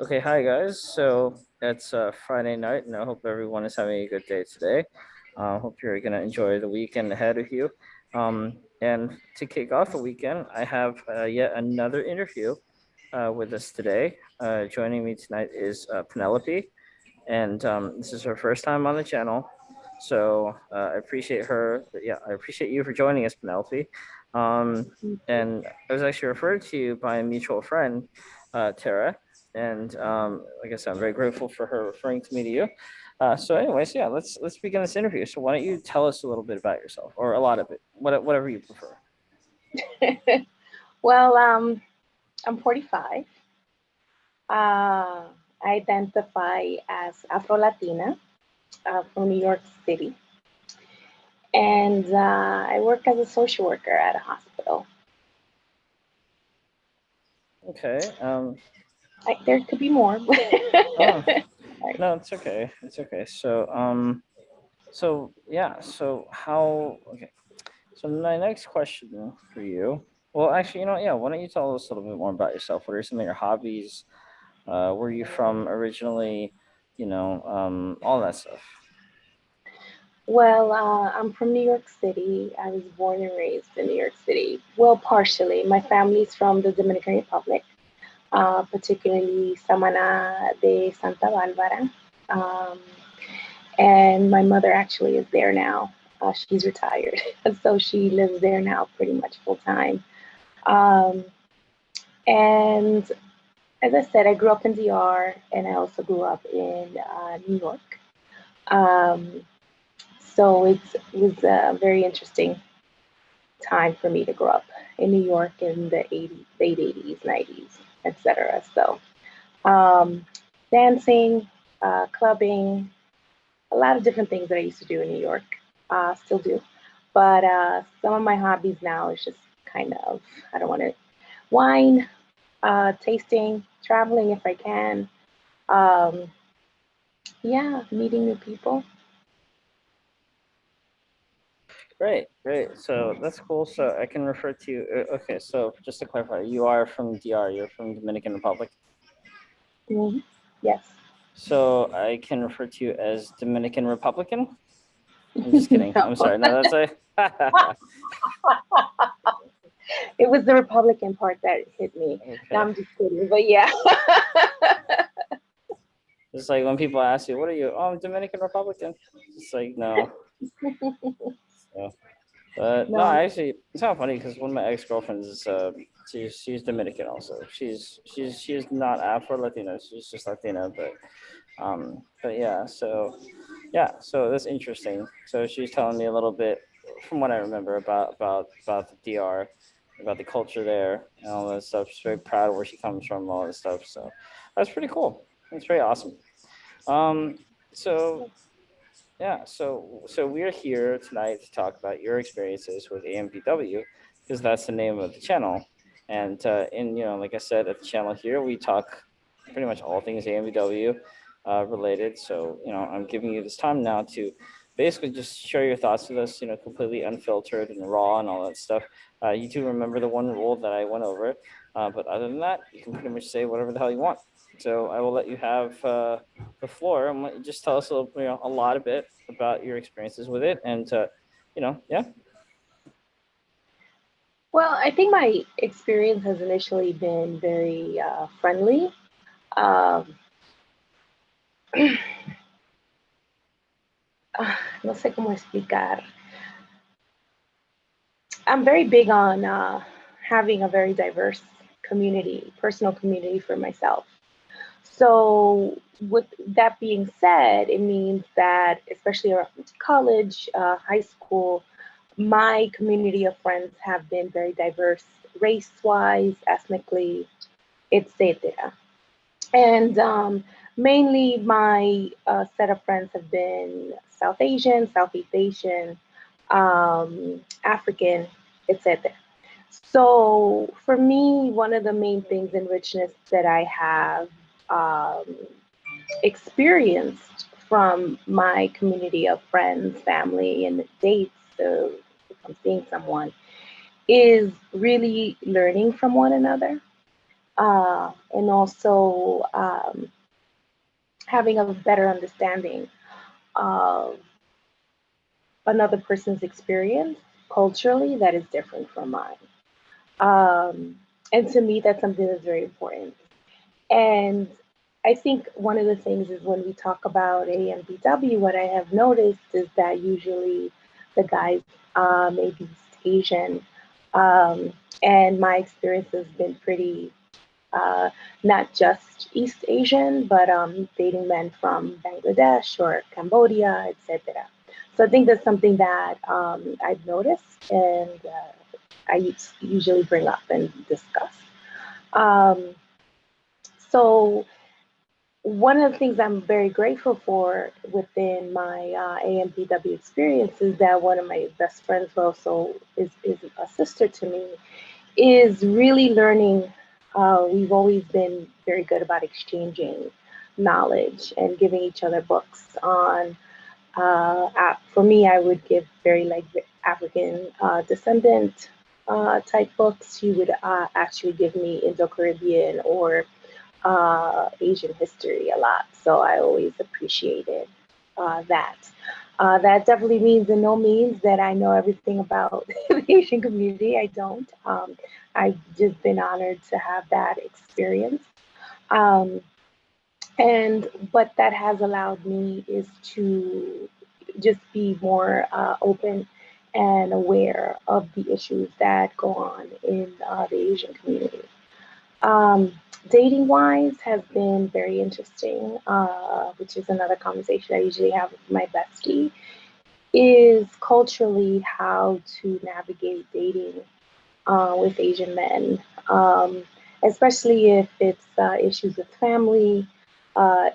Okay, hi guys. So it's Friday night, and I hope everyone is having a good day today. Hope you're gonna enjoy the weekend ahead of you. And to kick off the weekend, I have yet another interview with us today. Joining me tonight is Penelope, and this is her first time on the channel. So I appreciate her. Yeah, I appreciate you for joining us, Penelope. Um, and I was actually referred to you by a mutual friend, Tara, and like I said, I'm very grateful for her referring to me to you. So, anyways, yeah, let's begin this interview. So, why don't you tell us a little bit about yourself, or a lot of it, whatever you prefer. Well, I'm 45. I identify as Afro Latina from New York City, and I work as a social worker at a hospital. Okay. There could be more. Oh Right. no, it's okay. It's okay. So yeah. So how? Okay. So my next question for you. Well, actually, yeah. Why don't you tell us a little bit more about yourself? What are some of your hobbies? Where are you from originally? All that stuff. Well, I'm from New York City. I was born and raised in New York City. Well, partially. My family's from the Dominican Republic, particularly Samana de Santa Barbara. Um, and my mother actually is there now. She's retired, so she lives there now pretty much full time. Um, and as I said, I grew up in DR, and I also grew up in New York. Um, so it was a very interesting time for me to grow up in New York in the 80s, late 80s, 90s, etc. So um, dancing, clubbing, a lot of different things that I used to do in New York, still do. But some of my hobbies now is just kind of, I don't want to, wine, tasting, traveling if I can. Um, yeah, meeting new people. Great, great. So that's cool. So I can refer to you. Okay, so just to clarify, you are from DR. You're from Dominican Republic. Mhm. Yes. So I can refer to you as Dominican Republican. I'm just kidding. I'm No, sorry. No, that's a. it was the Republican part that hit me. No, Okay. I'm just kidding. But yeah. It's like when people ask you, "What are you?" "Oh, I'm Dominican Republican." It's like no. So, but no, No. actually, it's not funny because one of my ex girlfriends is she's Dominican also. She's not Afro Latina. She's just Latina, but yeah. So that's interesting. So she's telling me a little bit from what I remember about the DR, about the culture there and all that stuff. She's very proud of where she comes from, all that stuff. So that's pretty cool. That's very awesome. Um, so yeah, so we're here tonight to talk about your experiences with AMPW because that's the name of the channel. And like I said, at the channel here, we talk pretty much all things AMPW related. So I'm giving you this time now to basically just share your thoughts with us. Completely unfiltered and raw and all that stuff. You do remember the one rule that I went over, but other than that, you can pretty much say whatever the hell you want. So I will let you have the floor and just tell us a little, a lot a bit about your experiences with it, and yeah. Well, I think my experience has initially been very friendly. Um, no sé cómo explicar. I'm very big on having a very diverse community, personal community for myself. So, with that being said, it means that, especially around college, high school, my community of friends have been very diverse, race wise, ethnically, etc. And mainly my set of friends have been South Asian, Southeast Asian, African, etc. So for me, one of the main things in richness that I have um, experienced from my community of friends, family, and dates, so if I'm seeing someone, is really learning from one another. and also having a better understanding of another person's experience culturally that is different from mine. Um, and to me, that's something that's very important. And I think one of the things is when we talk about AMBW, what I have noticed is that usually the guys may be Asian. Um, and my experience has been pretty uh, not just East Asian, but dating men from Bangladesh or Cambodia, etc. So I think that's something that I've noticed and I usually bring up and discuss. Um, so one of the things I'm very grateful for within my AMPW experience is that one of my best friends, who also is a sister to me, is really learning. We've always been very good about exchanging knowledge and giving each other books on. For me, I would give very like African descendant type books. She would actually give me Indo-Caribbean or Asian history a lot. So I always appreciated that. That definitely means in no means that I know everything about the Asian community. I don't. I've just been honored to have that experience. Um, and what that has allowed me is to just be more open and aware of the issues that go on in the Asian community. Um, Dating wise has been very interesting, which is another conversation I usually have with my bestie, is culturally how to navigate dating with Asian men, especially if it's issues with family,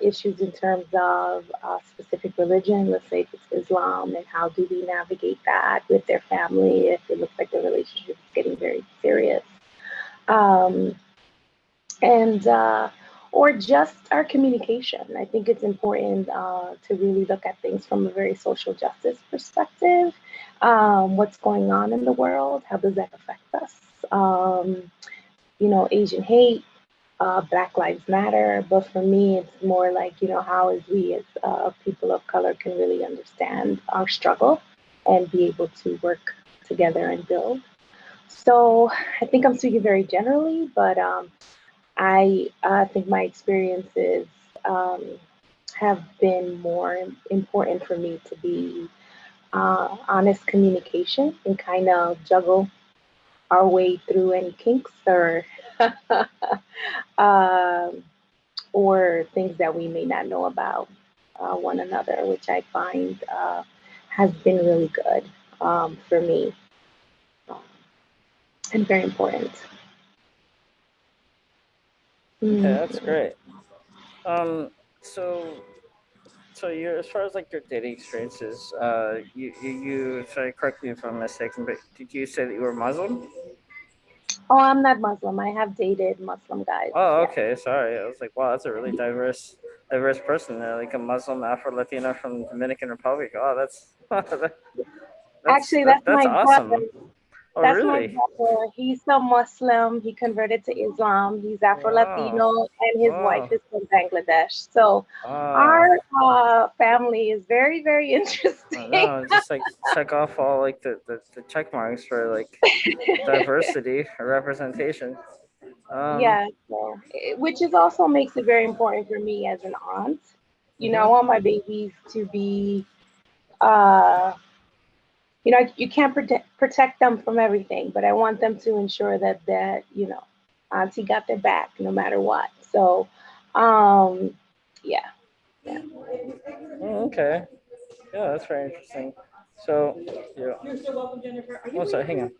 issues in terms of specific religion, let's say if it's Islam, and how do we navigate that with their family if it looks like the relationship is getting very serious. Um, and or just our communication. I think it's important to really look at things from a very social justice perspective. What's going on in the world? How does that affect us? Asian hate, Black Lives Matter. But for me, it's more like, how as we as people of color can really understand our struggle and be able to work together and build. So I think I'm speaking very generally, but I think my experiences um, have been more important for me to be honest communication and kind of juggle our way through any kinks um, or things that we may not know about one another, which I find has been really good for me um, and very important. Okay, that's Mhm. great. Um, so so you're as far as like your dating experiences, sorry, correct me if I'm mistaken, but did you say that you were Muslim? Oh, I'm not Muslim. I have dated Muslim guys. Oh, Yeah. okay. Sorry, I was like, wow, that's a really diverse person there, like a Muslim Afro Latina from Dominican Republic. Oh, that's Actually, that's that's my brother. awesome. Oh, That's my really? brother. He's a Muslim. He converted to Islam. He's Afro Wow. Latino, and his wife Wow. is from Bangladesh. So Wow. our family is very, very I interesting. know. Just like check off all like the check marks for like diversity or representation. Um. Yeah, so which is also makes it very important for me as an aunt. I Mhm. want my babies to be, uh, you can't protect them from everything, but I want them to ensure that auntie got their back no matter what. So, um, yeah, yeah. Okay. Yeah, that's very interesting. So, yeah. Oh, sorry. Hang on.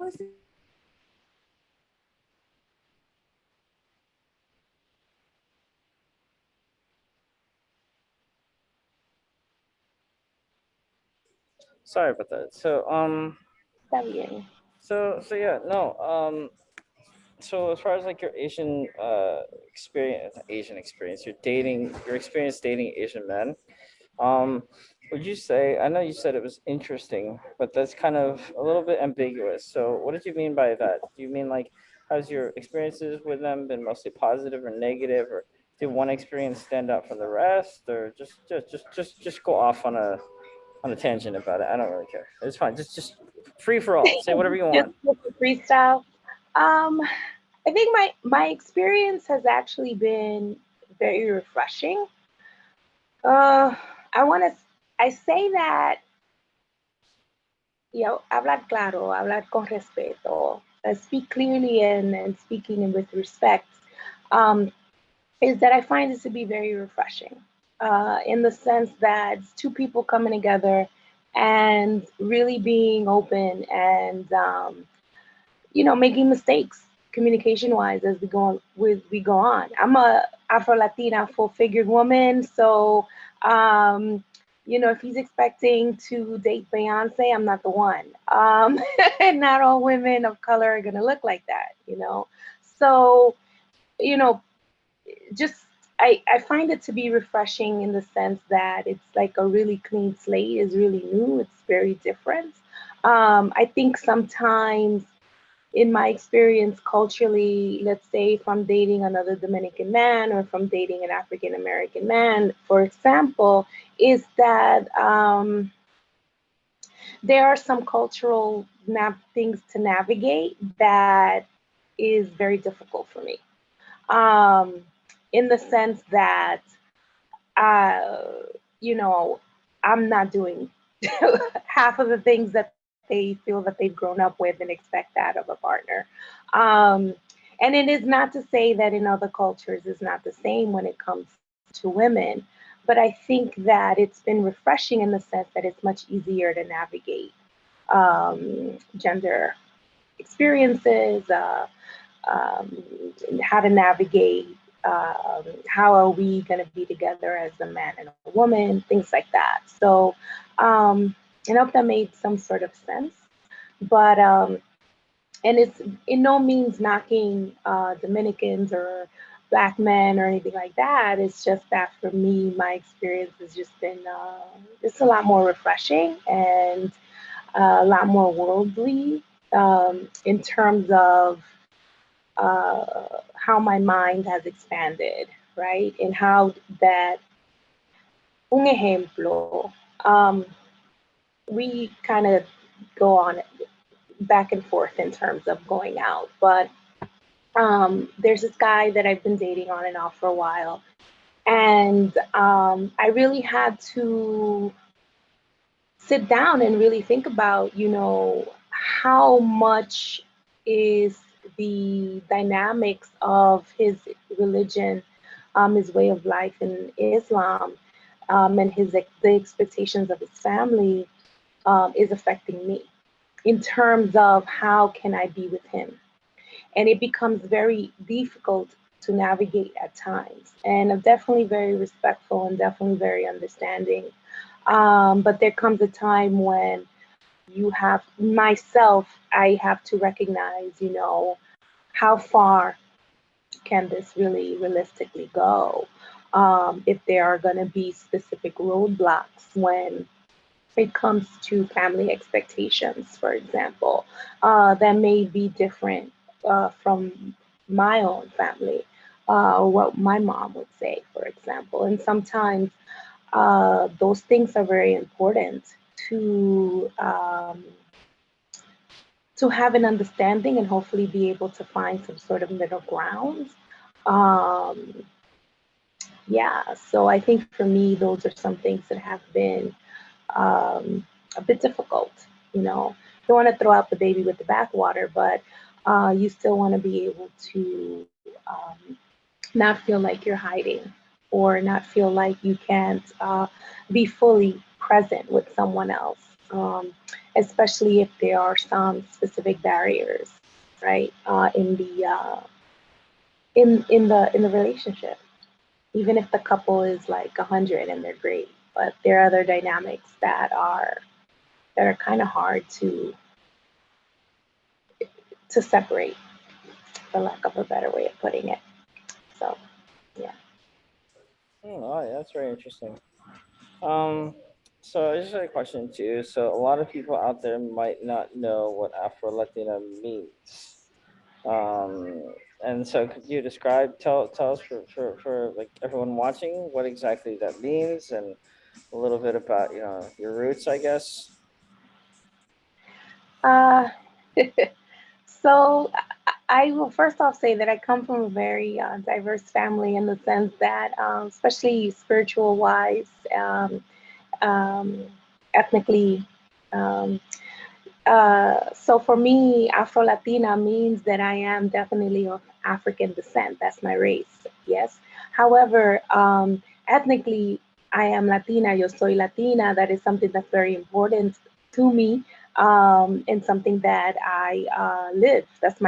Sorry about that. Está bien. Yeah, no. So as far as like your Asian experience, your experience dating Asian men. Um, would you say? I know you said it was interesting, but that's kind of a little bit ambiguous. So what did you mean by that? Do you mean like has your experiences with them been mostly positive or negative, or did one experience stand out from the rest, or just go off on a tangent about it? I don't really care. It's fine. Just free for all. Say whatever you Just want. with the freestyle. Um, I think my experience has actually been very refreshing. Uh, I want to. I say that, hablar claro, hablar con respeto, speak clearly and speaking with respect, um, is that I find this to be very refreshing, in the sense that it's two people coming together and really being open and, making mistakes communication wise as we go on. I'm a Afro Latina full figured woman, so, um, if he's expecting to date Beyonce, I'm not the one. And not all women of color are gonna look like that. So, you know, just I find it to be refreshing in the sense that it's like a really clean slate, is really new, it's very different. I think sometimes in my experience culturally, let's say if I'm dating another Dominican man or if I'm dating an African American man, for example, is that, there are some cultural things to navigate that is very difficult for me. Um, in the sense that, uh, you know, I'm not doing half of the things that they feel that they've grown up with and expect that of a partner. Um, and it is not to say that in other cultures is not the same when it comes to women, but I think that it's been refreshing in the sense that it's much easier to navigate, gender experiences, um, how to navigate, how are we going to be together as a man and a woman, things like that. So, I hope that made some sort of sense. But, and it's in no means knocking, Dominicans or Black men or anything like that. It's just that for me, my experience has just been, just a lot more refreshing and, a lot more worldly, in terms of, how my mind has expanded, right? And how that, un ejemplo, we kind of go on back and forth in terms of going out, but, there's this guy that I've been dating on and off for a while, and, I really had to sit down and really think about, how much is the dynamics of his religion, his way of life in Islam, and the expectations of his family, is affecting me in terms of how can I be with him. And it becomes very difficult to navigate at times. And I'm definitely very respectful and definitely very understanding. But there comes a time when you have myself, I have to recognize, how far can this really realistically go? If there are going to be specific roadblocks when it comes to family expectations, for example, that may be different, from my own family, or what my mom would say, for example. And sometimes, those things are very important to, to have an understanding and hopefully be able to find some sort of middle ground. Um, yeah, so I think for me, those are some things that have been, um, a bit difficult. You know, you don't want to throw out the baby with the bathwater, but, you still want to be able to, not feel like you're hiding or not feel like you can't, be fully present with someone else, especially if there are some specific barriers, right, in the relationship. Even if the couple is like 100 and they're great, but there are other dynamics that are kind of hard to separate, for lack of a better way of putting it. So yeah. Oh, yeah, that's very interesting. Um, so I just had a question too. So a lot of people out there might not know what Afro Latina means. And so could you describe, tell us for like everyone watching what exactly that means and a little bit about, your roots, I guess. Uh, so I will first off say that I come from a very diverse family in the sense that, especially spiritual wise, um, ethnically. Um, so for me, Afro Latina means that I am definitely of African descent. That's my race. Yes. However, ethnically, I am Latina. Yo soy Latina. That is something that's very important to me, and something that I live. That's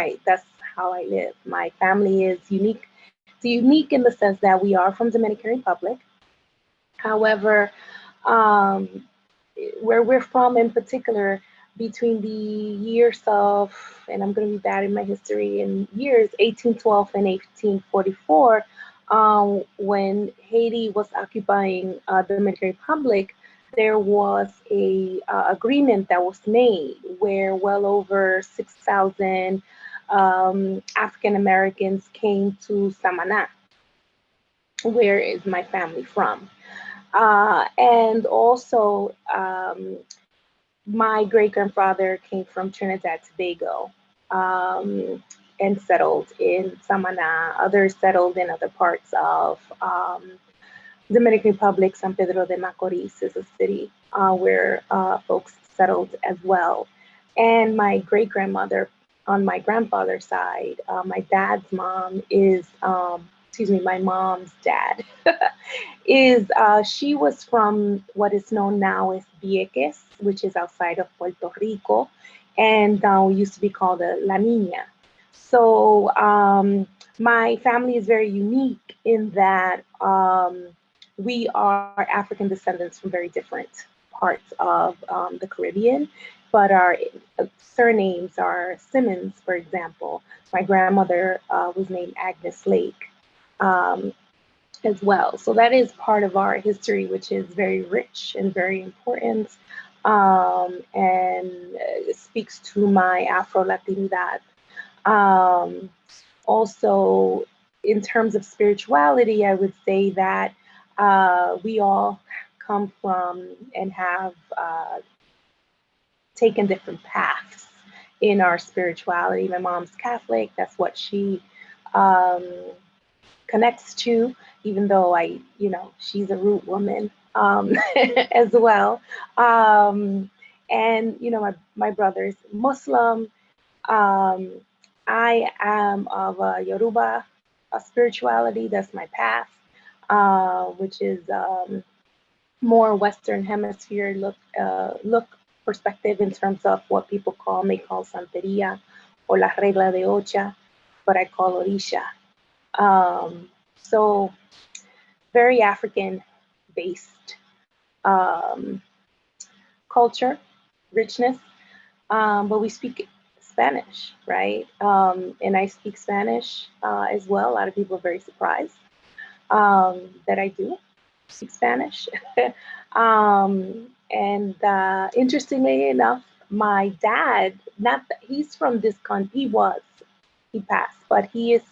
how I live. My family is unique. It's unique in the sense that we are from Dominican Republic. However, um, where we're from in particular, between the years of, and I'm going to be bad in my history, in years 1812 and 1844, when Haiti was occupying the Dominican Republic, there was a agreement that was made where well over 6,000 African Americans came to Samana, where is my family from. And also, my great grandfather came from Trinidad Tobago, and settled in Samana. Others settled in other parts of Dominican Republic. San Pedro de Macorís is a city where folks settled as well. And my great grandmother on my grandfather's side, my dad's mom is, excuse me, my mom's dad is, she was from what is known now as Vieques, which is outside of Puerto Rico, and used to be called La Niña. So my family is very unique in that we are African descendants from very different parts of the Caribbean, but our surnames are Simmons, for example. My grandmother was named Agnes Lake. Um, as well. So that is part of our history, which is very rich and very important, and it speaks to my Afro Latinidad. Um, Also, in terms of spirituality, I would say that we all come from and have taken different paths in our spirituality. My mom's Catholic, that's what she um, connects to, even though she's a root woman as well. Um, and, my brother's Muslim. Um, I am of a Yoruba spirituality. That's my path, which is more Western Hemisphere look perspective in terms of what people may call Santeria or La Regla de Ocha, but I call Orisha. So very African based um, culture, richness, but we speak Spanish, right? And I speak Spanish as well. A lot of people are very surprised that I do speak Spanish. And interestingly enough, my dad, not that he's from this country, he passed, but he is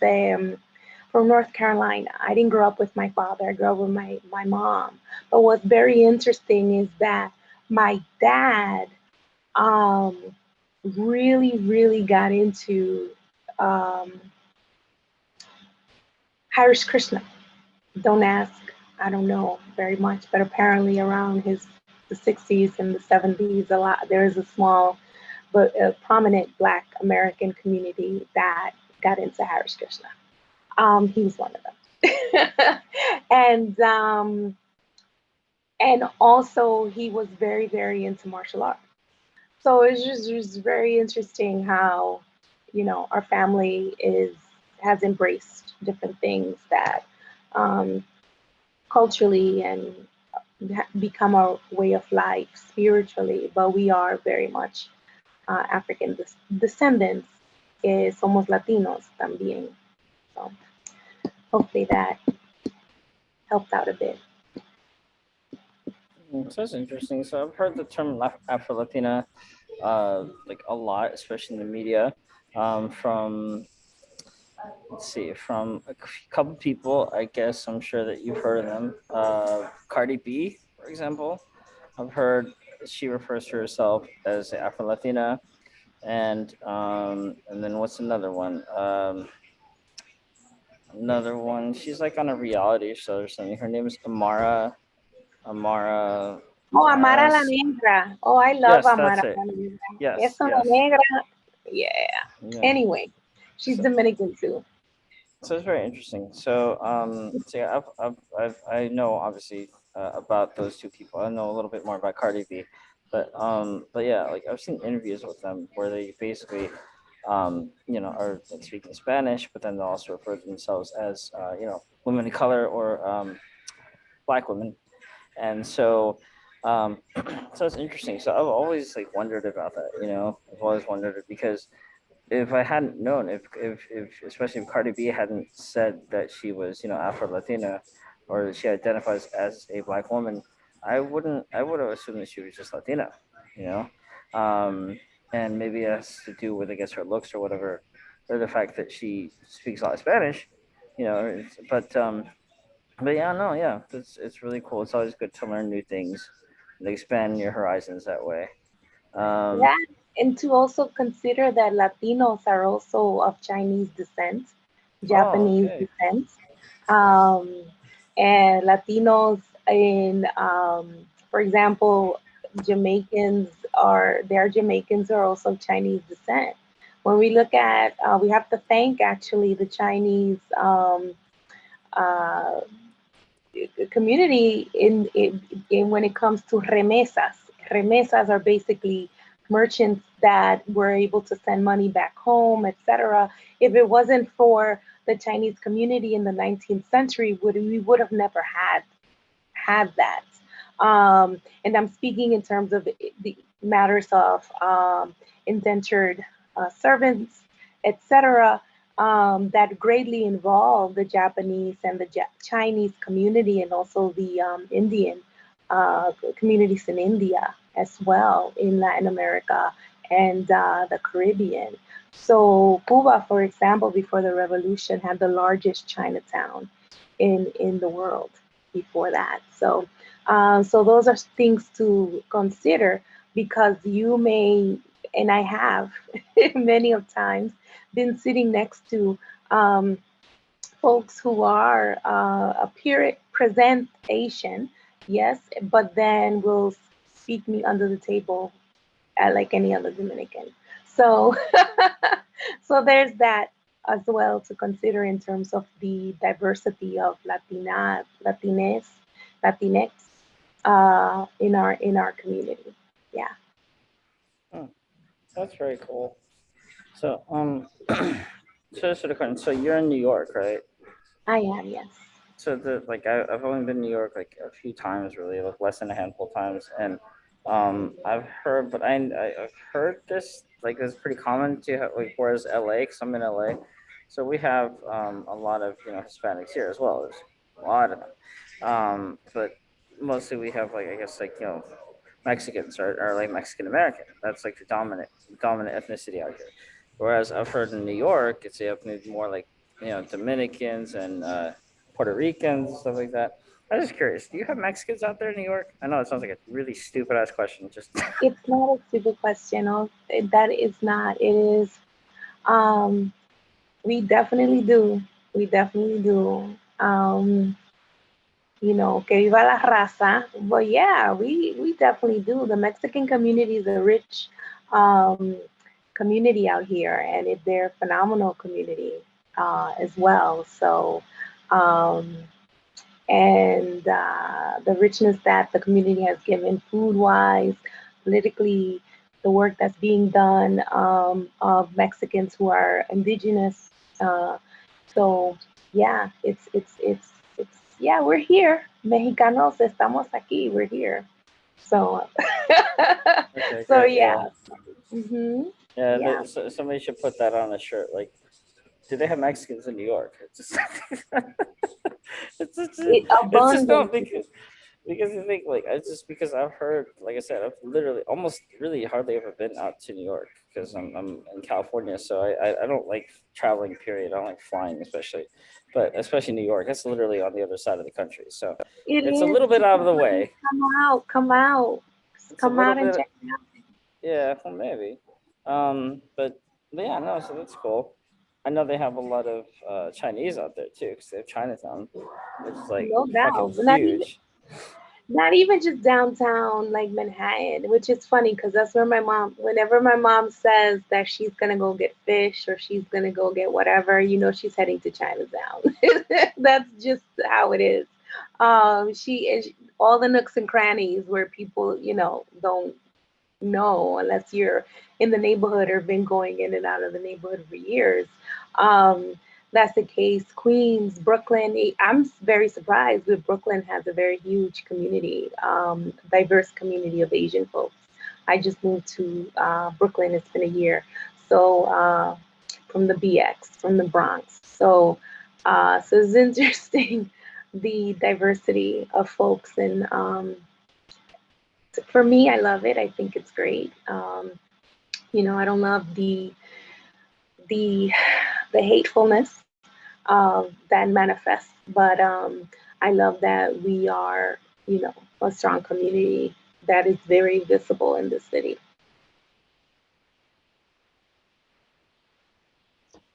from North Carolina. I didn't grow up with my father, I grew up with my mom. But what's very interesting is that my dad um, really, really got into um, Harish Krishna. Don't ask, I don't know very much, but apparently around the 60s and the 70s, there is a small but a prominent Black American community that got into Harish Krishna. He was one of them. and and also he was very, very into martial arts. So it's just very interesting how, our family has embraced different things that um, culturally and become our way of life spiritually, but we are very much African descendants, somos Latinos también. So hopefully that helped out a bit. So that's interesting. So I've heard the term Afro Latina like a lot, especially in the media, from let's see, from a couple people, I guess I'm sure that you've heard of them. Cardi B, for example, I've heard she refers to herself as Afro Latina, and then what's another one? Another one. She's like on a reality show or something. Her name is Amara Oh, Amara la Amaras. Negra. Oh, I love Yes, that's Amara it. la Negra. Yes, Esa la yes. Negra. Yeah. Yeah. Anyway, she's So, Dominican too. so it's very interesting. So yeah, I know obviously about those two people. I know a little bit more about Cardi B, but yeah, like I've seen interviews with them where they basically, are like speaking Spanish, but then they'll also refer to themselves as, women of color or black women, and so it's interesting. So I've always like wondered about that. I've always wondered it because if I hadn't known, if especially if Cardi B hadn't said that she was, Afro Latina, or that she identifies as a black woman, I would have assumed that she was just Latina, you know, and maybe it has to do with, I guess, her looks or whatever, or the fact that she speaks a lot of Spanish, but yeah, no, yeah, it's really cool. It's always good to learn new things, and expand your horizons that way. Um, Yeah, and to also consider that Latinos are also of Chinese descent, oh, Japanese okay. descent, um, and Latinos for example, their Jamaicans are also Chinese descent. When we look at, we have to thank actually the Chinese uh, community in when it comes to remesas. Remesas are basically merchants that were able to send money back home, etc. If it wasn't for the Chinese community in the 19th century, we would have never had that. And I'm speaking in terms of the matters of indentured servants, etc., that greatly involve the Japanese and the Chinese community, and also the Indian communities in India as well, in Latin America and the Caribbean. So Cuba, for example, before the revolution, had the largest Chinatown in the world before that. So those are things to consider, because you may, and I have many of times been sitting next to um, folks who are present Asian, yes, but then will speak me under the table like any other Dominican. So, so there's that as well to consider in terms of the diversity of Latinx, Latinx in our community. Yeah, Oh, that's very cool. So, so sort of question. So you're in New York, right? I am. Yes. So I've only been to New York like a few times, really, like less than a handful of times, and I've heard, but I've heard this like it's pretty common to have, like, whereas LA, because I'm in LA, so we have a lot of Hispanics here as well. There's a lot of them, but mostly we have, like, I guess, like, Mexicans, or like Mexican American. That's like the dominant ethnicity out here. Whereas I've heard in New York, it's maybe more like Dominicans and Puerto Ricans and stuff like that. I'm just curious. Do you have Mexicans out there in New York? I know it sounds like a really stupid ass question. Just It's not a stupid question. Oh, that is not. It is. Um, we definitely do. We definitely do. Que viva la raza. But yeah, we definitely do. The Mexican community is a rich community out here, and they're a phenomenal community as well. So, um, and the richness that the community has given food wise, politically, the work that's being done of Mexicans who are indigenous. So yeah, yeah, we're here. Mexicanos estamos aquí. We're here. So okay, so great, yeah. yeah, hmm yeah. Yeah. So somebody should put that on a shirt. Like, do they have Mexicans in New York? It's just, it's just, It it's just no abundantly. because Because you think like I just because I've heard, like I said, I've literally almost really hardly ever been out to New York because I'm in California, so I don't like traveling. Period. I don't like flying, but especially New York. That's literally on the other side of the country, so It it's a is. little bit out of the way. Come out, come out, It's a come little out and bit, check it out. yeah, well, maybe. But yeah, no, so that's cool. I know they have a lot of Chinese out there too, because they have Chinatown, which is like No fucking doubt. huge. Not even just downtown like Manhattan, which is funny because that's where my mom, whenever my mom says that she's gonna go get fish or she's gonna go get whatever, she's heading to Chinatown. That's just how it is. She is all the nooks and crannies where people, don't know unless you're in the neighborhood or been going in and out of the neighborhood for years. Um, that's the case. Queens, Brooklyn. I'm very surprised that Brooklyn has a very huge community, diverse community of Asian folks. I just moved to Brooklyn. It's been a year. So from the BX, from the Bronx. So it's interesting the diversity of folks and for me, I love it. I think it's great. I don't love the the hatefulness that manifests, but I love that we are, a strong community that is very visible in the city.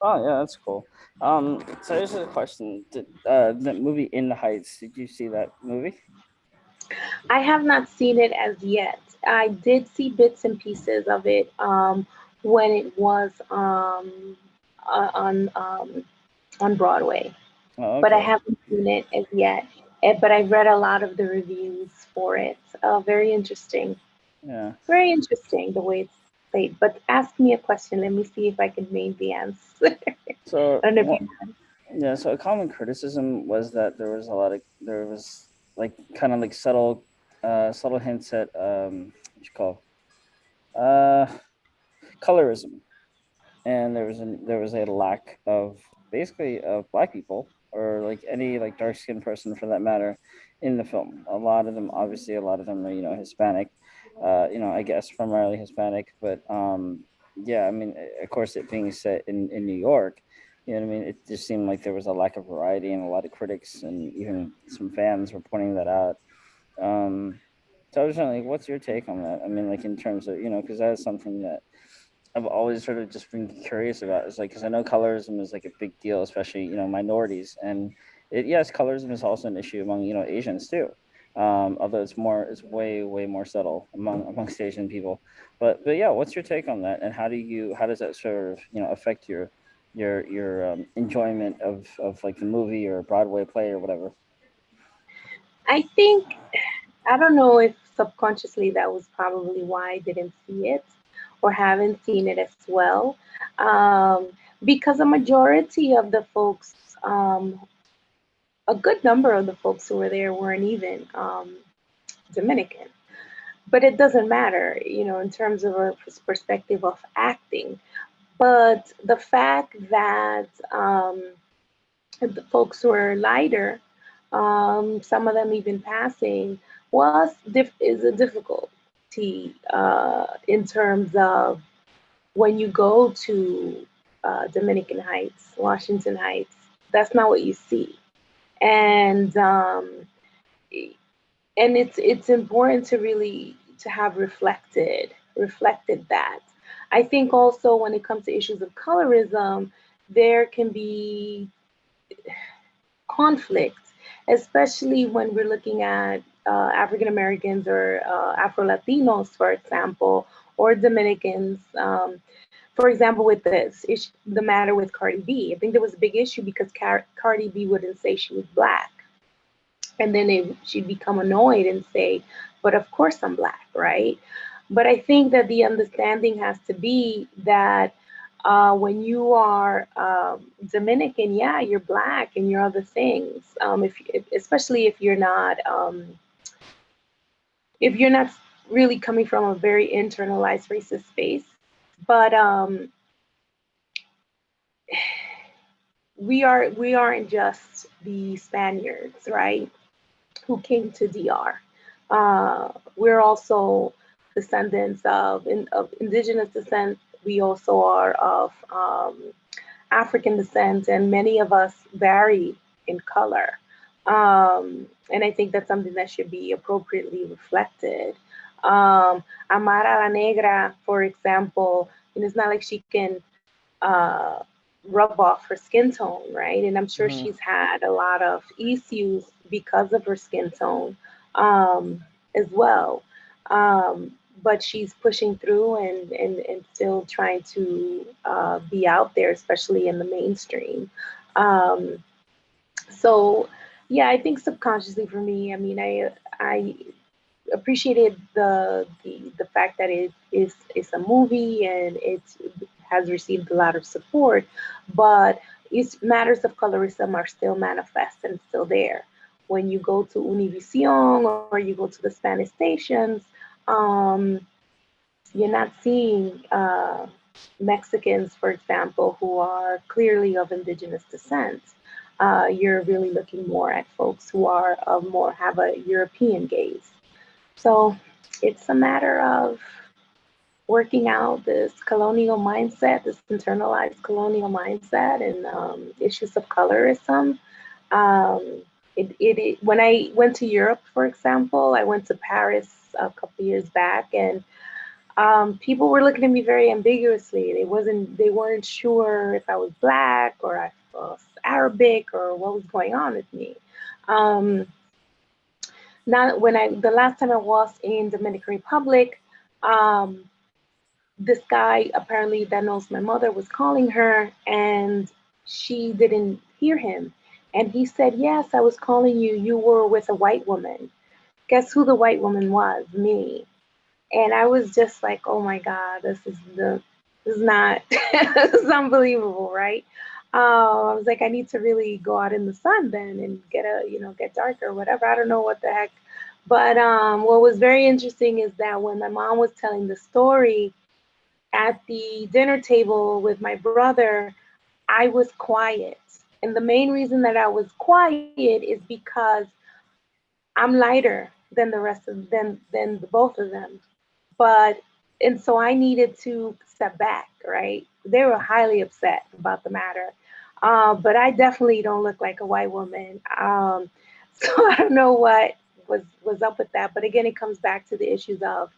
Oh yeah, that's cool. So this is a question. Did the movie In the Heights? Did you see that movie? I have not seen it as yet. I did see bits and pieces of it when it was on Broadway, Oh, but I okay. haven't seen it as yet. But I've read a lot of the reviews for it. Very interesting. Yeah. Very interesting the way it's played. But ask me a question. Let me see if I can name the answer. So I don't know if what? you. Yeah. So a common criticism was that there was like kind of like subtle hints at what you call uh colorism, and there was a lack of basically of black people or like any like dark skinned person for that matter in the film. A lot of them are Hispanic, I guess primarily Hispanic, but yeah, I mean, of course, it being set in New York, you know what I mean. It just seemed like there was a lack of variety, and a lot of critics and even some fans were pointing that out. Um, so I was wondering, like, what's your take on that? I mean, like in terms of because that is something that I've always sort of just been curious about. It's like because I know colorism is like a big deal, especially minorities, and yes, colorism is also an issue among Asians too. Although it's way more subtle amongst Asian people. But yeah, what's your take on that, and how does that sort of affect your enjoyment of like the movie or Broadway play or whatever? I think I don't know if subconsciously that was probably why I didn't see it or haven't seen it as well, um, because a majority of the folks, a good number of the folks who were there weren't even Dominican. But it doesn't matter, in terms of a perspective of acting. But the fact that the folks were lighter, some of them even passing, is a difficulty in terms of when you go to Dominican Heights, Washington Heights. That's not what you see, and it's important to really to have reflected that. I think also when it comes to issues of colorism, there can be conflict, especially when we're looking at African Americans or Afro Latinos, for example, or Dominicans. For example, with this issue, the matter with Cardi B, I think there was a big issue because Cardi B wouldn't say she was black, and then she'd become annoyed and say, "But of course I'm black, right?" But I think that the understanding has to be that when you are Dominican, yeah, you're black and you're other things. Especially if you're not really coming from a very internalized racist space. But we aren't just the Spaniards, right? who came to DR. We're also descendants of indigenous descent. We also are of African descent, and many of us vary in color. And I think that's something that should be appropriately reflected. Amara la Negra, for example, and it's not like she can uh, rub off her skin tone, right? And I'm sure Hmm. she's had a lot of issues because of her skin tone um, as well. Um, but she's pushing through and still trying to be out there, especially in the mainstream. Um, so, yeah, I think subconsciously for me, I mean, I appreciated the fact that it is it's a movie and it has received a lot of support, but it's matters of colorism are still manifest and still there. When you go to Univision or you go to the Spanish stations, um, you're not seeing Mexicans, for example, who are clearly of indigenous descent. You're really looking more at folks who are of more have a European gaze. So it's a matter of working out this colonial mindset, this internalized colonial mindset, and issues of colorism. Um, when I went to Europe, for example, I went to Paris a couple years back, and people were looking at me very ambiguously. They weren't sure if I was black or I was Arabic or what was going on with me. Um, Now, the last time I was in Dominican Republic, um, this guy apparently that knows my mother was calling her, and she didn't hear him, and he said, "Yes, I was calling you. You were with a white woman." Guess who the white woman was? Me. And I was just like, "Oh my God, this is not this is unbelievable, right?" I was like, I need to really go out in the sun then and get darker or whatever. I don't know what the heck. But what was very interesting is that when my mom was telling the story at the dinner table with my brother, I was quiet. And the main reason that I was quiet is because I'm lighter than the rest of than the both of them. But and so I needed to step back, right? They were highly upset about the matter. But I definitely don't look like a white woman. So I don't know what was up with that. But again, it comes back to the issues of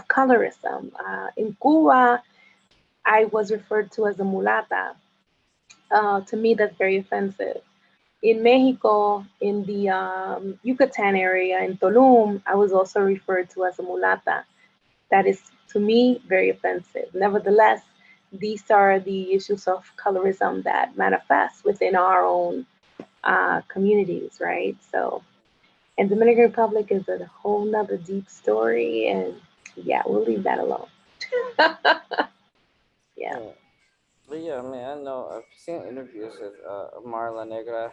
colorism. In Cuba, I was referred to as a mulata. To me, that's very offensive. In Mexico, in the Yucatan area, in Tulum, I was also referred to as a mulata. That is, to me, very offensive. Nevertheless, these are the issues of colorism that manifest within our own communities, right? So, and Dominican Republic is a whole nother deep story, and yeah, we'll leave that alone. Yeah. Yeah. But yeah, I mean, I know I've seen interviews with Marla Negra,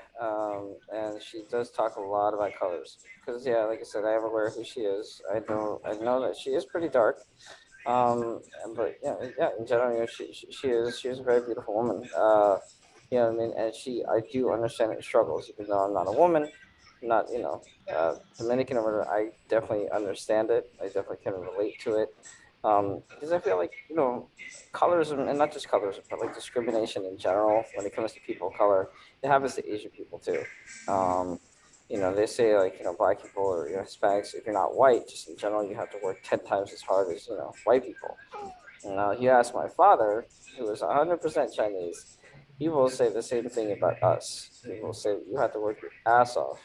and she does talk a lot about colors. Because yeah, like I said, I am aware who she is. I know that she is pretty dark. But yeah, in general, she is a very beautiful woman. I mean, and I do understand her struggles, even though I'm not a woman, not Dominican or whatever. I definitely understand it. I definitely can relate to it. Because I feel like colorism, and not just colorism, but like discrimination in general when it comes to people of color, it happens to Asian people too. Um, they say like black people or Hispanics, if you're not white, just in general, you have to work 10 times as hard as white people. Now, you ask my father, who is 100% Chinese, he will say the same thing about us. He will say you have to work your ass off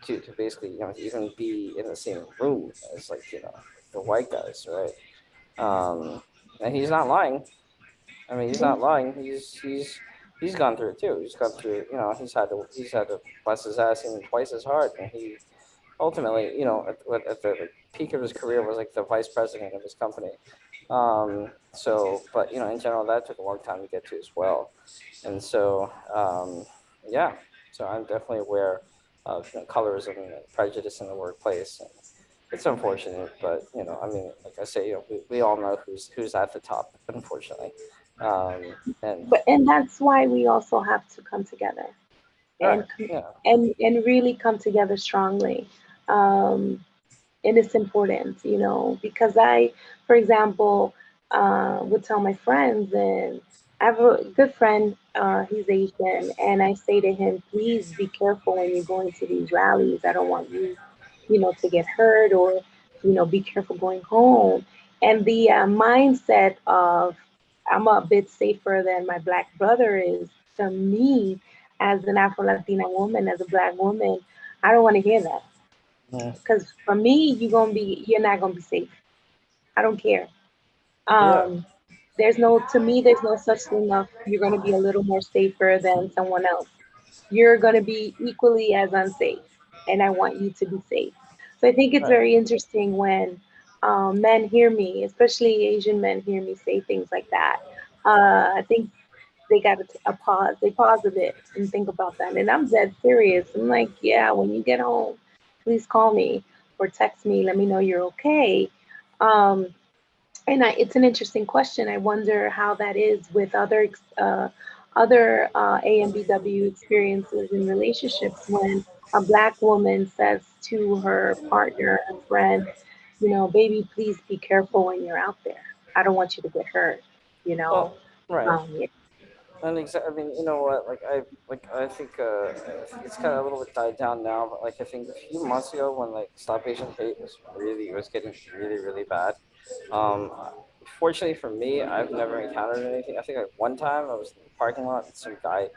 to basically even be in the same room as like the white guys, right? And he's not lying. I mean, he's not lying. He's gone through it too. He's gone through. He's had to bust his ass even twice as hard, and he ultimately, at the like, peak of his career, was like the vice president of his company. So, but in general, that took a long time to get to as well. And so, yeah. So I'm definitely aware of colorism and prejudice in the workplace. And it's unfortunate, but I mean, like I say, we all know who's at the top, unfortunately. And But and that's why we also have to come together. All right. and Yeah. and really come together strongly. Um, and it's important, because I, for example, would tell my friends, and I have a good friend, he's Asian, and I say to him, please be careful when you're going to these rallies. I don't want you, to get hurt, or, be careful going home. And the mindset of I'm a bit safer than my black brother is, to me, as an Afro Latina woman, as a black woman, I don't want to hear that. Mhm. Because for me, you're not gonna be safe. I don't care. Yeah. Um, to me, there's no such thing of you're gonna be a little more safer than someone else. You're gonna be equally as unsafe, and I want you to be safe. So I think it's Right. very interesting when men hear me, especially Asian men, hear me say things like that. I think they got a pause. They pause a bit and think about that. And I'm dead serious. I'm like, yeah, when you get home, please call me or text me. Let me know you're okay. Um, it's an interesting question. I wonder how that is with other AMBW experiences in relationships when a black woman says to her partner, her friend, baby, please be careful when you're out there. I don't want you to get hurt. You know, Well, right. yeah. And I mean, you know what? I think it's kind of a little bit died down now. But like, I think a few months ago, when like Stop Asian Hate was getting really really bad. Um, Fortunately for me, I've never encountered anything. I think like one time I was in the parking lot and some guy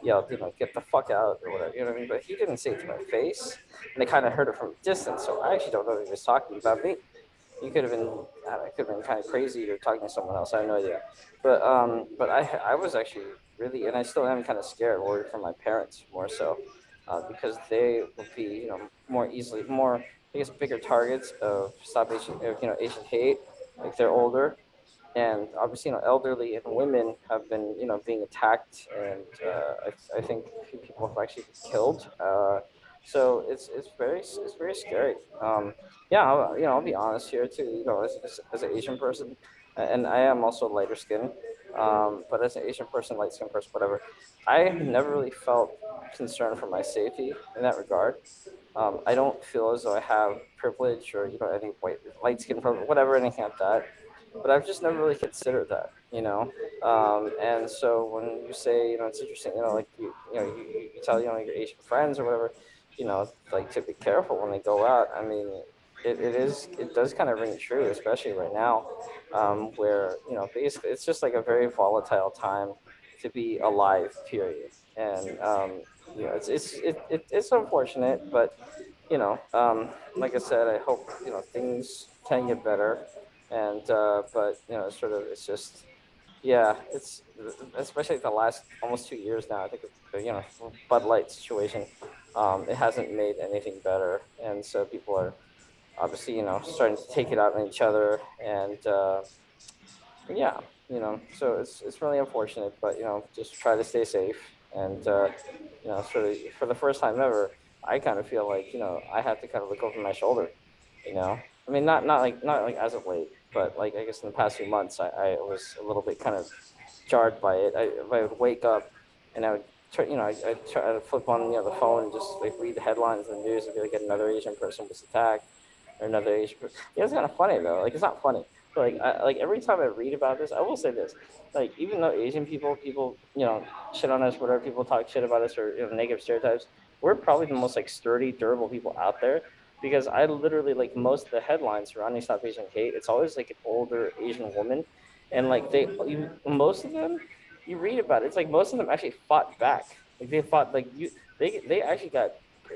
yelled, "Get the fuck out" or whatever. You know what I mean? But he didn't say it to my face, and I kind of heard it from a distance. So I actually don't know if he was talking about me. You could have been, I don't know, it could have been kind of crazy or talking to someone else. I have no idea. But I was actually really, and I still am kind of scared, worried for my parents more so, because they would be, more easily, more, I guess, bigger targets of Stop Asian, Asian hate. Like they're older, and obviously, elderly and women have been, being attacked, and I think a few people have actually been killed. So it's very scary. Yeah, I'll be honest here too. As an Asian person, and I am also lighter skin, but as an Asian person, light skin person, whatever, I have never really felt concern for my safety in that regard. I don't feel as though I have privilege or any white light skin privilege, whatever, anything like that. But I've just never really considered that. And so when you say, it's interesting, like you tell your Asian friends or whatever, like to be careful when they go out. I mean, it does kind of ring true, especially right now, where basically it's just like a very volatile time to be alive. Period. And it's unfortunate, but like I said, I hope things can get better, and but sort of it's just yeah, it's especially the last almost 2 years now. I think Bud Light situation, it hasn't made anything better, and so people are obviously starting to take it out on each other, and yeah, so it's really unfortunate, but just try to stay safe, and sort of for the first time ever, I kind of feel like I have to kind of look over my shoulder. I mean, not like as of late, but like I guess in the past few months, I was a little bit kind of jarred by it. I would wake up and I would try, I try to flip on the phone and just like read the headlines in the news and be like another Asian person was attacked or another Asian person. Yeah, it's kind of funny though. Like it's not funny, but like every time I read about this, I will say this: like even though Asian people shit on us, whatever, people talk shit about us or negative stereotypes, we're probably the most like sturdy, durable people out there. Because I literally like most of the headlines surrounding South Asian hate, it's always like an older Asian woman, and like most of them, you read about it, it's like most of them actually fought back. Like they fought like they actually got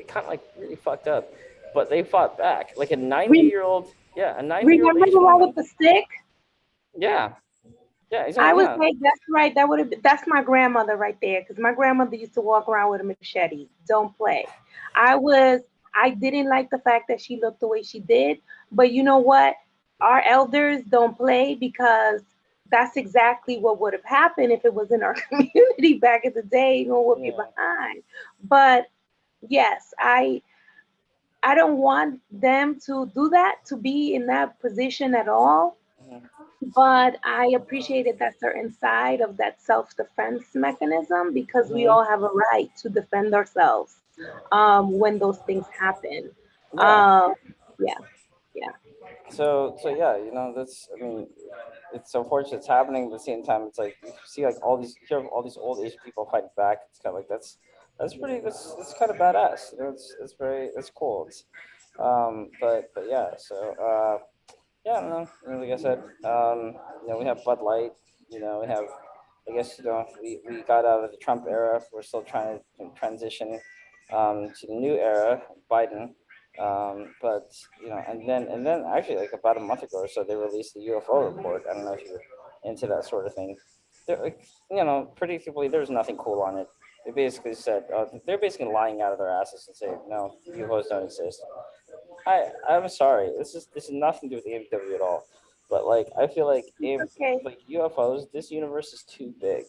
kind of like really fucked up, but they fought back. Like a 90-year-old, yeah, a 90-year-old Remember the Asian one with woman. the stick? Yeah, yeah, I exactly. would Yeah, say that's right. That's my grandmother right there. Because my grandmother used to walk around with a machete. Don't play. I didn't like the fact that she looked the way she did. But you know what? Our elders don't play, because that's exactly what would have happened if it was in our community back in the day. You know, whoop you yeah. behind. But yes, I don't want them to do that, to be in that position at all. Mhm. But I appreciated that certain side of that self-defense mechanism because we Hmm. all have a right to defend ourselves when those things happen. Yeah. Um, yeah, yeah. So yeah, that's, I mean, it's unfortunate it's happening, but at the same time it's like you see like all these, you hear of all these old Asian people fighting back. It's kind of like that's kind of badass. It's very, it's cool. It's but yeah, so yeah, I don't know. I mean, like I said, we have Bud Light. We have, I guess, we got out of the Trump era. We're still trying to transition to the new era, Biden. But and then actually like about a month ago or so, they released the UFO report. I don't know if you're into that sort of thing. They're like, predictably, there's nothing cool on it. They basically said they're basically lying out of their asses and saying no, UFOs don't exist. I'm sorry. This is nothing to do with Ambw at all. But like I feel like Okay. like UFOs, this universe is too big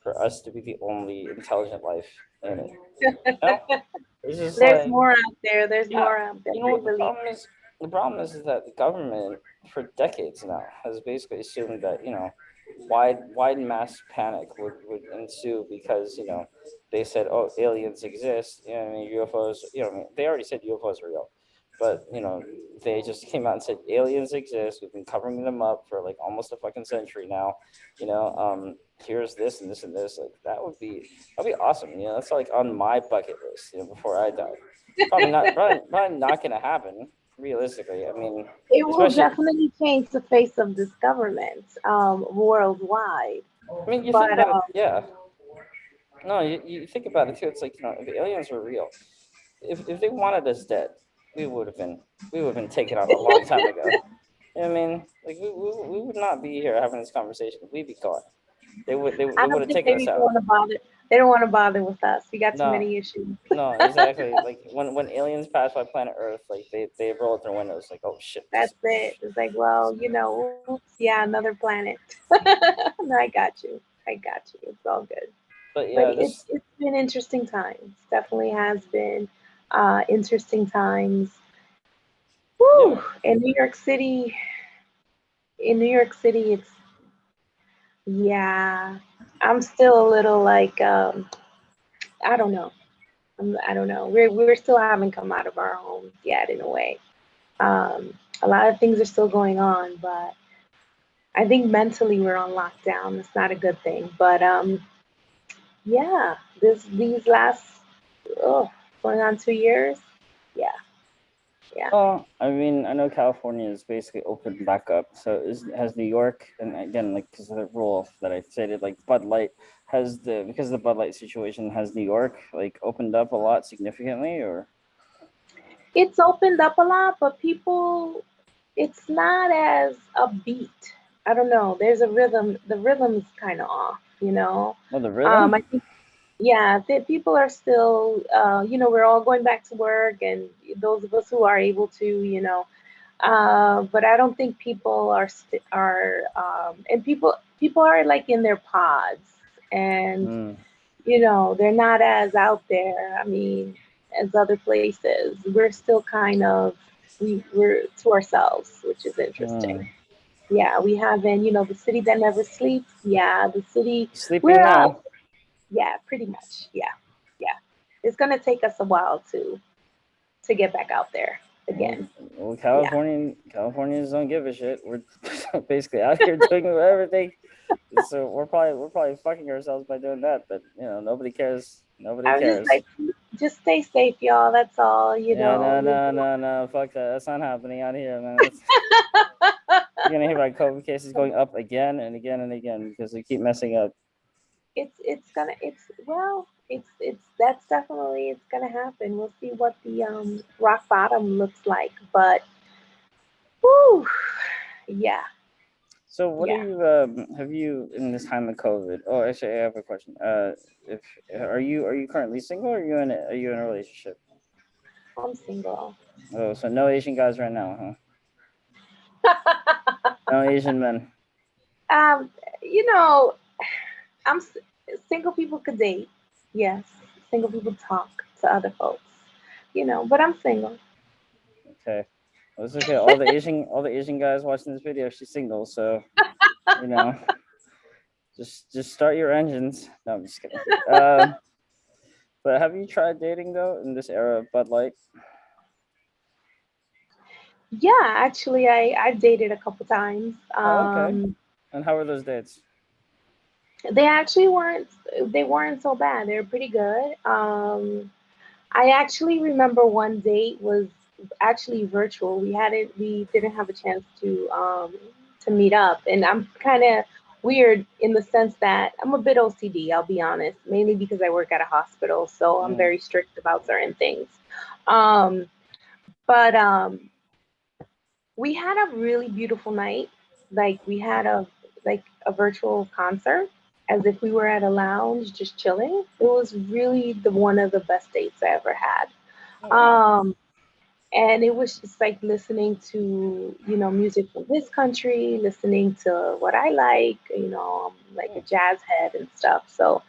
for us to be the only intelligent life in it. No, it's just There's like, more out there. There's yeah. more out there. You know I what the believe problem is? The problem is that the government for decades now has basically assumed that wide mass panic would ensue because they said, oh, aliens exist. I mean, UFOs. I mean, they already said UFOs are real, but they just came out and said aliens exist. We've been covering them up for like almost a fucking century now. Here's this and this and this. Like that'd be awesome. That's like on my bucket list. Before I die. Probably not gonna happen realistically. I mean, it will especially. definitely change the face of this government worldwide. I mean, you think But about it. Yeah. No, you think about it too. It's like if the aliens were real, if they wanted us dead, we would have been we would have been taken out a long time ago. You know what I mean? Like we would not be here having this conversation. We'd be gone. They I would don't have think taken they us even out. want to bother. They don't want to bother with us. We got too No, many issues. no, exactly. Like when aliens pass by planet Earth, like they roll out their windows, like, oh shit, That's it. It's like, well, oops, yeah, another planet. No, I got you. I got you. It's all good. but But yeah, it's just it's been interesting times. Definitely has been interesting times. yeah. Woo! In New York City, it's yeah. I'm still a little like I don't know. I don't know. We're still haven't come out of our homes yet in a way. Um, a lot of things are still going on, but I think mentally we're on lockdown. It's not a good thing. But yeah, these last oh, going on 2 years. Yeah, yeah. Well, I mean, I know California is basically opened back up. So has New York, and again, like because of the rule that I stated, like Bud Light has because of the Bud Light situation, has New York like opened up a lot significantly, or? It's opened up a lot, but people, it's not as upbeat. I don't know. There's a rhythm. The rhythm's kind of off, you know. Oh, the rhythm. I think, yeah, people are still, we're all going back to work, and those of us who are able to, but I don't think people and people are like in their pods, and Mm, they're not as out there. I mean, as other places, we're still kind of we're to ourselves, which is interesting. mm. Yeah, we haven't, the city that never sleeps. Yeah, the city Sleeping we're out. now. Yeah, pretty much. Yeah, yeah. It's gonna take us a while to get back out there Well, again. well, Yeah. Californians don't give a shit. We're basically out here doing everything. So we're probably fucking ourselves by doing that. But nobody cares. Nobody I was just cares. like, just stay safe, y'all. That's all. Yeah, no, no, no, no. Fuck that. That's not happening out here, man. You're gonna hear about COVID cases going up again and again and again because they keep messing up. it's gonna it's well it's that's definitely it's gonna happen. We'll see what the rock bottom looks like, but whew, yeah, So, what are yeah. you? Have you in this time of COVID? Oh, actually, I have a question. If are you currently single, or are you in a relationship? I'm single. Oh, so no Asian guys right now, huh? No Asian men. um, you know, I'm single people could date. Yes, single people talk to other folks. But I'm single. Okay. It's okay. All the Asian guys watching this video, she's single, so you know, just start your engines. No, I'm just kidding. But have you tried dating though in this era of Bud Light? Yeah, actually, I've dated a couple times. Oh, okay. And how were those dates? They actually weren't so bad. They were pretty good. I actually remember one date was actually virtual. We didn't have a chance to meet up, and I'm kind of weird in the sense that I'm a bit OCD. I'll be honest, mainly because I work at a hospital, so I'm Mm, very strict about certain things. Um, but we had a really beautiful night. Like we had a virtual concert as if we were at a lounge just chilling. It was really the one of the best dates I ever had. oh wow. Um, and it was just like listening to music from his country, listening to what I like. I'm like a Mm, jazz head and stuff. So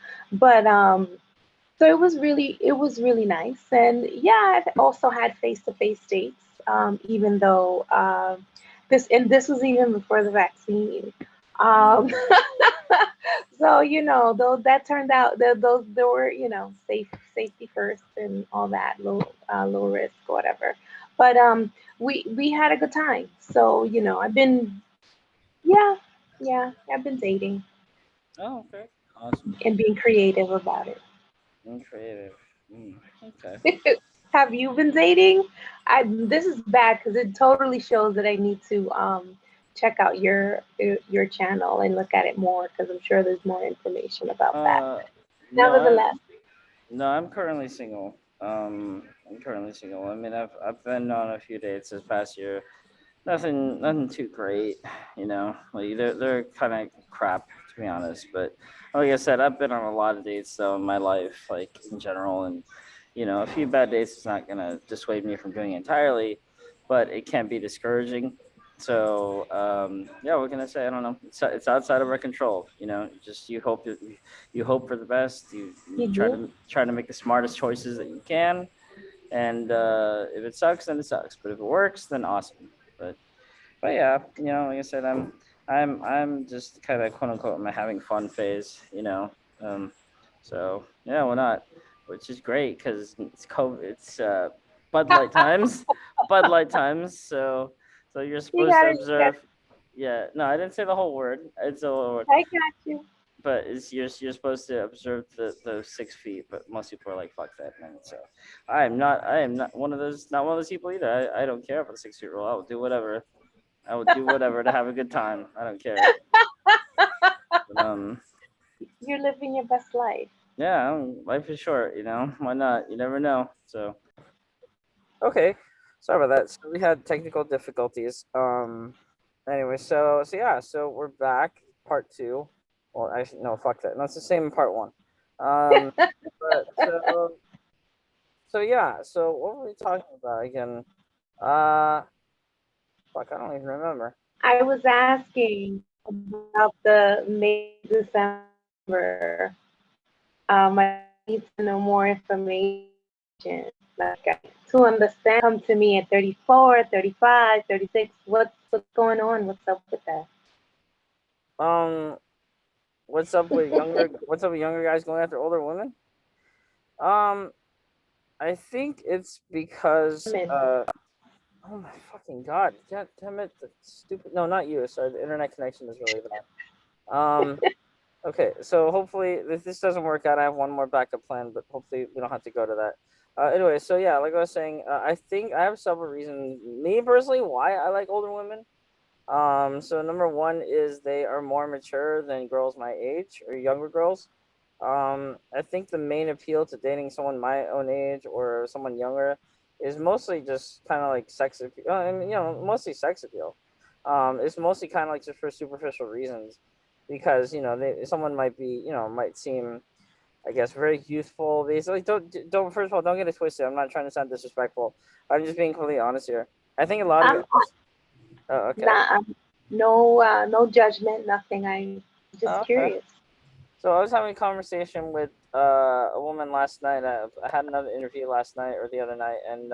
it was really nice. And yeah, I've also had face-to-face dates, even though this was even before the vaccine. um mm, so though that turned out that those there were safety first and all that, low risk or whatever. But we had a good time. So I've been, yeah, I've been dating oh, okay. Awesome. and being creative about it. And creative. Okay. Have you been dating? This is bad because it totally shows that I need to check out your channel and look at it more because I'm sure there's more information about that. Uh, no, I'm Nevertheless, no, I'm currently single. I'm currently single. I mean, I've been on a few dates this past year. Nothing too great, you know. Like they're kind of crap to be honest. But like I said, I've been on a lot of dates though in my life, like in general, and a few bad dates is not gonna dissuade me from doing it entirely, but it can be discouraging. So yeah, what can I say? I don't know. It's outside of our control. Just you hope for the best. You you do. try to make the smartest choices that you can, and if it sucks, then it sucks. But if it works, then awesome. But yeah, like I said, I'm just kind of quote unquote in my having fun phase. Um, so yeah, why not? Which is great because it's COVID, it's Bud Light times, Bud Light times. So you're You supposed got to it. You got observe. Yeah, no, I didn't say the whole word. It's a whole word, I got you. but you're supposed to observe the 6 feet. But most people are like, fuck that, man. So I am not one of those people either. I don't care about the 6 feet rule. I will do whatever to have a good time. I don't care. But You're living your best life. yeah, life is short. Why not? You never know. So okay, sorry about that. So we had technical difficulties. Anyway, so yeah, so we're back, part two. Well, actually, no, fuck that. No, it's the same in part one. Um, but so yeah, so what were we talking about again? Uh, fuck, I don't even remember. I was asking about the May December. I need to know more information. Like to understand, come to me at 34, 35, 36. What's going on? What's up with that? Um, What's up with younger guys going after older women? Um, I think it's because Women. oh my fucking god, god damn it, the stupid no, not you, sorry, the internet connection is really bad. Okay, so hopefully if this doesn't work out, I have one more backup plan, but hopefully we don't have to go to that. Anyway, so yeah, like I was saying, I think I have several reasons, me personally, why I like older women. So number one is they are more mature than girls my age or younger girls. I think the main appeal to dating someone my own age or someone younger is mostly just kind of like sex appeal. I mean, mostly sex appeal. It's mostly kind of like just for superficial reasons, because someone might be, might seem, I guess, very youthful. They like don't first of all, don't get it twisted. I'm not trying to sound disrespectful. I'm just being completely honest here. I think a lot of I'm guys. Oh, okay. not. No judgment. Nothing. I'm just Oh, okay. curious. So I was having a conversation with a woman last night. I had another interview last night or the other night, and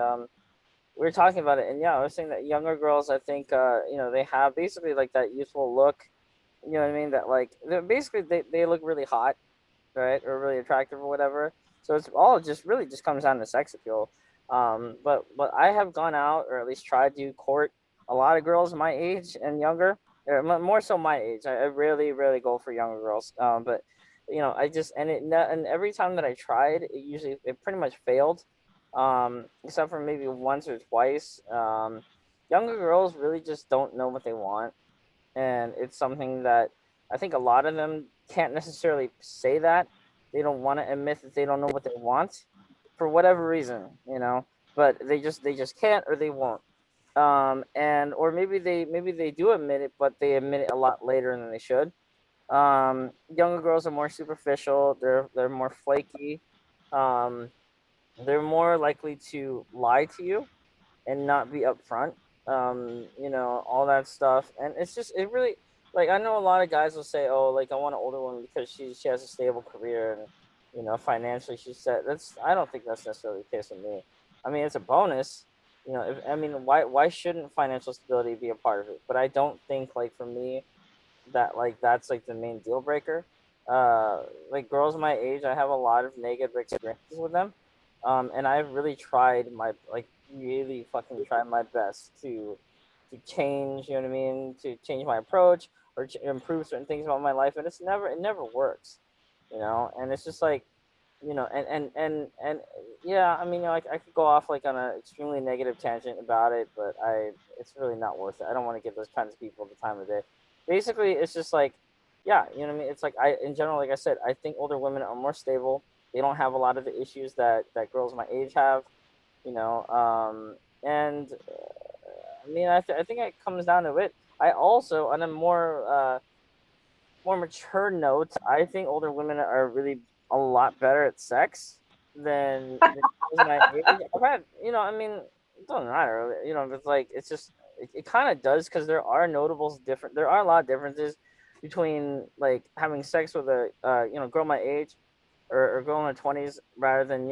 we were talking about it, and yeah, I was saying that younger girls, I think, they have basically like that youthful look. You know what I mean? That like they're basically they look really hot, right, or really attractive or whatever. So it's all just really just comes down to sex appeal. But I have gone out or at least tried to court a lot of girls my age and younger, or more so my age. I rarely go for younger girls. But I just and every time that I tried, it pretty much failed. Except for maybe once or twice. Younger girls really just don't know what they want, and it's something that I think a lot of them can't necessarily say that they don't want to admit that they don't know what they want for whatever reason, but they just can't or they won't. And or maybe they do admit it, but they admit it a lot later than they should. Younger girls are more superficial. They're more flaky. Um, they're more likely to lie to you and not be upfront. All that stuff. And it really, like, I know a lot of guys will say, oh, like, I want an older woman because she has a stable career and, financially she's set. I don't think that's necessarily the case with me. I mean, it's a bonus. Why shouldn't financial stability be a part of it? But I don't think, like, for me, that like that's like the main deal breaker. Like girls my age, I have a lot of negative experiences with them, and I've really tried really fucking tried my best to change. You know what I mean? To change my approach or improve certain things about my life, and it never works. And it's just like and yeah, I mean, I could go off like on an extremely negative tangent about it, but it's really not worth it. I don't want to give those kinds of people the time of day. Basically, it's just like, yeah, you know what I mean. It's like in general, like I said, I think older women are more stable. They don't have a lot of the issues that girls my age have, and I mean, I think it comes down to it. I also, on a more mature note, I think older women are really a lot better at sex than girls my age. I've had, I mean, it doesn't matter, it's like it's just it kind of does because there are notables different. There are a lot of differences between like having sex with a girl my age or girl in her 20s rather than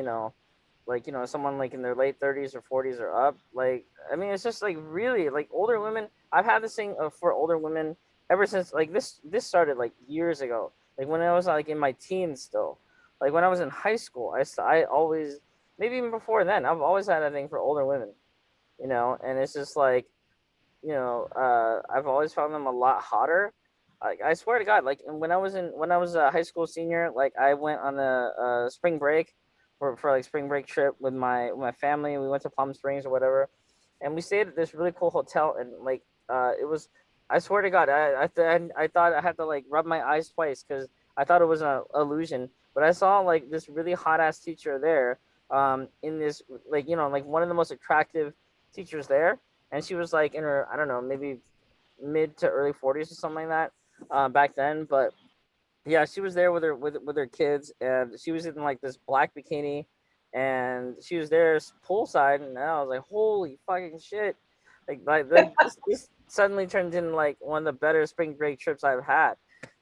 like someone like in their late 30s or 40s or up. Like I mean, it's just like really like older women. I've had this thing for older women ever since like this started like years ago, like when I was like in my teens still, like when I was in high school. I always, maybe even before then, I've always had a thing for older women, and it's just like, I've always found them a lot hotter. Like I swear to God, like when I was a high school senior, like I went on a spring break for like spring break trip with my family. We went to Palm Springs or whatever, and we stayed at this really cool hotel. And like it was, I swear to God, I thought I had to like rub my eyes twice because I thought it was an illusion. But I saw like this really hot ass teacher there, in this like like one of the most attractive teachers there, and she was like in her, I don't know, maybe mid to early 40s or something like that, back then. But yeah, she was there with her kids, and she was in like this black bikini, and she was there poolside, and I was like, holy fucking shit! This suddenly turned into like one of the better spring break trips I've had,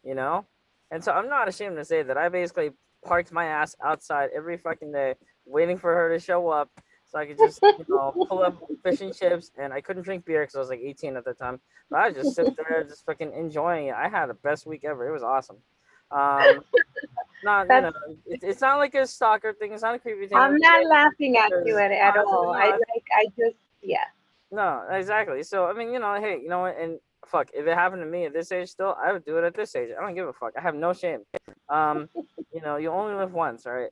you know. And so I'm not ashamed to say that I basically parked my ass outside every fucking day, waiting for her to show up, so I could just pull up fish and chips. And I couldn't drink beer because I was like 18 at the time, but I just sit there just fucking enjoying it. I had the best week ever. It was awesome. Um, not That's, it's not like a stalker thing. It's not a creepy thing. I'm not laughing at you Because at all. I just, yeah. no, exactly. So I mean, hey, you know what? And fuck, if it happened to me at this age, still, I would do it at this age. I don't give a fuck. I have no shame. Um, you only live once, right?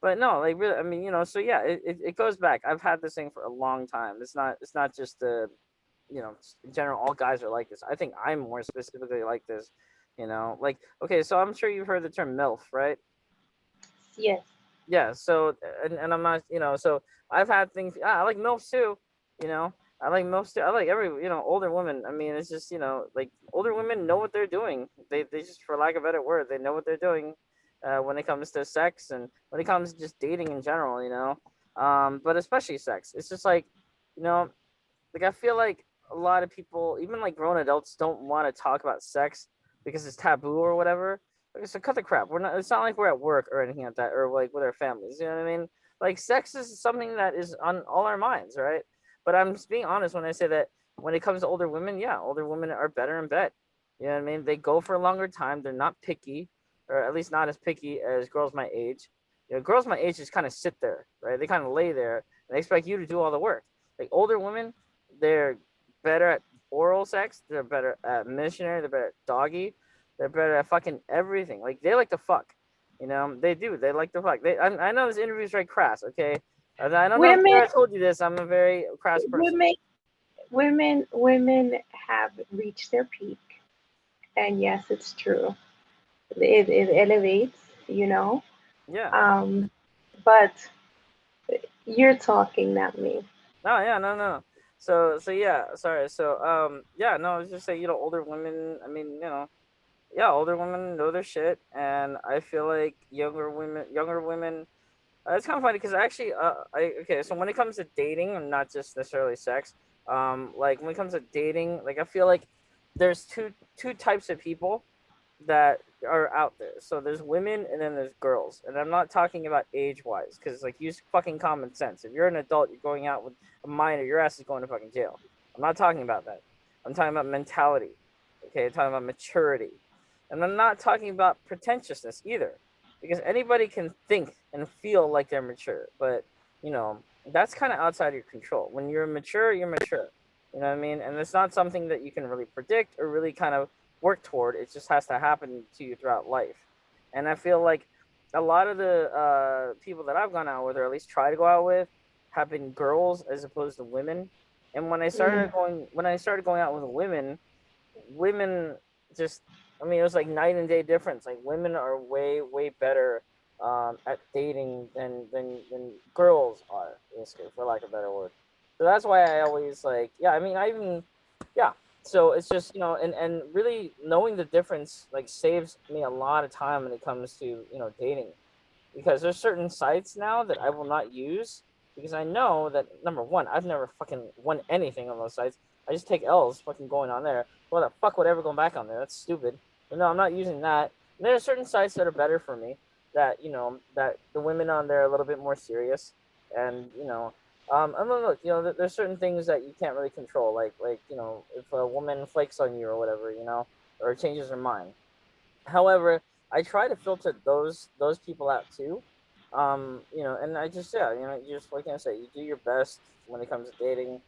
But no, like really, I mean, so yeah, it goes back. I've had this thing for a long time. It's not just in general, all guys are like this. I think I'm more specifically like this. Like okay, so I'm sure you've heard the term MILF, right? Yes. Yeah. So and I'm not, so I've had things. I like MILFs too. You know, I like MILFs too. I like every older women. I mean, it's just like older women know what they're doing. They just, for lack of a better word, they know what they're doing when it comes to sex and when it comes to just dating in general. But especially sex. It's just like you know like I feel like a lot of people, even like grown adults, don't want to talk about sex because it's taboo or whatever. Like, so cut the crap. We're not. It's not like we're at work or anything like that, or like with our families. You know what I mean? Like sex is something that is on all our minds, right? But I'm just being honest when I say that when it comes to older women, yeah, older women are better in bed. You know what I mean? They go for a longer time. They're not picky, or at least not as picky as girls my age. Girls my age just kind of sit there, right? They kind of lay there and they expect you to do all the work. Like older women, they're better at oral sex. They're better at missionary. They're better at doggy. They're better at fucking everything. Like they like to fuck. They do. They like to fuck. I know this interview is very crass. Okay, I don't know if Women, I told you this. I'm a very crass person. women, women have reached their peak, and yes, it's true. It elevates, you know. Yeah. Um, but you're talking, not me. No. Yeah. No. No. So yeah. Sorry. So yeah. No. I was just saying. Older women. I mean, yeah, older women know their shit, and I feel like younger women. It's kind of funny because actually, okay. So when it comes to dating, and not just necessarily sex, like when it comes to dating, like I feel like there's two types of people that are out there. So there's women and then there's girls. And I'm not talking about age wise, because like use fucking common sense. If you're an adult, you're going out with a minor, your ass is going to fucking jail. I'm not talking about that. I'm talking about mentality. Okay, I'm talking about maturity. And I'm not talking about pretentiousness either. Because anybody can think and feel like they're mature, but that's kind of outside of your control. When you're mature, you're mature. You know what I mean? And it's not something that you can really predict or really kind of work toward. It just has to happen to you throughout life. And I feel like a lot of the people that I've gone out with, or at least try to go out with, have been girls as opposed to women. And Mm. when I started going out with women just, I mean, it was like night and day difference. Like women are way better at dating than girls are, basically, for lack of a better word. So that's why I always like, yeah. I mean, I even, yeah. So it's just and really knowing the difference like saves me a lot of time when it comes to dating, because there's certain sites now that I will not use because I know that number one, I've never fucking won anything on those sites. I just take L's fucking going on there. What the fuck would I ever go back on there? That's stupid. But no, I'm not using that. And there are certain sites that are better for me that that the women on there are a little bit more serious, and and then look, there's certain things that you can't really control, like if a woman flakes on you or whatever, or changes her mind. However, I try to filter those people out too. And I just, yeah, you just, like I say, you do your best when it comes to dating.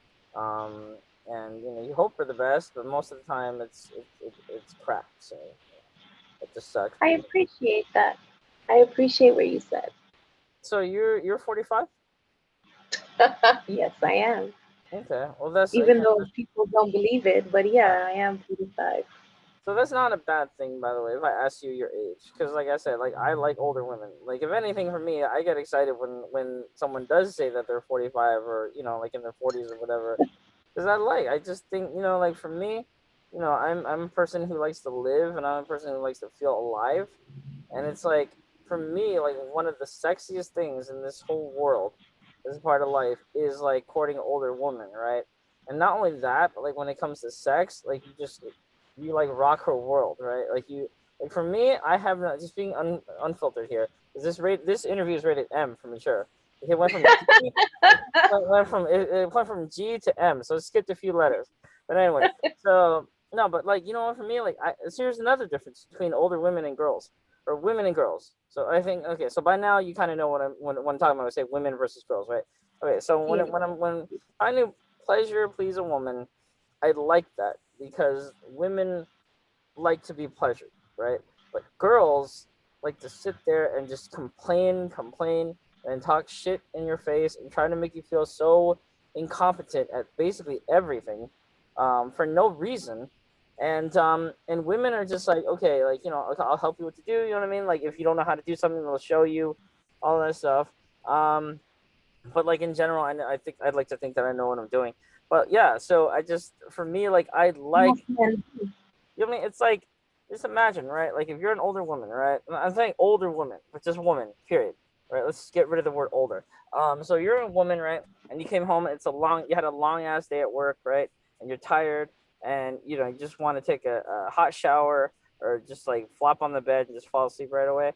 And you hope for the best, but most of the time it's crap. So it just sucks. I appreciate that. I appreciate what you said. So you're 45? Yes, I am. Okay. Well, that's Even again. though people don't believe it, but yeah, I am 45. So that's not a bad thing, by the way, if I ask you your age, because like I said, like I like older women. Like if anything, for me, I get excited when someone does say that they're 45 or like in their 40s or whatever, because I just think like for me, I'm a person who likes to live, and I'm a person who likes to feel alive, and it's like for me, like one of the sexiest things in this whole world, this part of life, is like courting an older woman, right? And not only that, but like when it comes to sex, like you like rock her world, right? Like like for me, I have not, just being unfiltered here. Is this interview is rated M for mature. It went from G, it went from G to M, so it skipped a few letters. But anyway, so no, but like for me, like so here's another difference between older women and girls, or women and girls. So I think, okay, so by now you kind of know what when I'm talking about. I say women versus girls, right? Okay, so Yeah. when I knew pleasure please a woman, I like that because women like to be pleasured, right? But girls like to sit there and just complain, and talk shit in your face and try to make you feel so incompetent at basically everything, for no reason. And women are just like, okay, like I'll help you what to do. You know what I mean? Like if you don't know how to do something, they'll show you, all that stuff. Um, but like in general, I think I'd like to think that I know what I'm doing. But yeah, so I just, for me, like I like, Most men. you know what I mean? It's like, just imagine, right? Like if you're an older woman, right? I'm saying older woman, but just woman, period. Right? Let's get rid of the word older. So you're a woman, right? And you came home. You had a long ass day at work, right? And you're tired, and you just want to take a hot shower, or just like flop on the bed and just fall asleep right away.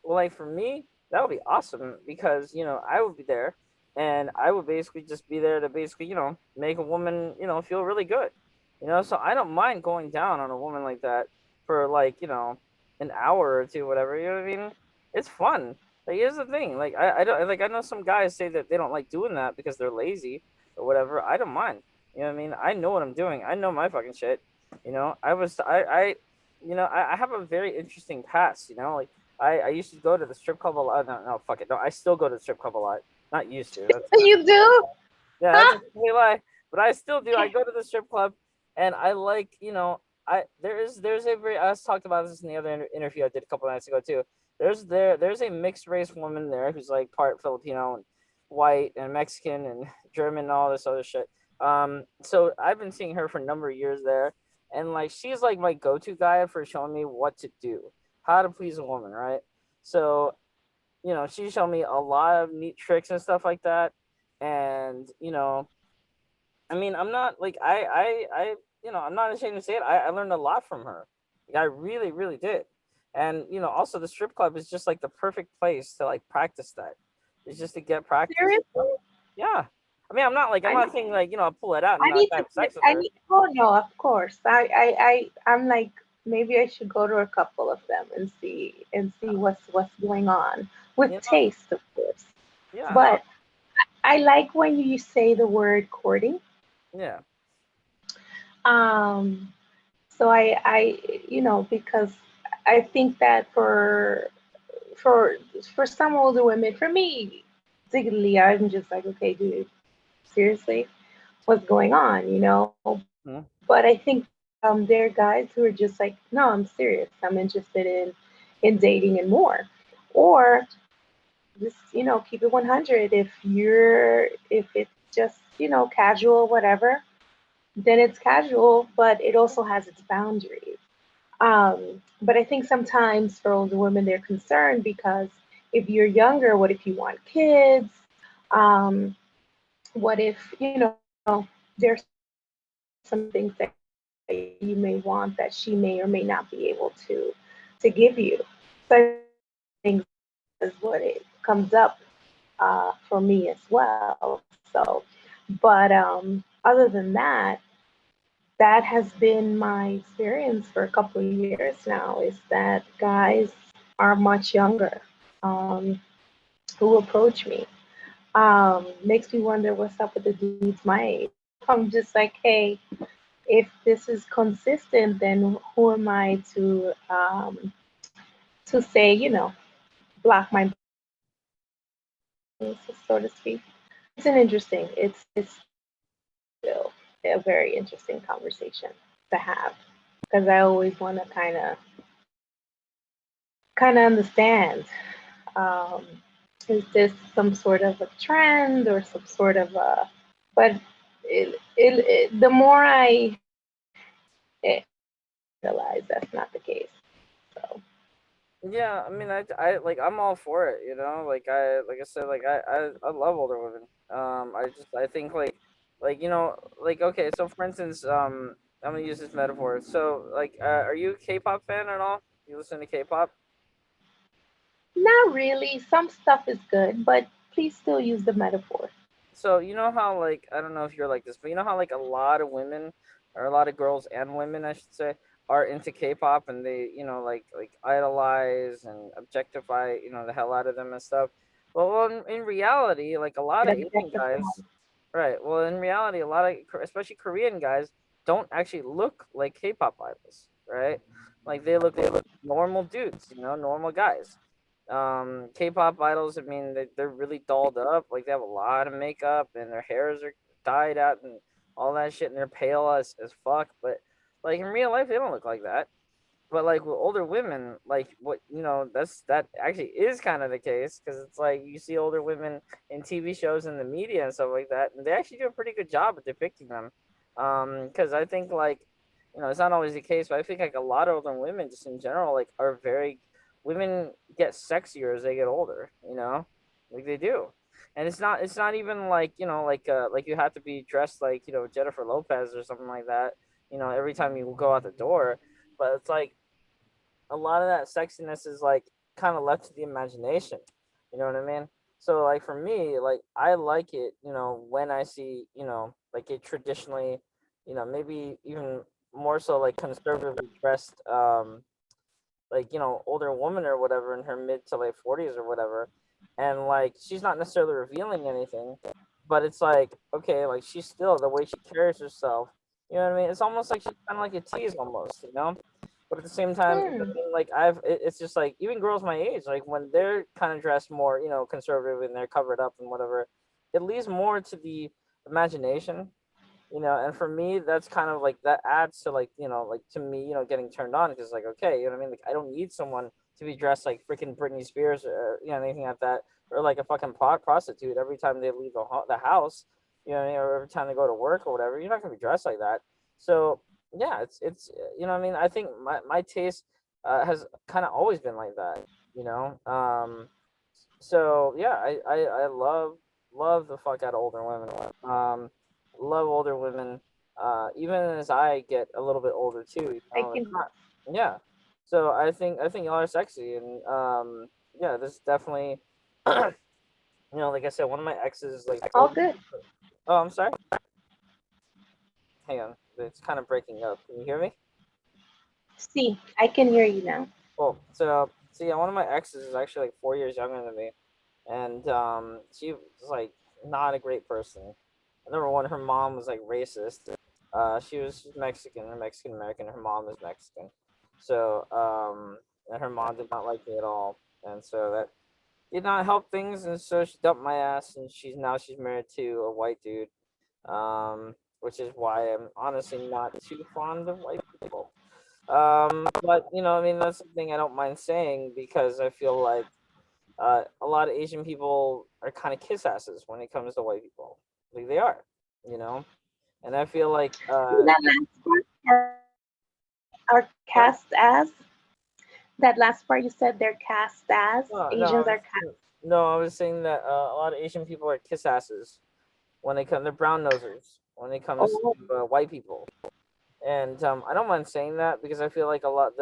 Well, like for me, that would be awesome because I would be there. and I would basically just be there to basically, make a woman, feel really good. So I don't mind going down on a woman like that for like, an hour or two, whatever. You know what I mean? It's fun. Like here's the thing. Like I don't like I know some guys say that they don't like doing that because they're lazy or whatever. I don't mind. You know what I mean? I know what I'm doing. I know my fucking shit. I have a very interesting past, like I used to go to the strip club a lot. No, no, fuck it. No, I still go to the strip club a lot. Not used to. That's You do? yeah, that's a Huh? complete lie. But I still do. I go to the strip club, and I like, I there's a very I was talked about this in the other interview I did a couple nights ago too. There's a mixed race woman there who's like part Filipino and white and Mexican and German and all this other shit. So I've been seeing her for a number of years there, and like she's like my go-to guy for showing me what to do, how to please a woman, right? So she showed me a lot of neat tricks and stuff like that. And I mean, I'm not like I'm not ashamed to say it. I learned a lot from her. Like, I really, really did. And also the strip club is just like the perfect place to like practice that. It's just to get practice. Seriously? Yeah. I mean, I'm I not saying like I'll pull it out and I not need to have put. sex with I her. need. Oh no, of course. I'm like, maybe I should go to a couple of them and see what's going on with You know? taste, of course. Yeah. No. But I like when you say the word courting. Yeah. Um, so because I think that for for some older women, for me particularly, I'm just like, okay, dude, seriously, what's going on, Mhm. But I think there are guys who are just like, no, I'm serious. I'm interested in dating and more, or just keep it 100. If it's just casual, whatever, then it's casual, but it also has its boundaries. But I think sometimes for older women, they're concerned because if you're younger, what if you want kids? Um, what if there's some things that you may want that she may or may not be able to give you. So I think is what it comes up for me as well. So, but other than that, that has been my experience for a couple of years now. Is that guys are much younger who approach me. Makes me wonder what's up with the dudes my age. I'm just like, hey, if this is consistent, then who am I to say, block my blessings, so to speak? It's an interesting. It's still a very interesting conversation to have because I always want to kind of understand. Um, is this some sort of a trend or some sort of a? But the more I realize that's not the case. So Yeah, I mean, I like I'm all for it, like I said, like I love older women. I think like okay, so for instance, I'm gonna use this metaphor. So like, are you a K-pop fan at all? You listen to K-pop? not really. Some stuff is good, but please still use the metaphor. So you know how like I don't know if you're like this, but you know how like a lot of women or a lot of girls and women I should say are into K-pop and they like idolize and objectify the hell out of them and stuff. Well, in reality, like a lot of Asian guys, right? Well, in reality, a lot of especially Korean guys don't actually look like K-pop idols, right? Like they look normal dudes, normal guys. K-pop idols, I mean, they're really dolled up. Like they have a lot of makeup and their hairs are dyed out and all that shit, and they're pale as fuck. But like in real life, they don't look like that. But like with older women, like what that actually is kind of the case because it's like you see older women in TV shows and the media and stuff like that, and they actually do a pretty good job of depicting them. Because I think like it's not always the case, but I think like a lot of older women just in general like are very women get sexier as they get older. Like they do. And it's not even like like you have to be dressed like Jennifer Lopez or something like that. Every time you go out the door, but it's like a lot of that sexiness is like kind of left to the imagination. You know what I mean? So like for me, like I like it, you know, when I see, you know, like a traditionally, you know, maybe even more so like conservatively dressed, like, you know, older woman or whatever in her mid to late 40s or whatever, and like she's not necessarily revealing anything, but it's like, okay, like she's still the way she carries herself, you know what I mean? It's almost like she's kind of like a tease almost, you know. But at the same time, you know what Hmm. I mean, like it's just like even girls my age, like when they're kind of dressed more, you know, conservative and they're covered up and whatever, it leaves more to the imagination, you know. And for me, that's kind of like that adds to, like, you know, like to me, you know, getting turned on, because like, okay, you know what I mean, like I don't need someone to be dressed like freaking Britney Spears or, you know, anything like that, or like a fucking prostitute every time they leave the house, you know what I mean, or every time they go to work or whatever. You're not gonna be dressed like that. So yeah, it's you know what I mean, I think my taste has kind of always been like that, you know. So yeah, I love the fuck out of older women. Love older women. Even as I get a little bit older too, you I know, it's can. not, yeah. So I think y'all are sexy, and yeah, this is definitely, you know, like I said, one of my exes like All told me. good. Oh, I'm sorry. Hang on, it's kind of breaking up. Can you hear me? See, I can hear you now. Cool. So yeah, one of my exes is actually like 4 years younger than me, and she was like not a great person. Number one, her mom was like racist. She's Mexican, or Mexican American. Her mom is Mexican, so and her mom did not like me at all, and so that did not help things. And so she dumped my ass, and she's married to a white dude, which is why I'm honestly not too fond of white people. But you know, I mean, that's something I don't mind saying, because I feel like a lot of Asian people are kind of kiss asses when it comes to white people. Like they are, you know. And I feel like That last part are sorry? cast as. That last part you said they're cast as. No, no, Asians are cast. no. I was saying that a lot of Asian people are kiss asses when they come. They're brown nosers when it comes Oh, to white people. And I don't mind saying that, because I feel like a lot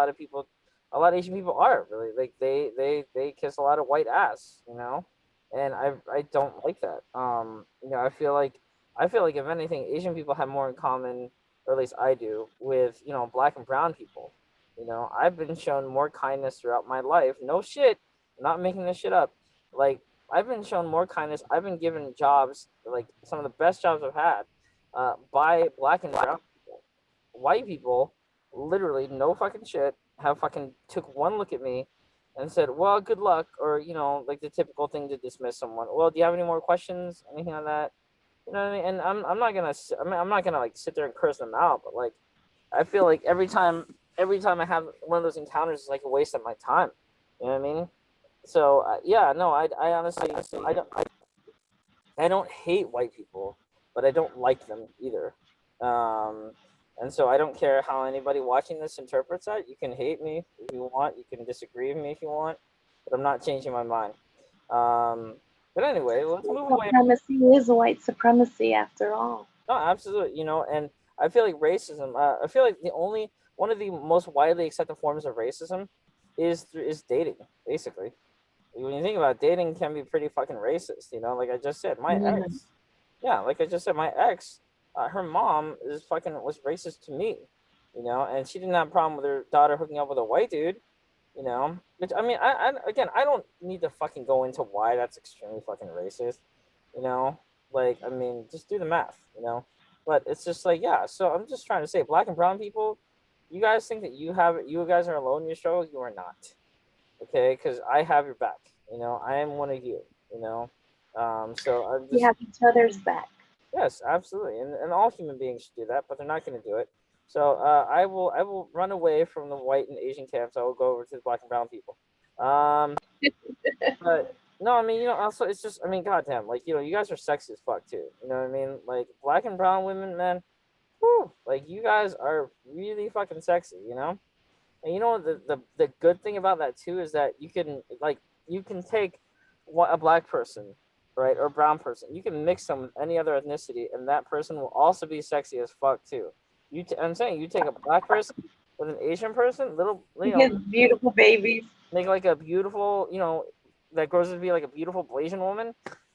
of people, a lot of Asian people are really like they kiss a lot of white ass, you know, and I don't like that. You know, I feel like if anything, Asian people have more in common, or at least I do, with, you know, black and brown people. You know, I've been shown more kindness throughout my life. No shit, I'm not making this shit up. Like, I've been shown more kindness. I've been given jobs, like some of the best jobs I've had, by black and brown people. White people, literally, no fucking shit, have fucking took one look at me and said, "Well, good luck," or, you know, like the typical thing to dismiss someone. Well, do you have any more questions? Anything like that? You know what I mean? And I'm not gonna I'm not gonna like sit there and curse them out, but like I feel like every time I have one of those encounters is like a waste of my time. You know what I mean? So yeah, no, I honestly I don't hate white people, but I don't like them either. Um, and so I don't care how anybody watching this interprets that. You can hate me if you want. You can disagree with me if you want, but I'm not changing my mind. But anyway, let's white move away. supremacy is white supremacy after all. No, absolutely. You know, and I feel like racism. I feel like the only one of the most widely accepted forms of racism is dating. Basically, when you think about it, dating, can be pretty fucking racist. You know, like I just said, my Yeah. ex. Yeah, like I just said, my ex, her mom is fucking was racist to me. You know, and she didn't have a problem with her daughter hooking up with a white dude. You know, which I mean, again, I don't need to fucking go into why that's extremely fucking racist. You know, like I mean, just do the math. You know, but it's just like, yeah. So I'm just trying to say, black and brown people, you guys think that you guys are alone in your struggle. You are not. Okay, because I have your back. You know, I am one of you. You know, so I'm We just, have each other's back. yes, absolutely, and all human beings should do that, but they're not going to do it. So I will run away from the white and Asian camps. I will go over to the black and brown people. Um, but no, I mean, you know, also it's just, I mean, goddamn, like, you know, you guys are sexy as fuck too. You know what I mean? Like black and brown women, man. Whew, like you guys are really fucking sexy. You know. And you know the good thing about that too is that you can take a black person, right, or a brown person. You can mix them with any other ethnicity, and that person will also be sexy as fuck too. I'm saying you take a black person with an Asian person, little, you know, His beautiful babies. make like a beautiful, you know, that grows to be like a beautiful Blasian woman,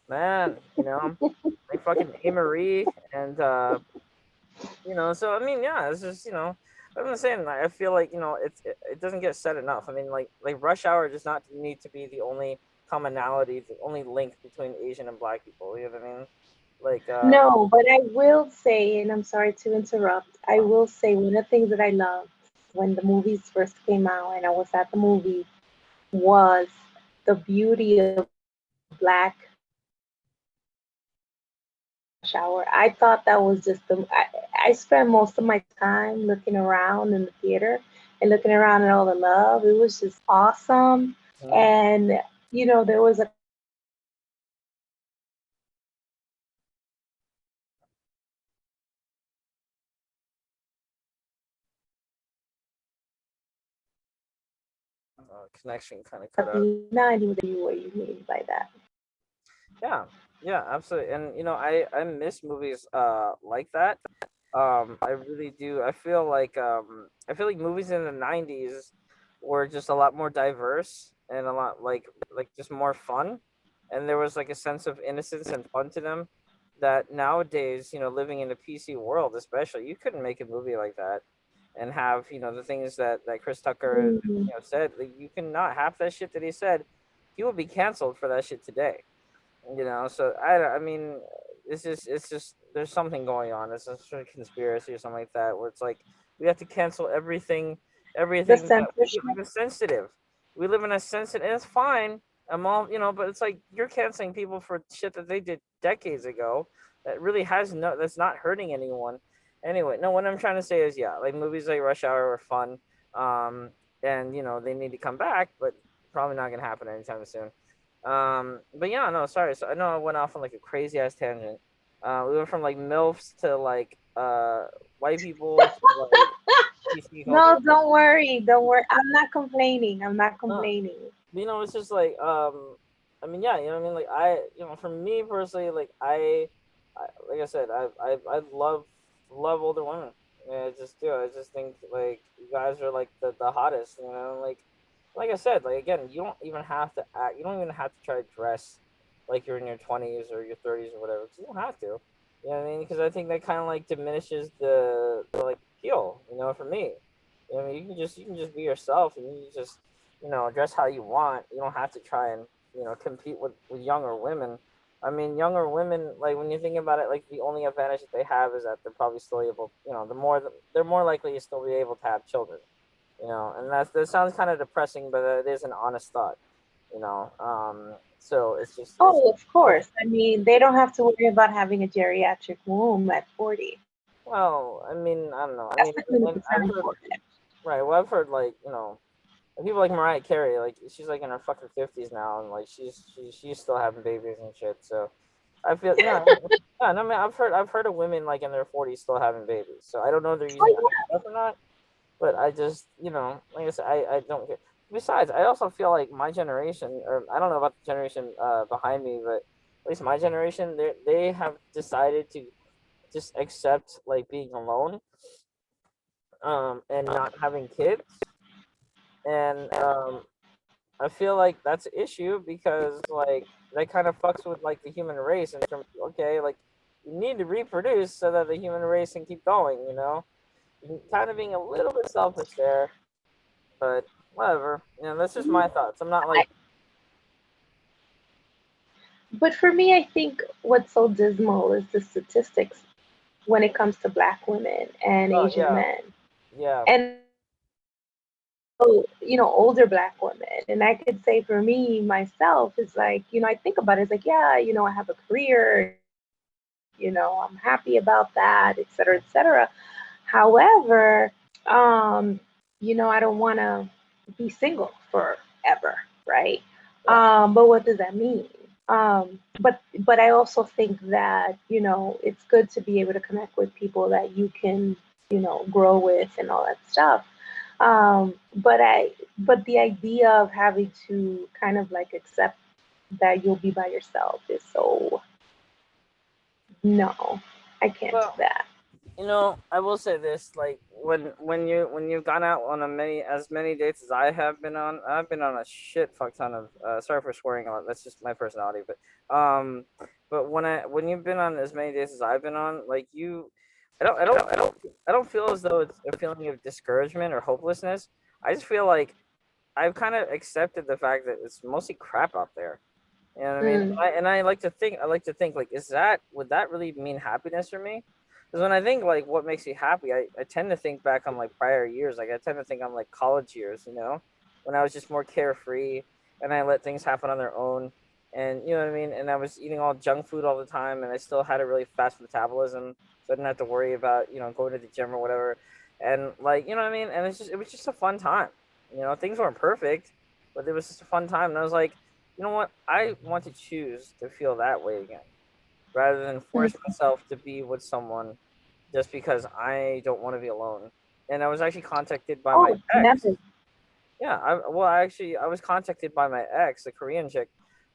man, like fucking A. Marie and so I mean, yeah, it's just I'm saying I feel like it doesn't get said enough. I mean, like Rush Hour does not need to be the only commonality, the only link between Asian and Black people. You know what I mean? Like, No, but I will say, and I'm sorry to interrupt, I will say one of the things that I loved when the movies first came out and I was at the movie was the beauty of Black shower. I thought that was just I spent most of my time looking around in the theater and looking around at all the love. It was just awesome. mhm, And, there was a connection kind of cut out. happy 90 what you mean by that. Yeah, yeah, absolutely. And I miss movies like that. I really do. I feel like movies in the '90s were just a lot more diverse and a lot like just more fun, and there was like a sense of innocence and fun to them that nowadays, living in the PC world, especially, you couldn't make a movie like that and have the things that Chris Tucker Mm, said. Like, you cannot have that shit that he said. He would be canceled for that shit today. So I mean, it's just there's something going on. It's a sort of conspiracy or something like that, where it's like we have to cancel everything, the that censorship. like a sensitive. We live in a sensitive, and it's fine. I'm all but it's like you're canceling people for shit that they did decades ago that really that's not hurting anyone. Anyway, no, what I'm trying to say is, yeah, like movies like Rush Hour are fun, um, and they need to come back, but probably not gonna happen anytime soon. But yeah, no, sorry. So I know I went off on like a crazy ass tangent. We went from like MILFs to like white people to like PC culture. No, don't worry. Don't worry. I'm not complaining. I'm not No, complaining. it's just like I mean, yeah, what I mean, like for me personally, like like I said, I love older women. Yeah, I just do. I just think like you guys are like the hottest. Like I said, like again, you don't even have to act. You don't even have to try to dress like you're in your 20s or your 30s or whatever. 'Cause you don't have to. You know what I mean? Because I think that kind of like diminishes the like appeal. For me, I mean, you can just be yourself, and you just dress how you want. You don't have to try and compete with younger women. I mean, younger women, like when you think about it, like the only advantage that they have is that they're probably still able, they're more likely to still be able to have children. And that sounds kind of depressing, but it is an honest thought. So it's Oh, of course. I mean, they don't have to worry about having a geriatric womb at 40. well, I mean, I don't know. I That's mean, the and clinical I've term heard, for it. right. Well, I've heard like people like Mariah Carey, like she's like in her fucking 50s now, and like she's still having babies and shit. So I feel yeah. No, I mean, I've heard of women like in their 40s still having babies. So I don't know if they're using Oh, IVF or not, but I just like I said, I don't get. Besides, I also feel like my generation, or I don't know about the generation behind me, but at least my generation, they have decided to just accept like being alone, and not having kids, and I feel like that's an issue because like that kind of fucks with like the human race in terms of, okay, like you need to reproduce so that the human race can keep going. You're kind of being a little bit selfish there, but whatever. That's just yeah. my thoughts. I'm not like, But for me, I think what's so dismal is the statistics when it comes to Black women and oh Asian yeah, men. yeah, And older Black women. And I could say for me, myself, is like, I think about it, it's like, yeah, I have a career, I'm happy about that, et cetera, et cetera. However, um, I don't want to be single forever, right? yeah. But what does that mean? But I also think that it's good to be able to connect with people that you can grow with and all that stuff. But the idea of having to kind of like accept that you'll be by yourself is so no, I can't do Well, that. I will say this: like when you've gone out on as many dates as I have been on, I've been on a shit fuck ton of. Sorry for swearing a lot. That's just my personality. But when you've been on as many dates as I've been on, like I don't feel as though it's a feeling of discouragement or hopelessness. I just feel like I've kind of accepted the fact that it's mostly crap out there. You know what I mean? Mm, I like to think like, would that really mean happiness for me? Because when I think like what makes me happy, I tend to think back on like prior years. Like I tend to think on like college years, when I was just more carefree and I let things happen on their own. And you know what I mean? And I was eating all junk food all the time and I still had a really fast metabolism. So I didn't have to worry about, going to the gym or whatever. And like, you know what I mean? And it was just a fun time. Things weren't perfect, but it was just a fun time. And I was like, you know what? I want to choose to feel that way again rather than mm. force myself to be with someone just because I don't want to be alone. And I was actually contacted by my Oh, ex. never. Yeah, I was contacted by my ex, the Korean chick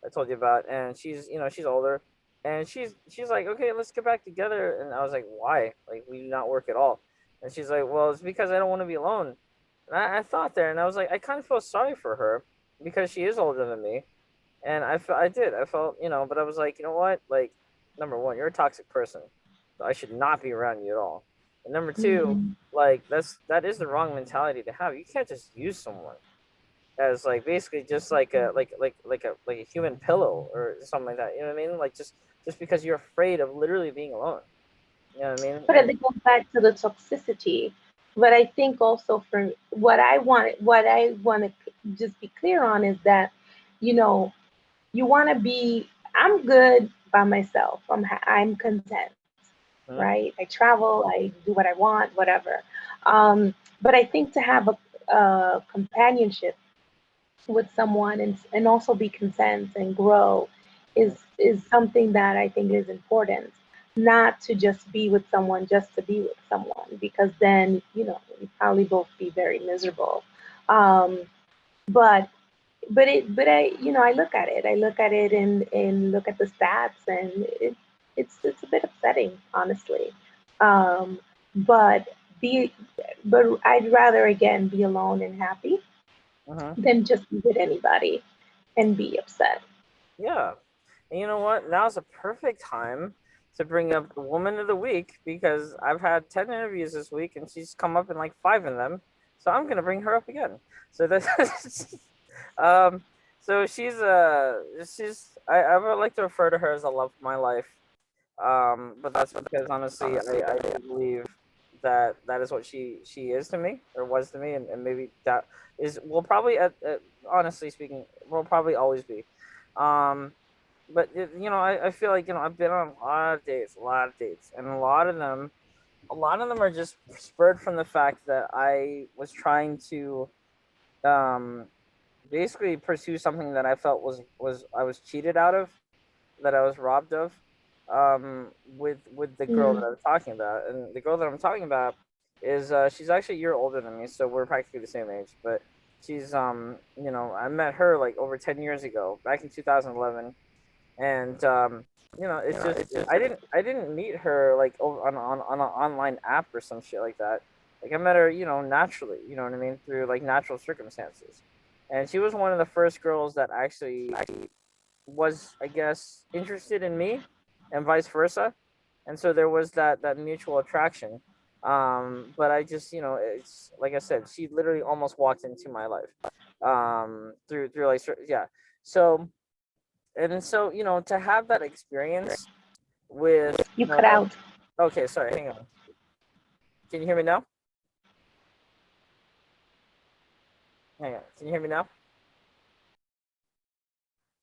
I told you about, and she's older, and she's like, okay, let's get back together. And I was like, why? Like, we do not work at all. And she's like, well, it's because I don't want to be alone. And I thought there, and I was like, I kind of feel sorry for her because she is older than me, and I felt, but I was like, you know what? Like, number one, you're a toxic person. So I should not be around you at all. And number two, Mhm. like that is the wrong mentality to have. You can't just use someone as like basically just like a human pillow or something like that. You know what I mean? Like just because you're afraid of literally being alone. You know what I mean? But And it goes back to the toxicity. But I think also for what I want to just be clear on is that, you know, you want to be. I'm good by myself. I'm content, mhm, right? I travel. I do what I want, whatever. But I think to have a companionship with someone and also be content and grow mhm. is something that I think is important. Not to just be with someone just to be with someone, because then you probably both be very miserable. Um, but I look at it. I look at it and look at the stats, and it's a bit upsetting, honestly. Um, but be but I'd rather again be alone and happy Mhm. than just be with anybody and be upset. Yeah. And you know what? Now's a perfect time to bring up the woman of the week because I've had 10 interviews this week and she's come up in like five of them. So I'm gonna bring her up again. So that's um so I would like to refer to her as the love of my life. But that's because honestly I do believe that that is what she is to me or was to me, and maybe that is will probably honestly speaking will probably always be. Um but I feel like I've been on a lot of dates, and a lot of them are just spurred from the fact that I was trying to um basically pursue something that I felt was I was cheated out of, that I was robbed of, with the girl that Mm, I was talking about, and the girl that I'm talking about is she's actually a year older than me, so we're practically the same age, but she's I met her like over 10 years ago, back in 2011, and it's just I didn't meet her like over on an online app or some shit like that. Like I met her, naturally, you know what I mean, through like natural circumstances, and she was one of the first girls that actually was, I guess, interested in me, and vice versa, and so there was that mutual attraction. But I just, it's like I said, she literally almost walked into my life, through like yeah. So and so to have that experience with you cut out. okay, sorry, hang on, can you hear me now? Hang on, can you hear me now?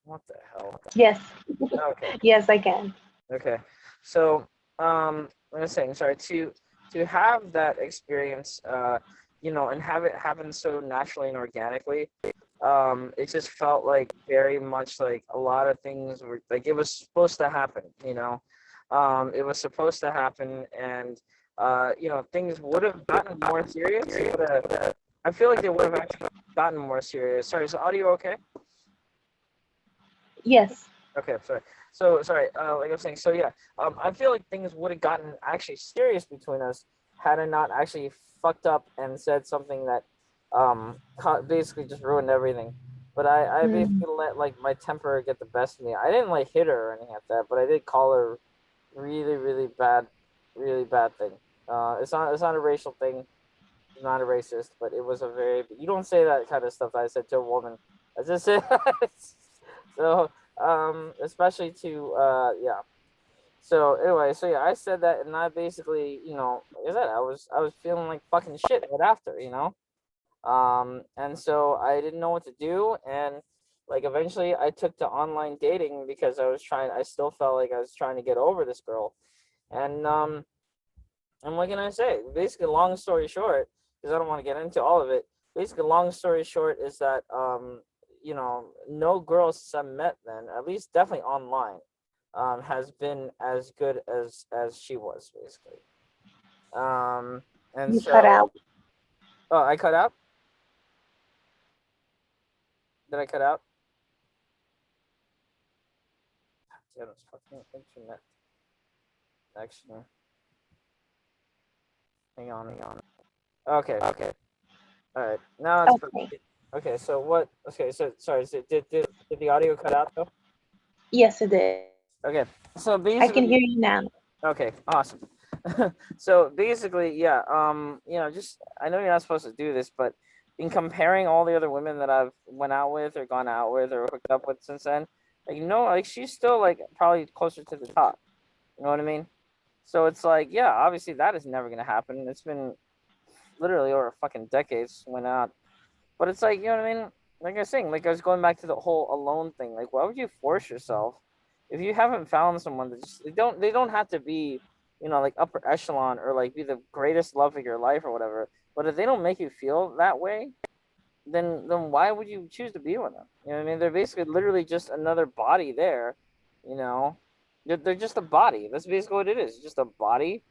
What the hell? Yes, Okay. yes, I can. Okay. So I was saying, sorry, to have that experience, and have it happen so naturally and organically, it just felt like very much like a lot of things were like it was supposed to happen, it was supposed to happen, and things would have gotten more serious. I feel like they would have actually gotten more serious. Sorry, is the audio okay? Yes. Okay, sorry. So sorry. Like I was saying, so yeah. I feel like things would have gotten actually serious between us had I not actually fucked up and said something that, basically just ruined everything. But I Mm. basically let like my temper get the best of me. I didn't like hit her or anything like that, but I did call her really bad thing. It's not a racial thing. It's not a racist, but it was a very. You don't say that kind of stuff that I said to a woman. I just said so. Especially to yeah. So anyway, so yeah, I said that, and I basically, like I said, I was feeling like fucking shit right after, and so I didn't know what to do, and like eventually I took to online dating because I still felt like I was trying to get over this girl, and what can I say? Basically, long story short, because I don't want to get into all of it. Basically, long story short is that no girl since I met then, at least definitely online, has been as good as she was basically. And You cut so, out. oh, I cut out. Did I cut out? Damn, it's fucking internet connection. Hang on. Okay, okay. All right. Now it's Okay. okay. So what? Okay. So sorry. Did the audio cut out though? Yes, it did. Okay. So I can basically, hear you now. okay, awesome. So basically, yeah. Just I know you're not supposed to do this, but in comparing all the other women that I've went out with or gone out with or hooked up with since then, like she's still like probably closer to the top. You know what I mean? So it's like, yeah, obviously that is never gonna happen. It's been literally over a fucking decade since went out. But it's like, you know what I mean? Like I was saying, like I was going back to the whole alone thing. Like, why would you force yourself if you haven't found someone that just they don't have to be, like upper echelon or like be the greatest love of your life or whatever. But if they don't make you feel that way, then why would you choose to be with them? You know what I mean? They're basically literally just another body there, you know. They're just a body. That's basically what it is. Just a body,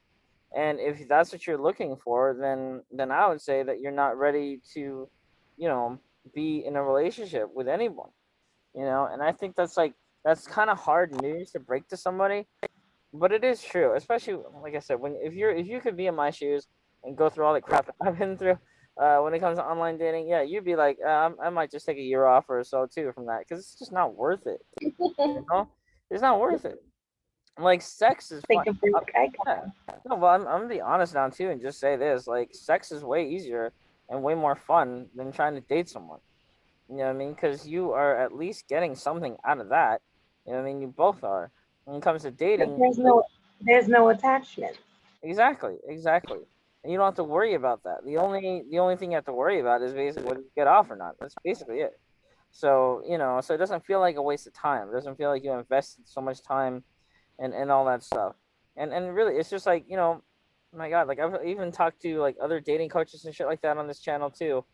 and if that's what you're looking for, then I would say that you're not ready to, you know, be in a relationship with anyone. And I think that's kind of hard news to break to somebody, but it is true, especially like I said, if you could be in my shoes and go through all the crap I've been through. When it comes to online dating, yeah, you'd be like, I might just take a year off or so too from that because it's just not worth it. You know, it's not worth it. Like sex is fun. Take a break. I Yeah. No, but I'm gonna be honest now too, and just say this: like, sex is way easier and way more fun than trying to date someone. You know what I mean? Because you are at least getting something out of that. You know what I mean? You both are. When it comes to But dating, there's no attachment. exactly. And you don't have to worry about that. The only thing you have to worry about is basically whether you get off or not. That's basically it. So so it doesn't feel like a waste of time. It doesn't feel like you invested so much time and all that stuff. And really, it's just like, my God, like I've even talked to like other dating coaches and shit like that on this channel too,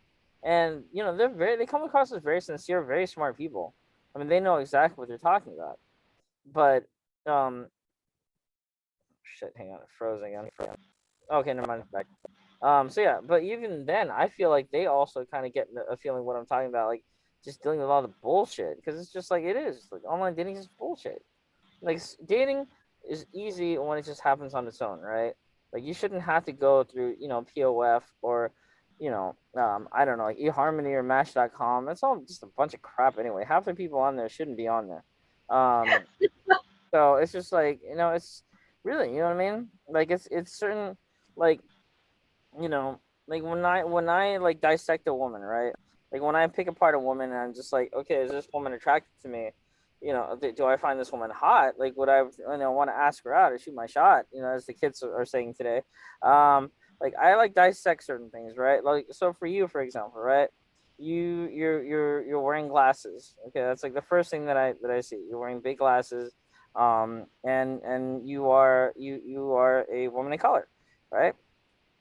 and they come across as very sincere, very smart people. I mean, they know exactly what they're talking about. But shit, hang on, it froze again. Okay, never mind, it's back. So yeah, but even then, I feel like they also kind of get a feeling what I'm talking about, like just dealing with all the bullshit, because it's just like it is. Like online dating is bullshit. Like dating is easy when it just happens on its own, right? Like you shouldn't have to go through, POF or, I don't know, like eHarmony or Match.com. That's all just a bunch of crap anyway. Half the people on there shouldn't be on there. So it's just like, it's really, you know what I mean? Like it's certain, like, you know, like when I like dissect a woman, right? Like when I pick apart a woman and I'm just like, okay, is this woman attracted to me? Do I find this woman hot? Like, would I, want to ask her out or shoot my shot? As the kids are saying today. Like I like dissect certain things, right? Like, so for you, for example, right? You're wearing glasses. Okay, that's like the first thing that I see. You're wearing big glasses, and you are a woman of color, right?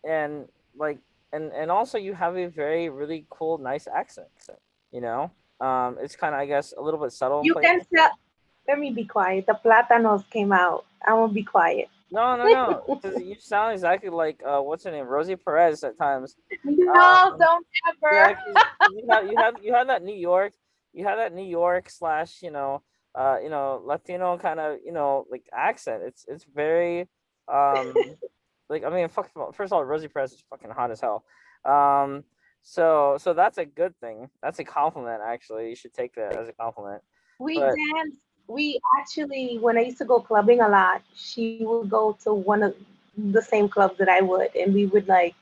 And like and also you have a very really cool nice accent, you know it's kind of, I guess, a little bit subtle in You place. can tell. Let me be quiet. The platanos came out. I will be quiet. No, no, no, because you sound exactly like what's her name, Rosie Perez at times. No, um don't yeah, ever. because you have that New York, slash, Latino kind of, like accent. It's very, um, like, I mean, first of all, Rosie Perez is fucking hot as hell. Um, so that's a good thing. That's a compliment, actually. You should take that as a compliment. We But danced. We actually, when I used to go clubbing a lot, she would go to one of the same clubs that I would, and we would like.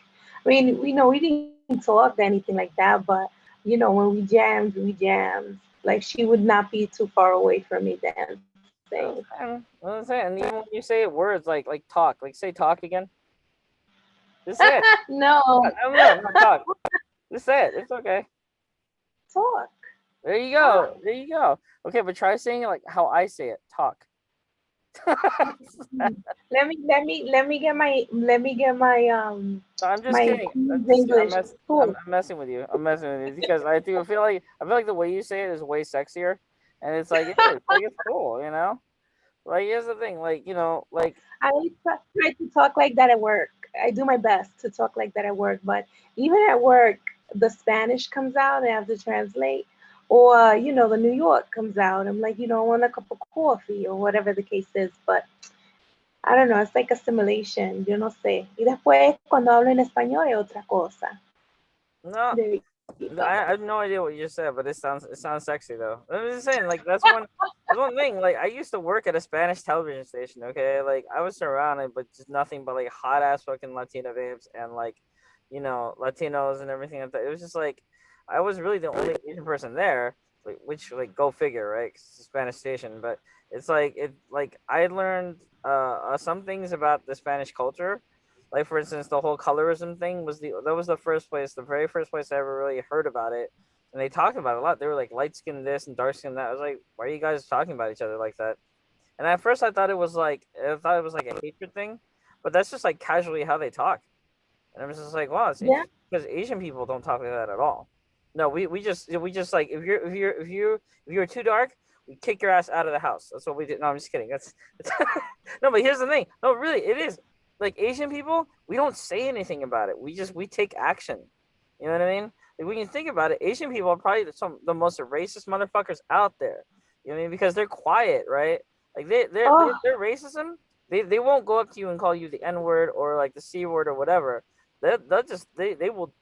I mean, we didn't talk or anything like that, but when we jammed. Like she would not be too far away from me dancing. I'm saying, and even when you say words like talk, like say talk again, just say it. No, No, talk. Just say it. It's okay. talk, There you talk. go. There you go. Okay, but try saying it like how I say it. Talk. Let me get my No, I'm just my kidding. Queen's English. I'm Cool. messing with you. I'm messing with you because I feel like the way you say it is way sexier, and it's like it is like it's cool, you know. Like here's the thing, like I try to talk like that at work. I do my best to talk like that at work, but even at work, the Spanish comes out and I have to translate, or the New York comes out. I'm like, I want a cup of coffee or whatever the case is, but I don't know. It's like assimilation. Yo no sé. Y después cuando hablo en español es otra cosa. no, There you go. I have no idea what you just said, but it sounds sexy though. I'm just saying, like that's one thing. Like I used to work at a Spanish television station. Okay, like I was surrounded, but just nothing but like hot ass fucking Latina babes and like, Latinos and everything like that. It was just like I was really the only Asian person there. Like, which, like, go figure, right? 'Cause it's a Spanish station, but it's like I learned some things about the Spanish culture, like for instance, the whole colorism thing was the very first place I ever really heard about it, and they talked about it a lot. They were like light skin this and dark skin that. I was like, why are you guys talking about each other like that? And at first I thought it was like a hatred thing, but that's just like casually how they talk. And I was just like, wow, it's Yeah. interesting because Asian people don't talk like that at all. No, we just like if you're too dark, we kick your ass out of the house. That's what we did. No, I'm just kidding. That's no, but here's the thing. No, really, it is like Asian people. We don't say anything about it. We take action. You know what I mean? Like, when you think about it, Asian people are probably the most racist motherfuckers out there. You know what I mean? Because they're quiet, right? Like Oh, their racism, they won't go up to you and call you the N word or like the C word or whatever. They'll just they will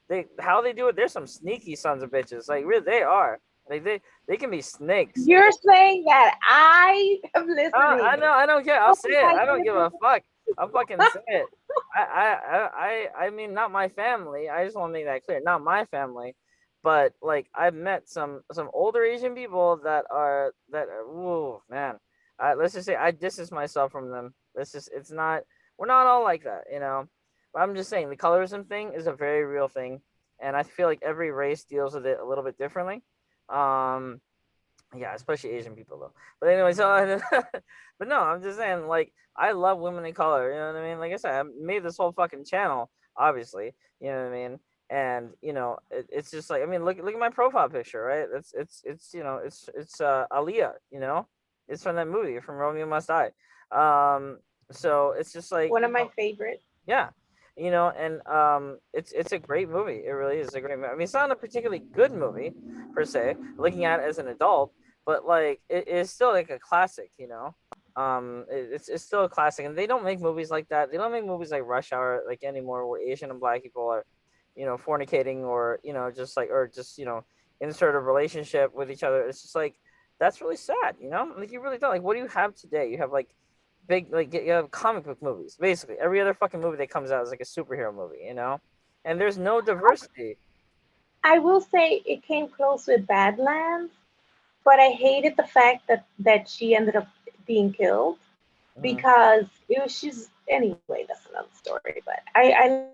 they how they do it. They're some sneaky sons of bitches. Like, really, they are. Like, they can be snakes. you're saying that I am I listening. know. I don't care. I'll Oh say it. my I don't give a goodness. fuck. I'll fucking say it. I mean, not my family. I just want to make that clear. Not my family, but like I've met some older Asian people that are. Ooh, man. Let's just say I distance myself from them. It's not. We're not all like that, you know. But I'm just saying the colorism thing is a very real thing, and I feel like every race deals with it a little bit differently. Um, yeah, especially Asian people though. But anyway, so but no, I'm just saying, like, I love women in color. You know what I mean? Like I said, I made this whole fucking channel, obviously. You know what I mean? And it's just like, I mean, look at my profile picture, right? It's Aaliyah. It's from that movie, from Romeo Must Die. Um, so it's just like, One of my favorites. yeah, and it's a great movie. It really is a great movie. I mean, it's not a particularly good movie per se, looking at it as an adult, but like it is still like a classic. It's still a classic, and they don't make movies like that. They don't make movies like Rush Hour like anymore, where Asian and Black people are, fornicating or just like or just in sort of relationship with each other. It's just like that's really sad. Like you really don't like. What do you have today? You have like big like you have comic book movies. Basically, every other fucking movie that comes out is like a superhero movie. And there's no diversity. I will say it came close with Badlands, but I hated the fact that she ended up being killed Mhm. because it was she's anyway. That's another story. But I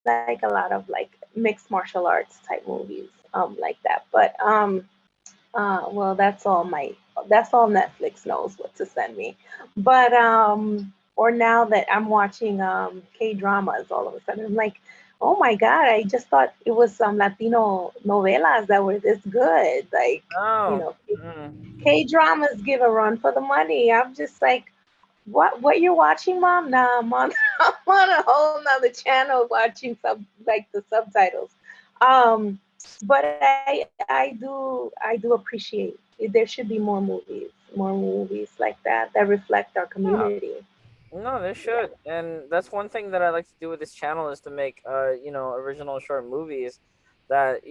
like a lot of like mixed martial arts type movies, like that. Well, that's all Netflix knows what to send me. But or now that I'm watching K dramas, all of a sudden I'm like, oh my god, I just thought it was some Latino novelas that were this good. Like, you Oh. know, Mm. K dramas give a run for the money. I'm just like, what you're watching, mom? Nah, I'm on I'm on a whole nother channel watching like the subtitles. Um, But I do appreciate there should be more movies like that reflect our Yeah. community. No, they Yeah. should, and that's one thing that I like to do with this channel is to make original short movies that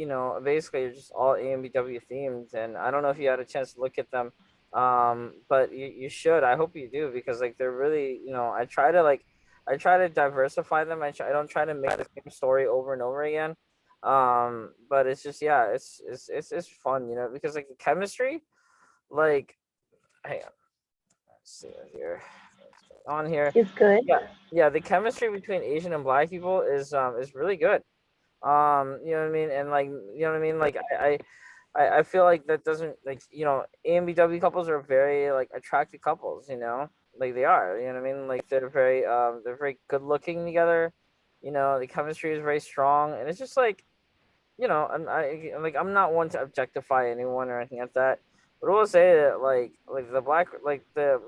basically are just all AMBW themed. And I don't know if you had a chance to look at them, but you should. I hope you do because like they're really I try to diversify them. I don't try to make the same story over and over again. But it's just yeah, it's fun, because like the chemistry, like hang on, let's see here on here. It's good. Yeah, yeah. The chemistry between Asian and Black people is really good. You know what I mean, and like you know what I mean. Like I feel like that doesn't like AMBW couples are very like attractive couples. Like they are. You know what I mean. Like they're very good looking together. The chemistry is very strong, and it's just like I'm not one to objectify anyone or anything like that. But I will say that like the black like the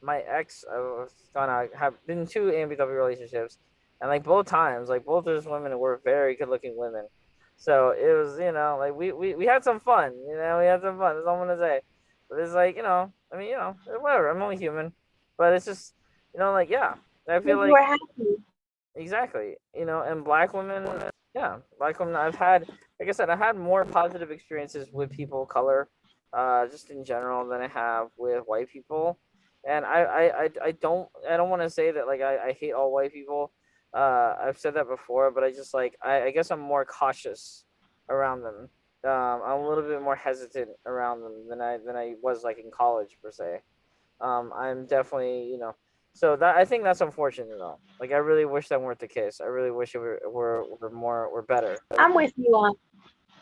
my ex was gonna have been two AMBW relationships, and like both times like both those women were very good looking women. So it was like we had some fun. We had some fun. That's all I'm gonna say. But it's like I mean whatever. I'm only human, but it's just like yeah. I feel You like were happy. exactly. And black women, yeah, black women. Like I said, I've had more positive experiences with people of color, just in general, than I have with white people. And I don't want to say that like I hate all white people. I've said that before, but I just like I guess I'm more cautious around them. I'm a little bit more hesitant around them than I was like in college per se. I'm definitely, so that I think that's unfortunate though. Like I really wish that weren't the case. I really wish it were better. I'm with you on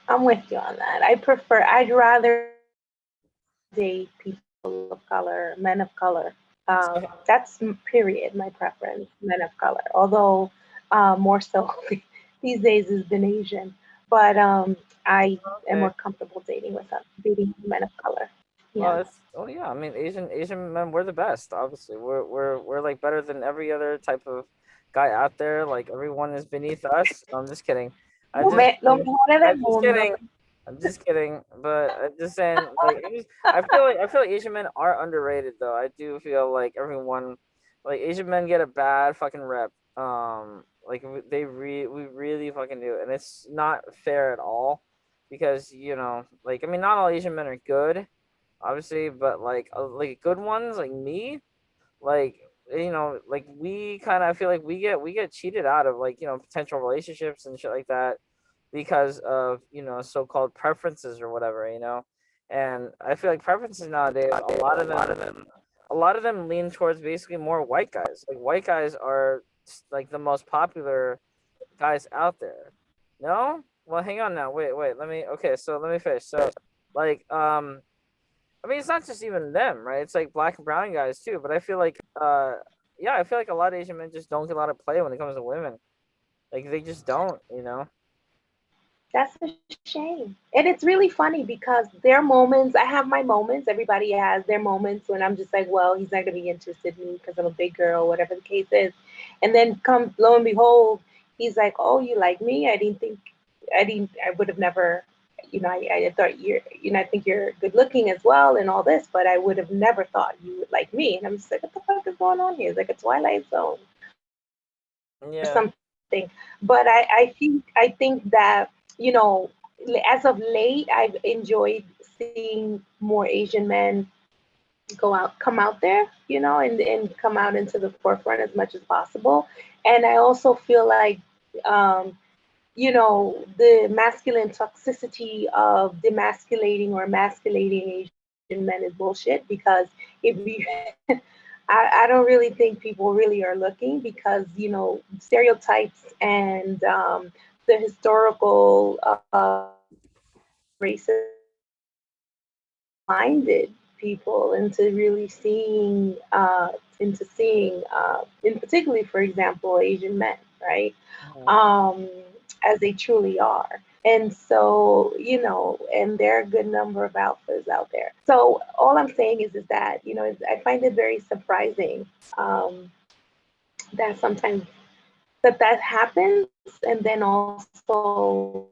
I'm with you on that. I'd rather date people of color, men of color. That's period my preference, men of color. Although more so these days has been Asian, but I am Okay. more comfortable dating men of color. Yeah. Oh yeah. I mean, Asian men, we're the best. Obviously, we're like better than every other type of guy out there. Like everyone is beneath us. No, I'm just kidding. I'm just Lo mejor I'm del just mundo. kidding. I'm just kidding. But I'm just saying, like, I feel like Asian men are underrated though. I do feel like everyone, like Asian men get a bad fucking rep. Like we really fucking do, and it's not fair at all, because like I mean, not all Asian men are good, obviously, but like good ones like me, like like we kind of feel like we get cheated out of like potential relationships and shit like that because of so-called preferences or whatever. And I feel like preferences nowadays, a lot of them lean towards basically more white guys. Like white guys are like the most popular guys out there. No, well, hang on now, wait, let me finish. So like I mean, it's not just even them, right? It's like black and brown guys too. But I feel like, yeah, I feel like a lot of Asian men just don't get a lot of play when it comes to women. Like they just don't. That's a shame. And it's really funny because there are moments, I have my moments, everybody has their moments when I'm just like, well, he's not going to be interested in me because I'm a big girl, whatever the case is. And then come, lo and behold, he's like, oh, you like me? I would have never, I thought I think you're good looking as well and all this, but I would have never thought you would like me. And I'm just like, what the fuck is going on here? It's like a Twilight Zone or Yeah. something. But I think that, you know, as of late, I've enjoyed seeing more Asian men come out there, and come out into the forefront as much as possible. And I also feel like, um, the masculine toxicity of demasculating or emasculating Asian men is bullshit, because if you I don't really think people really are looking, because stereotypes and the historical racism blinded people into seeing in particularly, for example, Asian men, right? Mhm. um, as they truly are. And so, and there are a good number of alphas out there. So all I'm saying is that, I find it very surprising, that sometimes that happens. And then also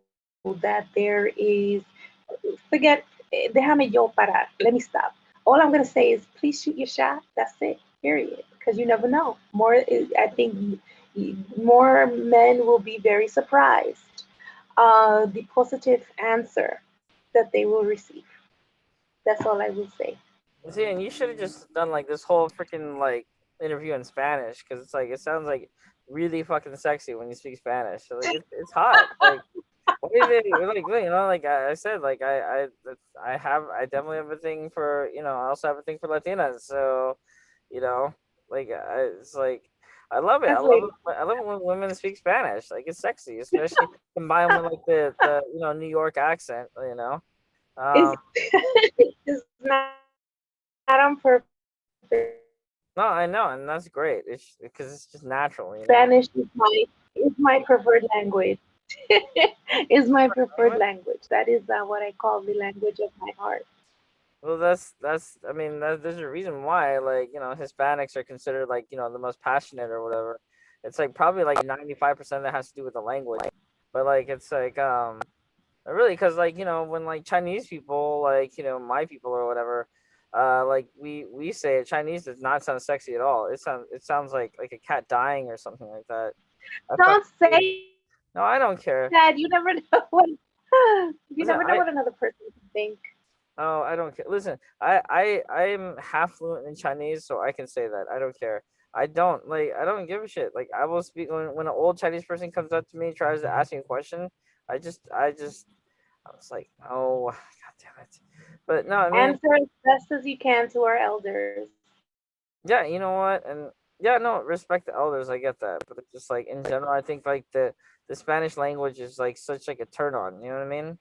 that there is, forget, déjame yo parar, let me stop. All I'm going to say is please shoot your shot. That's it, period. Because you never know. I think more men will be very surprised the positive answer that they will receive. That's all I will say. See, and you should have just done like this whole freaking like interview in Spanish because it's like it sounds like really fucking sexy when you speak Spanish. So like it's hot. Like what do they like? Like I said, like I definitely have a thing for I also have a thing for Latinas. So you know, it's like I love it. Translate. I love it when women speak Spanish. Like it's sexy, especially combined with like the New York accent. It's, Um, it's not on purpose. no, I know, and that's great. It's because it's just natural. Spanish is my preferred language. Is my preferred What? language. That is what I call the language of my heart. Well, that's. I mean, there's a reason why, like Hispanics are considered like the most passionate or whatever. It's like probably like 95% that has to do with the language, but like it's like really because like when like Chinese people like my people or whatever, like we say it, Chinese does not sound sexy at all. It sounds like a cat dying or something like that. I fucking Don't hate it. say No, I don't care. that. You never know what you Listen, never know what another person can think. oh, I don't care. Listen, I'm half fluent in Chinese, so I can say that. I don't care. I don't give a shit. Like I will speak when an old Chinese person comes up to me, tries to ask me a question. I was like, oh, god damn it. But no, I mean, Answer as best as you can to our elders. yeah, you know what? And yeah, no, respect the elders, I get that. But it's just like in general, I think like the Spanish language is like such like a turn on, you know what I mean?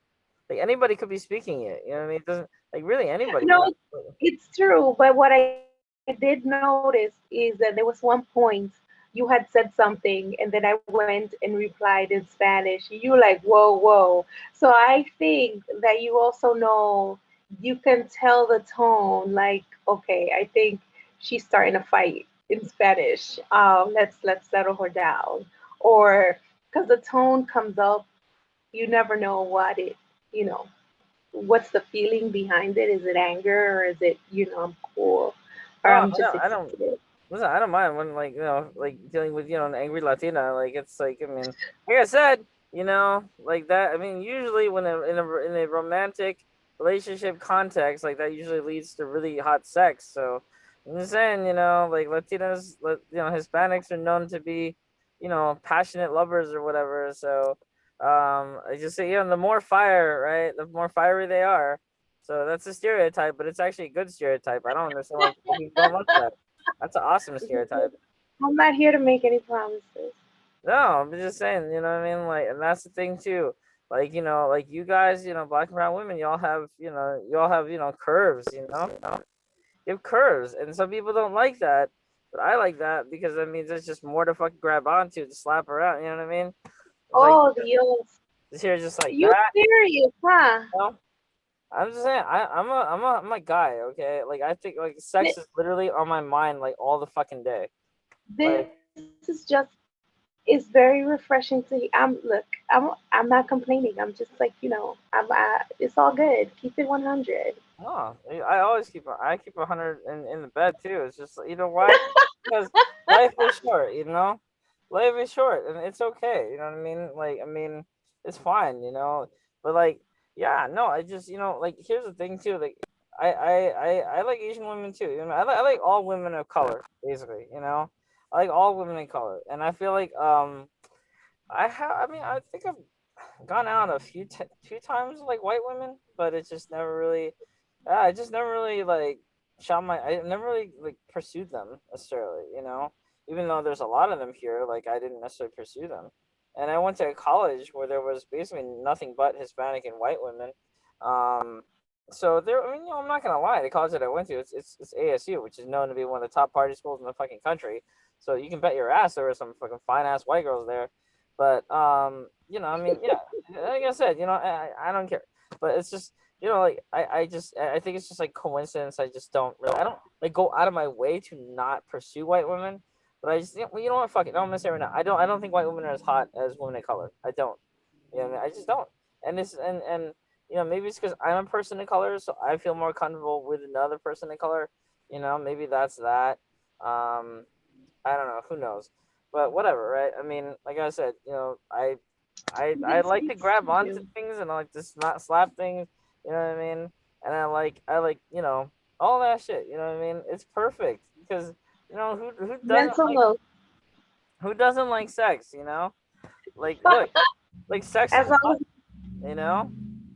Like anybody could be speaking it, you know what I mean? It doesn't like really anybody No, could. it's true. But what I did notice is that there was one point you had said something, and then I went and replied in Spanish. You were like, whoa, whoa. So I think that you also know you can tell the tone. Like, okay, I think she's starting a fight in Spanish. Let's settle her down, or because the tone comes up, you never know what it, you know what's the feeling behind it? Is it anger, or is it, I'm cool, or Oh, I'm just I don't excited? listen. I don't mind when like like dealing with an angry Latina. Like it's like I mean, like I said, like that. I mean, usually when in a romantic relationship context, like that usually leads to really hot sex. So I'm just saying, like Latinas, Hispanics are known to be, passionate lovers or whatever. So I just say, the more fire, right, the more fiery they are. So that's a stereotype, but it's actually a good stereotype. I don't understand why people don't like that. That's an awesome stereotype. I'm not here to make any promises. No, I'm just saying, you know what I mean? Like, and that's the thing too. Like, like you guys, black and brown women, you all have, curves, you have curves. And some people don't like that. But I like that because that means it's just more to fucking grab onto to slap around, you know what I mean? It's like Oh, Dios. this here just like You that, serious, huh? you know? I'm just saying, I'm a guy, okay? Like I think like sex Th- is literally on my mind like all the fucking day. Like This is just, it's very refreshing to hear. I'm not complaining. I'm just like, it's all good. Keep it 100. oh, I always I keep 100 in the bed too. It's just you know why? Because life is short, life is short, and it's okay. You know what I mean? Like I mean, it's fine, But like, yeah, no, I just like here's the thing too. Like, I like Asian women too. I like all women of color, basically. I like all women of color, and I feel like I mean, I think I've gone out a few times with, like white women, but it's just never really. I just never really like shot my. I never really like pursued them necessarily. Even though there's a lot of them here, like I didn't necessarily pursue them. And I went to a college where there was basically nothing but Hispanic and white women. Um, so there. I mean, I'm not gonna lie. The college that I went to, it's ASU, which is known to be one of the top party schools in the fucking country. So you can bet your ass there were some fucking fine ass white girls there. But I mean, yeah, like I said, I don't care. But it's just, like I think it's just like coincidence. I don't like go out of my way to not pursue white women. But I just, you know what, fuck it. No, I'm gonna say right now, I don't think white women are as hot as women of color. I don't. I just don't. and this and maybe it's because I'm a person of color, so I feel more comfortable with another person of color. Maybe that's that. Um, I don't know. Who knows? But whatever, right? I mean, like I said, I It like to speaks grab to onto you. things and I like to not slap things. You know what I mean? And I like all that shit. You know what I mean? It's perfect because who doesn't Mental note. like sex? Like look, like sex As is long as you know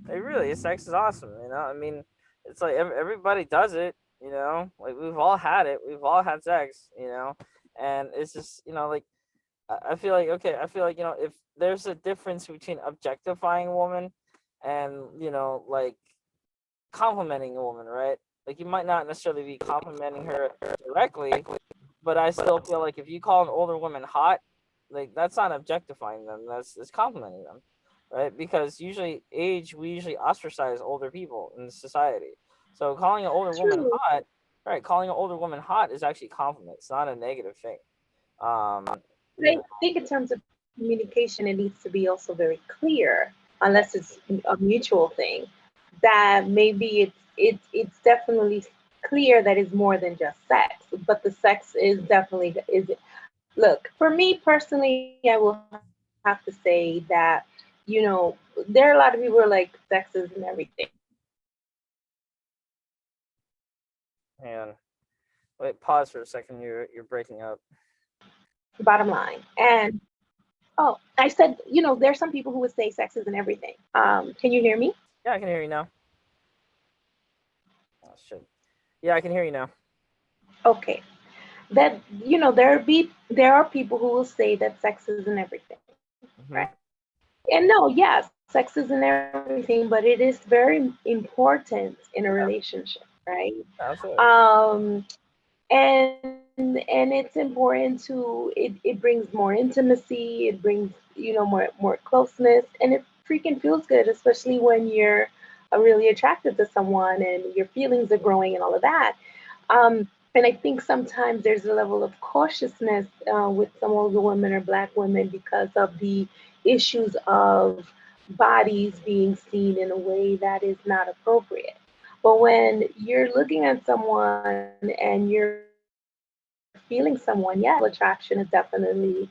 it really is. Sex is awesome. I mean, it's like everybody does it. Like we've all had it. We've all had sex. And it's just like I feel like okay. I feel like if there's a difference between objectifying a woman and like complimenting a woman, right? Like you might not necessarily be complimenting her directly, but I still feel like if you call an older woman hot, like that's not objectifying them. That's complimenting them, right? Because we usually ostracize older people in society. So calling an older woman true. hot, right? Calling an older woman hot is actually a compliment. It's not a negative thing. You I know, think in terms of communication, it needs to be also very clear, unless it's a mutual thing. That maybe it's definitely clear that it's more than just sex, but the sex is definitely is. Look, for me personally, I will have to say that there are a lot of people who are like sex isn't everything. and wait, pause for a second. You're breaking up. Bottom line. And oh, I said, there's some people who would say sex isn't everything. Can you hear me? Yeah, I can hear you now. Oh shit. Yeah, I can hear you now. Okay. That there are people who will say that sex isn't everything, right? Hmm. And no, yes, sex isn't everything, but it is very important in a relationship, right? Absolutely. Um, and it's important to it brings more intimacy, it brings more closeness, and it freaking feels good, especially when you're really attracted to someone and your feelings are growing and all of that. And I think sometimes there's a level of cautiousness with some older women or black women because of the issues of bodies being seen in a way that is not appropriate. But when you're looking at someone and you're feeling someone, yes, sexual attraction is definitely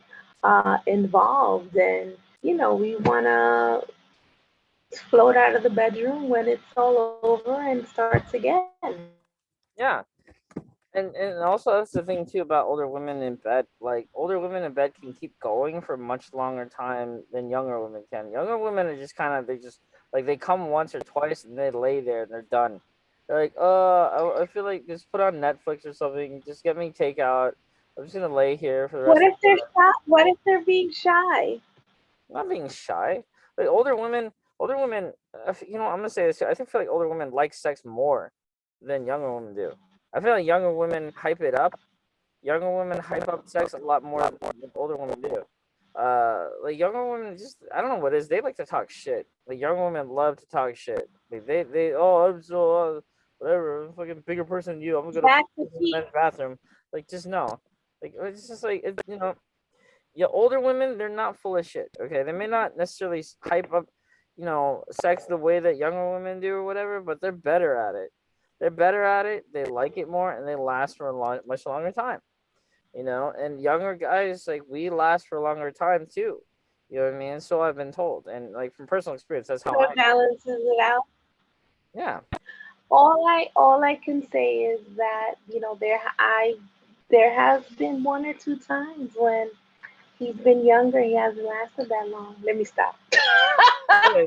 involved. And, we want to float out of the bedroom when it's all over and start again. Yeah. And also that's the thing too about older women in bed. Like older women in bed can keep going for much longer time than younger women can. Younger women are just kind of they just like they come once or twice and they lay there and they're done. They're like, I feel like just put on Netflix or something. Just get me takeout. I'm just gonna lay here for the What rest of if the they're night. shy? What if they're being shy? I'm not being shy. Like older women. I'm gonna say this. I think feel like older women like sex more than younger women do. I feel like younger women hype it up. Younger women hype up sex a lot more than older women do. Like younger women just I don't know what it is. They like to talk shit. Like younger women love to talk shit. Like they I'm so whatever. I'm a fucking bigger person than you. I'm gonna go to Back to the T. men's bathroom. Like just no. Like it's just like yeah, older women, they're not full of shit. Okay, they may not necessarily hype up, sex the way that younger women do or whatever, but they're better at it. They're better at it. They like it more, and they last for a much longer time. And younger guys like we last for a longer time too. You know what I mean? So I've been told, and like from personal experience, that's how So I. it balances it out. Yeah, All I can say is that there has been one or two times when he's been younger. He hasn't lasted that long. Let me stop. okay.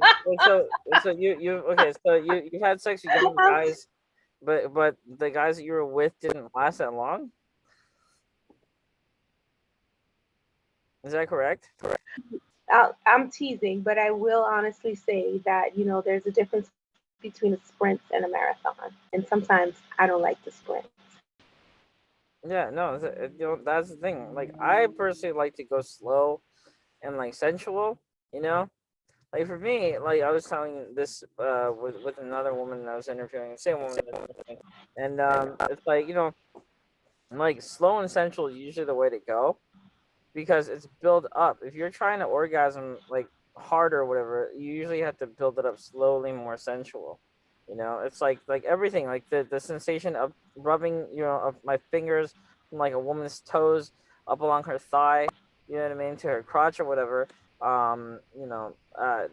So you okay? So you had sex with young guys, but the guys that you were with didn't last that long. Is that correct? I'm teasing, but I will honestly say that there's a difference between a sprint and a marathon, and sometimes I don't like the sprint. Yeah, no, that's the thing. Like, I personally like to go slow and like sensual. You know, like for me, like I was telling this with another woman that I was interviewing, the same woman, that I was interviewing, and it's like like slow and sensual is usually the way to go because it's built up. If you're trying to orgasm, like harder or whatever, you usually have to build it up slowly, more sensual. It's like everything, like the sensation of rubbing, of my fingers from like a woman's toes up along her thigh, you know what I mean, to her crotch or whatever.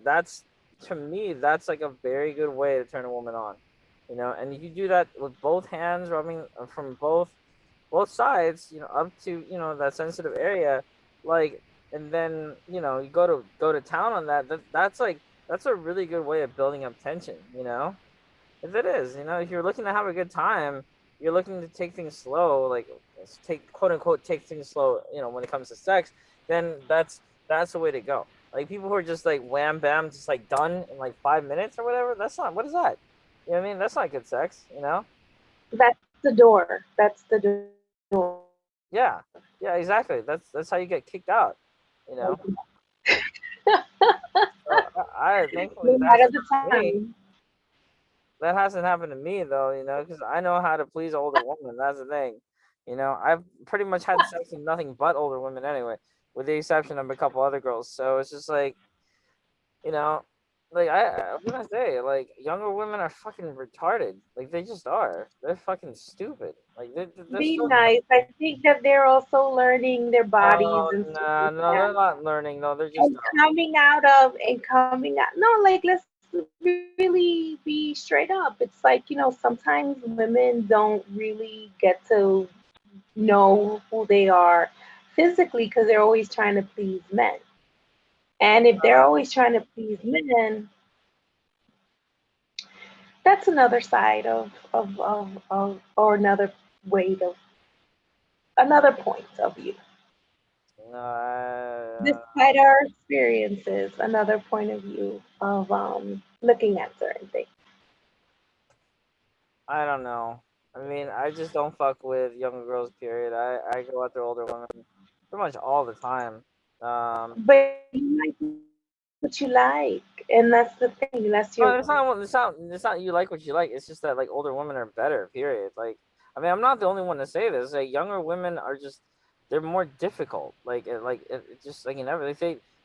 That's, to me, that's like a very good way to turn a woman on. And you do that with both hands, rubbing from both sides, up to, that sensitive area, like, and then, you go to town on that. That's like, that's a really good way of building up tension, if it is, if you're looking to have a good time, you're looking to take things slow, like, take, quote unquote, take things slow, when it comes to sex, then that's the way to go. Like, people who are just like wham bam, just like done in like 5 minutes or whatever, that's not, what is that? You know what I mean? That's not good sex. That's the door. That's the door. Yeah, yeah, exactly. That's how you get kicked out. You know. So I thankfully No that matter hasn't the happened to me. time. That hasn't happened to me though. Because I know how to please older women. That's the thing. I've pretty much had sex with nothing but older women anyway, with the exception of a couple other girls. So it's just like, you know, like, what can I say? Like, younger women are fucking retarded. Like, they just are. They're fucking stupid. Like, they're Be so. nice. I think that they're also learning their bodies Oh, and stuff no, like no, that. they're not learning. No, they're just And dumb. coming out. No, like, let's really be straight up. It's like, sometimes women don't really get to know who they are physically because they're always trying to please men. And if they're Uh, always trying to please men, that's another side or another way of another point of view. no, Despite our experiences, another point of view of looking at certain things. I don't know. I mean, I just don't fuck with younger girls. Period. I go after older women pretty much all the time. Um, But you like what you like, and that's the thing. That's your no, it's not you like what you like. It's just that, like, older women are better. Period. Like, I mean, I'm not the only one to say this. Like, younger women are just, they're more difficult. It just like,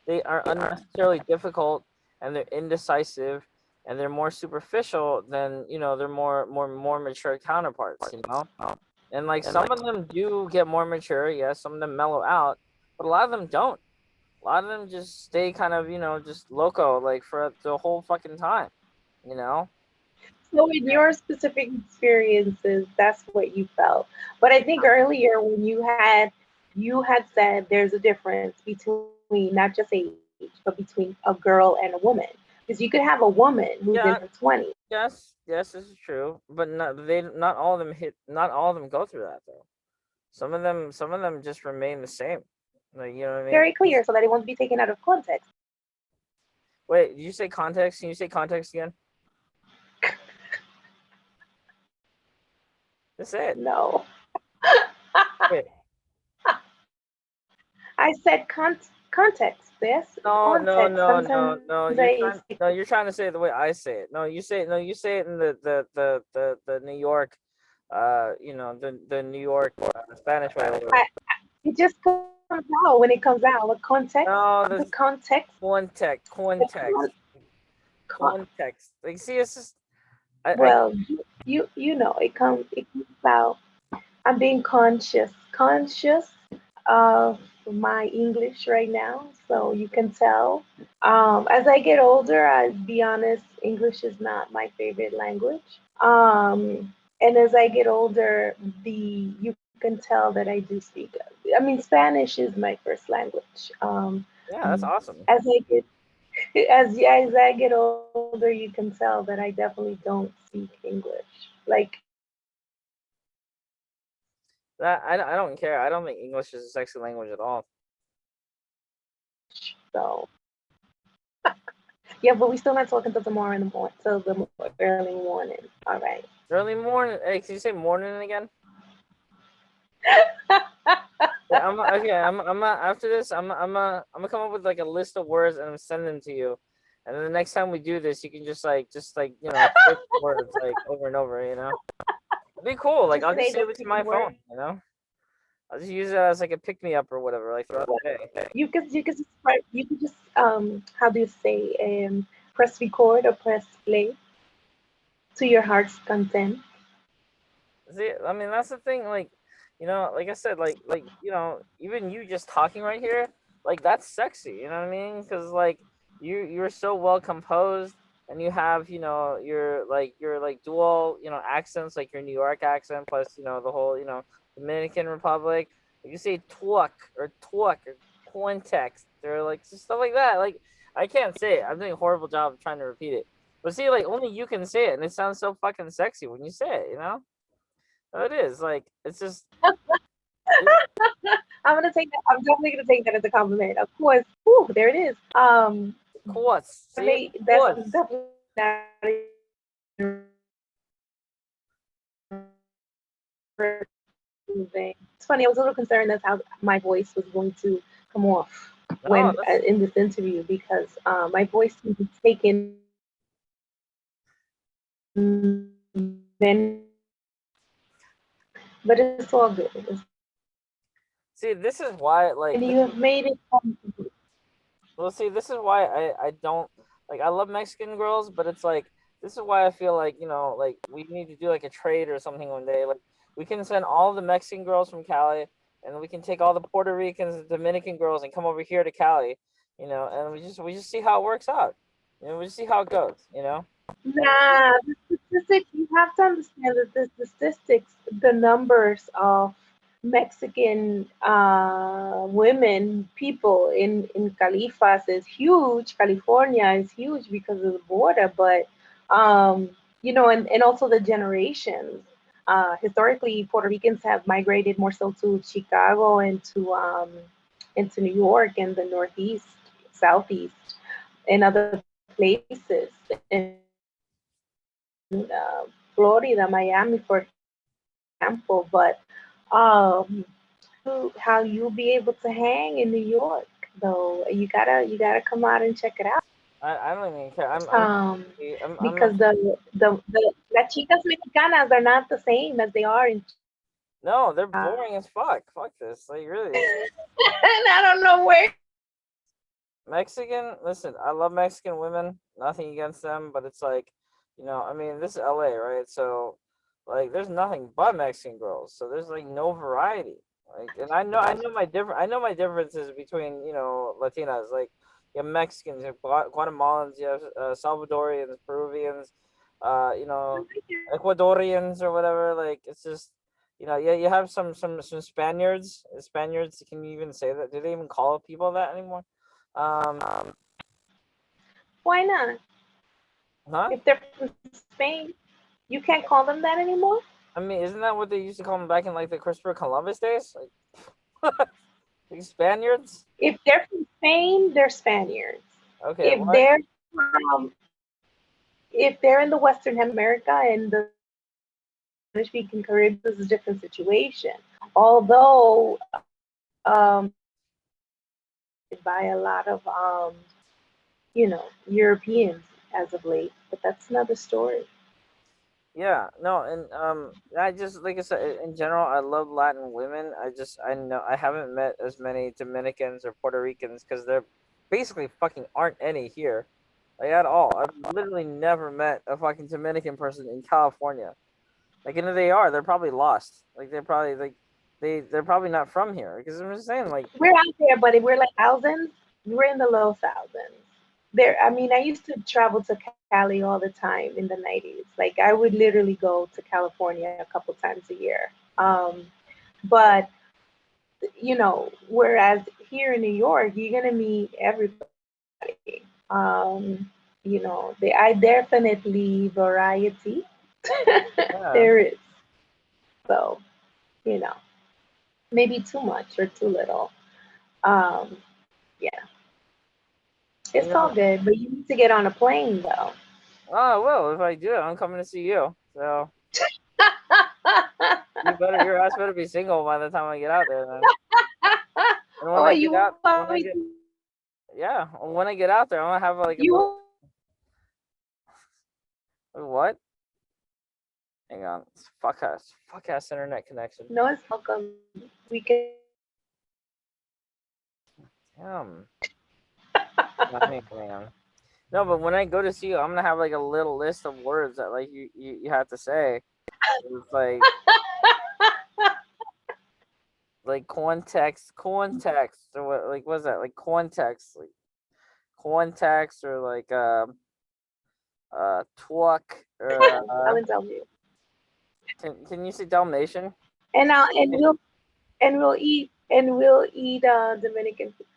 they are unnecessarily difficult, and they're indecisive, and they're more superficial than, their more mature counterparts. And like, some of them do get more mature, yes, some of them mellow out, but a lot of them don't. A lot of them just stay kind of, just loco, like, for the whole fucking time, you know? so in your specific experiences, that's what you felt. But I think earlier when you had said there's a difference between not just age, but between a girl and a woman. Because you could have a woman who's in her Yeah, 20s. yes, this is true, but not all of them not all of them go through that though. Some of them just remain the same. Like, you know what I mean? Very clear so that it won't be taken out of context. Wait, did you say context? Can you say context again? That's it. No. Wait. I said context. Yes, No, no, context. no, no, Sometimes no. I say You're trying to say it the way I say it. No, you say it in the New York, the New York, Spanish way or whatever. it just comes out when it comes out. No, The the context, context, the con, context, con, context. Like, see, it's just, I well, it comes out. I'm being conscious of my English right now, so you can tell. As I get older, I'll be honest, English is not my favorite language. And as I get older, the you can tell that I do speak. I mean, Spanish is my first language. yeah, that's awesome. As I get as I get older, you can tell that I definitely don't speak English. Like That I don't care. I don't think English is a sexy language at all. so, yeah, but we still not talking till tomorrow in the morning, till the early morning. All right. Early morning. Hey, can you say morning again? Yeah, okay. After this. I'm gonna come up with like a list of words and I'm sending them to you. And then the next time we do this, you can just like flip words like over and over. It'd be cool. Like, Just I'll just say the save it to my phone. word. I'll just use it as like a pick me up or whatever, like throughout the day. You could just how do you say press record or press play to your heart's content. See, I mean, that's the thing. Like, like I said, even you just talking right here, like that's sexy. You know what I mean? Because like you're so well composed, and you have your dual accents, like your New York accent plus the whole Dominican Republic. You say twuck or context or like just stuff like that. Like I can't say it. I'm doing a horrible job of trying to repeat it. But see, like only you can say it, and it sounds so fucking sexy when you say it. It is like it's just it, I'm definitely gonna take that as a compliment. Of course. Ooh, there it is. quotes. See, That's quotes. definitely not thing. It's funny. I was a little concerned that's how my voice was going to come off No, when that's in this interview because my voice can be taken then, but it's all good. see. This is why like And this you have made it. well, see, this is why I don't like. I love Mexican girls, but it's like this is why I feel like like we need to do like a trade or something one day. Like we can send all the Mexican girls from Cali, and we can take all the Puerto Ricans, and Dominican girls, and come over here to Cali, and we just see how it works out. We just see how it goes. And Nah, the statistics, you have to understand that the statistics, the numbers of Mexican women, people in Califas is huge. California is huge because of the border, but, um, and also the generations. Historically, Puerto Ricans have migrated more so to Chicago and into New York and the Northeast, Southeast, and other places. And Florida, Miami, for example. But how you be able to hang in New York, though, you gotta come out and check it out. I don't even care. Um, I'm because the las chicas mexicanas are not the same as they are in. no, they're boring as fuck. Fuck this. Like really, And I don't know where. Mexican, listen, I love Mexican women. Nothing against them, but it's like, I mean, this is LA, right? So, like, there's nothing but Mexican girls. So there's like no variety. Like, and I know my differences between Latinas. Like, you have Mexicans, you have Guatemalans, you have Salvadorians, Peruvians, you know, Ecuadorians or whatever. Like, it's just. Yeah, you have some Spaniards. Spaniards, can you even say that? Do they even call people that anymore? Um, Why not? huh? If they're from Spain, you can't call them that anymore. I mean, isn't that what they used to call them back in like the Christopher Columbus days? Like, like Spaniards? If they're from Spain, they're Spaniards. Okay, If what? they're from if they're in the Western America and the Spanish speaking Caribbean, this is a different situation. Although by a lot of Europeans as of late, but that's another story. Yeah, no, and I just like I said, in general, I love Latin women. I know I haven't met as many Dominicans or Puerto Ricans because there basically fucking aren't any here, like at all. I've literally never met a fucking Dominican person in California. Like, and if they are, they're probably lost. Like, they're probably like they're probably not from here. Because I'm just saying, like, We're out there, buddy. We're like thousands. We're in the low thousands. There, I mean, I used to travel to Cali all the time in the 90s. Like I would literally go to California a couple times a year. But whereas here in New York, you're gonna meet everybody. I definitely variety. yeah, There is. So, you know, maybe too much or too little. Um, yeah, you it's all know. good, but you need to get on a plane though. Oh well, if I do, I'm coming to see you. So your ass better be single by the time I get out there, then. And when Oh, I you get out, want when I me get to? yeah, when I get out there, I'm gonna have like a little You what? Hang on. Fuck us. Fuck ass internet connection. No, it's welcome. We can. Damn. Hang on. No, but when I go to see you, I'm gonna have like a little list of words that like you have to say. It's like context, or what? Like what's that? Like context, or like talk, or I will tell you. can you say Dalmatian? And we'll eat Dominican food.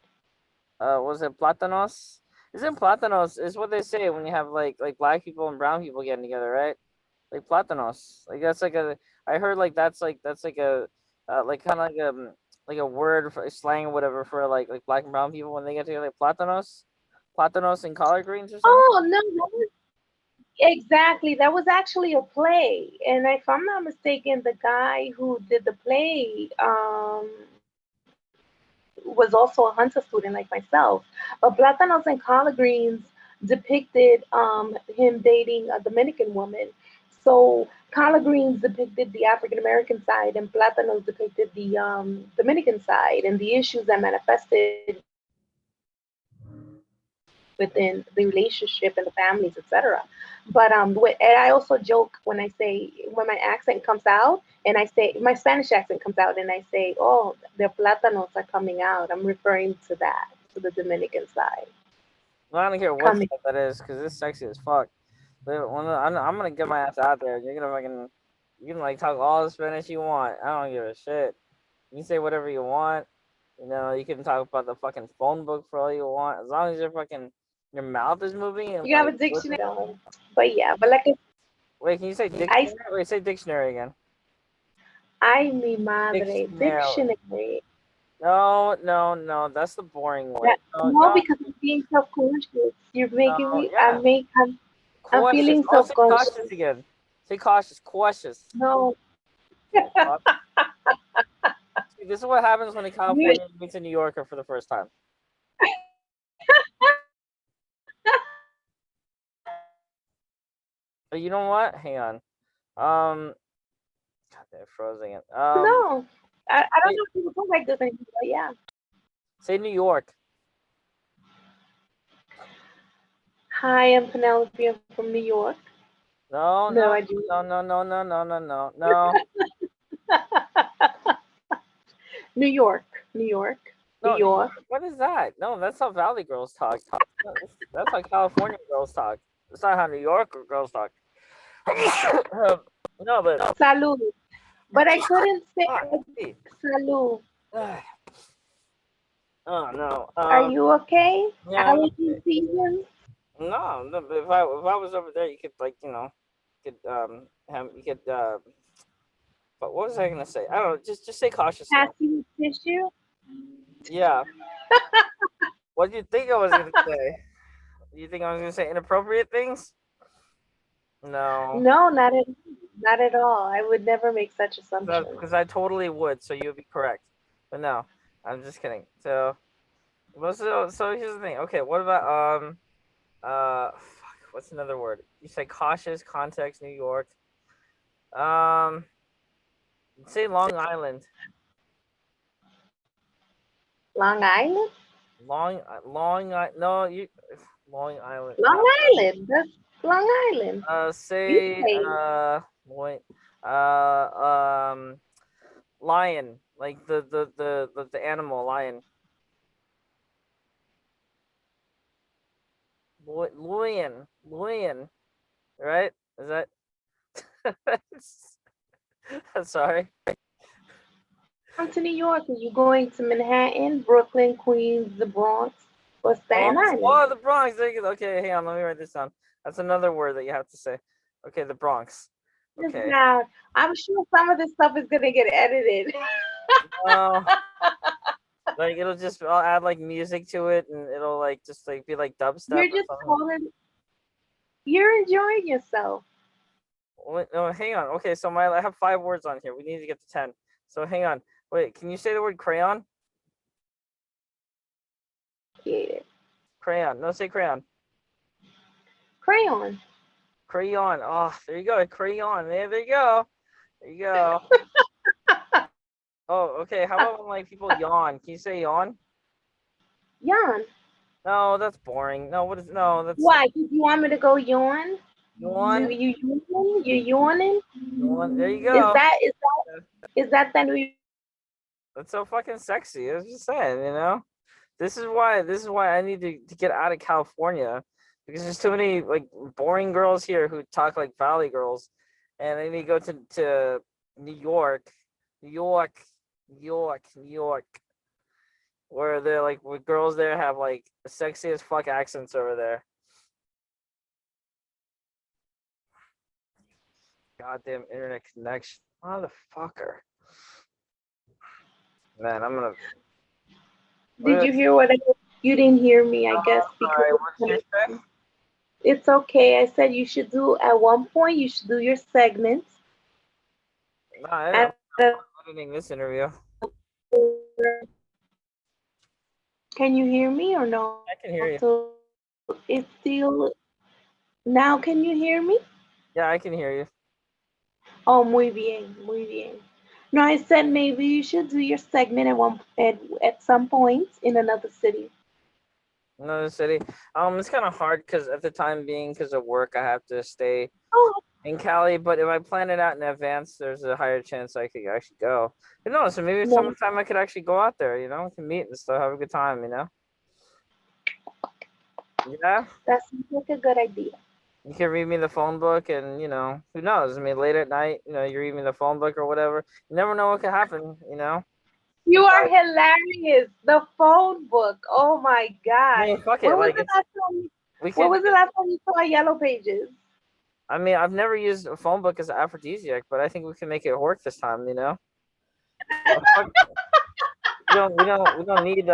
Was it platanos? Isn't platanos is what they say when you have like black people and brown people getting together, right? Like platanos. Like that's like a. I heard like that's like a like kind of like a word for slang or whatever for like black and brown people when they get together. Like platanos and collard greens or something. Oh no, that was exactly. That was actually a play, and if I'm not mistaken, the guy who did the play was also a Hunter student like myself. But Platanos and Collard Greens depicted him dating a Dominican woman. So Collard Greens depicted the African American side, and Platanos depicted the Dominican side, and the issues that manifested within the relationship and the families, etc. But and I also joke when I say when my accent comes out, and I say my Spanish accent comes out, and I say, "Oh, the plátanos are coming out." I'm referring to that, to the Dominican side Well, I don't care what coming. that is because it's sexy as fuck. But I'm gonna get my ass out there. You're gonna fucking you can like talk all the Spanish you want. I don't give a shit. You can say whatever you want. You know, you can talk about the fucking phone book for all you want, as long as your mouth is moving and You have like. a dictionary, but yeah, but like Wait, can you say I, dictionary? Wait, say dictionary again. I, mi madre, Dictionary. dictionary. No. That's the boring way. That, No, no, no, because I'm being self-conscious. You're making no. me. Yeah, I'm cautious. feeling Oh, say self-conscious. cautious again. Say cautious. Cautious. No, See, this is what happens when a you Californian meets a New Yorker for the first time. But you know what? Hang on. God, they're frozen it. no. I don't Say, know if people talk like this anymore, but yeah. say New York. Hi, I'm Penelope. I'm from New York. No, No, no, I do. no. New York, New York, New No, New York. York. What is that? No, that's how Valley girls talk. That's how California girls talk. That's not how New York girls talk. No, but Salud. But I couldn't say fuck. See. salud. Oh no. Are you okay? Yeah, I'm Allergy okay. season? No. But if I was over there, you could like have you could But what was I gonna say? I don't know. Just say cautious again. Pass you tissue? Yeah. What do you think I was gonna say? Do you think I was gonna say inappropriate things? No. No, not at all. I would never make such assumptions. Because I totally would, so you'd be correct. But no, I'm just kidding. So, so here's the thing. Okay, what about fuck, what's another word? You say cautious, context, New York. Um, say Long Island. Long Island? No, you Long Island. Long Island. That's Long Island. You Say say wait, lion, like the animal lion. Lion, right? Is that? Sorry. come to New York. Are you going to Manhattan, Brooklyn, Queens, the Bronx, or Staten Bronx. Island? Oh, the Bronx. There you go. Okay, hang on. Let me write this down. That's another word that you have to say. Okay, the Bronx. Just Okay. now, I'm sure some of this stuff is gonna get edited. Oh, like I'll add like music to it, and it'll like just like be like dubstep You're or just something. calling. You're enjoying yourself. Wait, no, hang on. Okay, so I have 5 words on here. We need to get to 10. So hang on. Wait, can you say the word crayon? Yeah. Crayon. No, say crayon. Crayon. Crayon. Oh, there you go. Crayon. There you go. There you go. Oh, okay. How about when like people yawn? Can you say yawn? Yawn. No, that's boring. No, what is no? That's Why? Did you want me to go yawn? You yawn. you yawning? You yawning? Yawn. There you Is go. that is that the new? That's so fucking sexy. I was just saying, This is why I need to get out of California because there's too many like boring girls here who talk like Valley girls, and I need to go to New York, New York, New York, New York, where they're like where girls there have like the sexiest fuck accents over there. Goddamn internet connection, motherfucker. Man, I'm gonna. Did you hear what I? You didn't hear me, I guess, Sorry, what did because you say? it's okay. I said you should do at one point. You should do your segments. No, I'm At a, editing this interview. can you hear me or no? I can hear you. So it's still now. Can you hear me? Yeah, I can hear you. Oh, muy bien, muy bien. No, I said maybe you should do your segment at some point in another city. Another city. It's kind of hard because at the time being, because of work, I have to stay Oh, in Cali. But if I plan it out in advance, there's a higher chance I could actually go. You know, so maybe no, sometime I could actually go out there. We can meet and stuff, have a good time. Yeah. that seems like a good idea. You can read me the phone book, and who knows? I mean, late at night, you read me the phone book or whatever. You never know what could happen. You are hilarious. The phone book. Oh my I God. mean, fuck it. When was Like the it's last time? we When could. was the last time you saw Yellow Pages? I mean, I've never used a phone book as an aphrodisiac, but I think we can make it work this time. Fuck, we don't need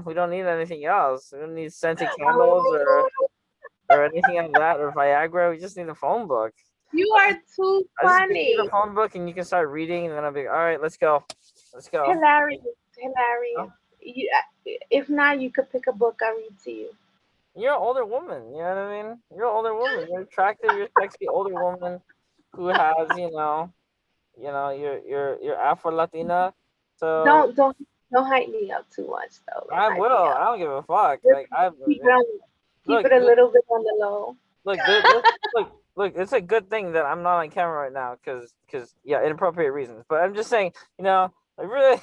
we don't need anything else. We don't need scented candles Oh my God. or anything like that or Viagra. We just need a phone book. You I are just too I just give you the funny. phone book and you can start reading and then I'll be all right. Let's go. Let's go. Hilarious. You Hilarious. You, if not, you could pick a book I read to you. You're an older woman. You know what I mean? You're an older woman. You're attractive. You're a sexy older woman who has you're Afro Latina. So Don't don't hype me up too much though. Don't I hype will. me I up. don't give a fuck. Just Like I keep it on, keep look. it a little bit on the low. Look, look. It's a good thing that I'm not on camera right now, because yeah, inappropriate reasons. But I'm just saying, like really.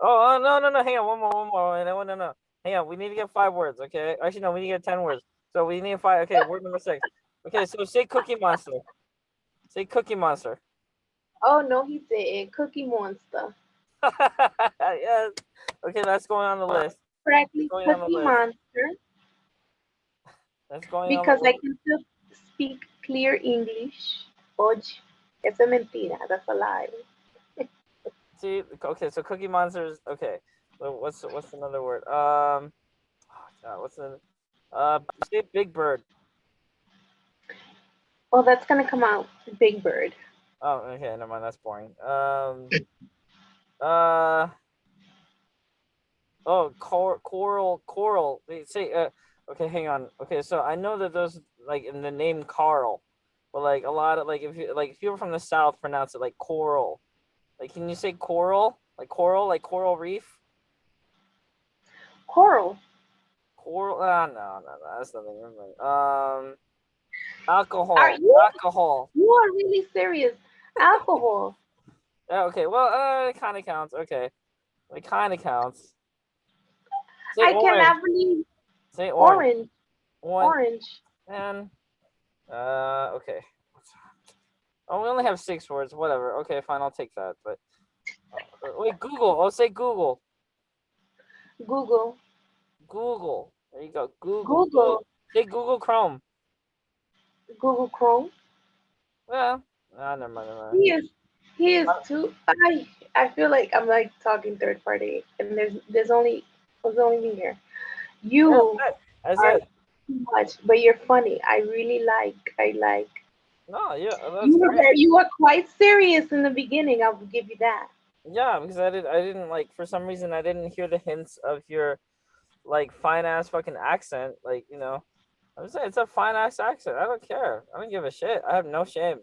No. Hang on, one more. No. Hang on, we need to get 5 words, okay? Actually, no, we need to get 10 words. So we need 5. Okay, word number 6. Okay, so say Cookie Monster. Say Cookie Monster. Oh no, he did Cookie Monster. Yes. Okay, that's going on the list. That's Correctly, going on the Cookie list. Monster. That's going on the Because I list. can still speak clear English. Oye, eso es mentira. That's a lie. See, okay, so Cookie Monsters. Okay, so what's another word? Oh God, what's the say Big Bird. Well, that's gonna come out. Big Bird. Oh, okay, never mind. That's boring. Uh, oh, coral. They say okay, hang on. Okay, so I know that those like in the name Carl, but like a lot of like if you're from the South, pronounce it like coral. Like, can you say coral? Like coral reef? Coral. Coral? Ah, no, that's nothing. Never mind. Are Alcohol. you? Alcohol. You are really serious. Alcohol. Okay, well, it kind of counts. Okay, it kind of counts. Say I orange. cannot believe Say orange. orange. One Orange. and okay. Oh, we only have 6 words. Whatever. Okay, fine. I'll take that. But wait, Google. I'll say Google. Google. Google. There you go. Google. Google. Say Google Chrome. Google Chrome. Well, never mind. Never mind. He is. He is too. I feel like I'm like talking third party, and there's only me here. Yeah, You I are said. too much, but you're funny. I like. No, yeah, that's great. You were quite serious in the beginning. I'll give you that. Yeah, because I didn't like for some reason I didn't hear the hints of your like fine ass fucking accent. Like I'm saying it's a fine ass accent. I don't care. I don't give a shit. I have no shame.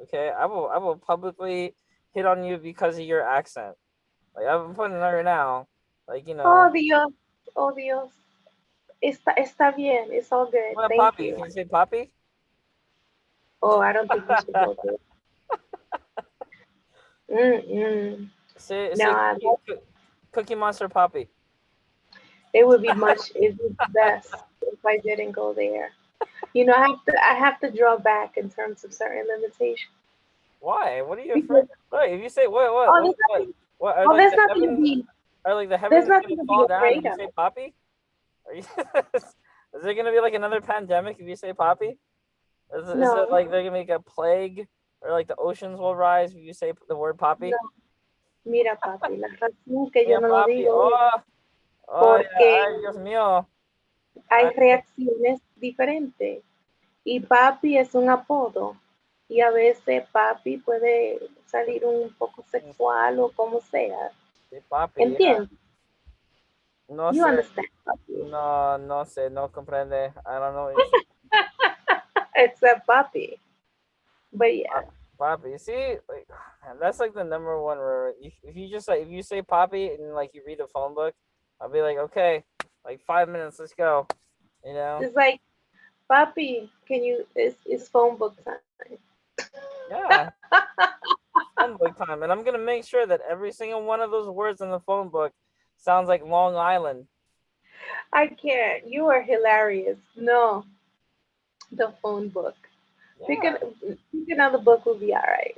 Okay, I will publicly hit on you because of your accent. Like I'm putting it right now. Like Oh, Dios. Oh, Dios. Está bien. It's all good. what Thank poppy? you. Can you say poppy? Oh, I don't think you should go there. Mm-mm. No, say cookie monster poppy. it would be it would be best if I didn't go there. You know, I have to draw back in terms of certain limitations Why? What are you afraid? because Wait, if you say oh, there's nothing. what are Oh, like there's the nothing to heavens be. are like the There's heavens gonna nothing to be fall down if afraid you of. say poppy? Are you is there gonna be like another pandemic if you say poppy? Is it No, like they're gonna make a plague or like the oceans will rise if you say the word poppy? no. Mira, papi, la razón que yo Mira no lo papi, digo es yeah, porque ay Dios mío. hay Ay, reacciones diferentes. Y papi es un apodo. Y a veces papi puede salir un poco sexual o como sea. say papi, yeah. ¿Entiendes? No You sé, understand, papi. no sé, no comprende. I don't know what you're saying. Except papi. But yeah, Poppy. See, like, man, that's like the number one word. If you just like if you say Poppy and like you read the phone book, I'll be like, okay, like 5 minutes, let's go. You know? it's like, papi, it's phone book time. Yeah, phone book time, and I'm gonna make sure that every single one of those words in the phone book sounds like Long Island. I can't. You are hilarious. No, the phone book. Yeah, Pick another book will be all right.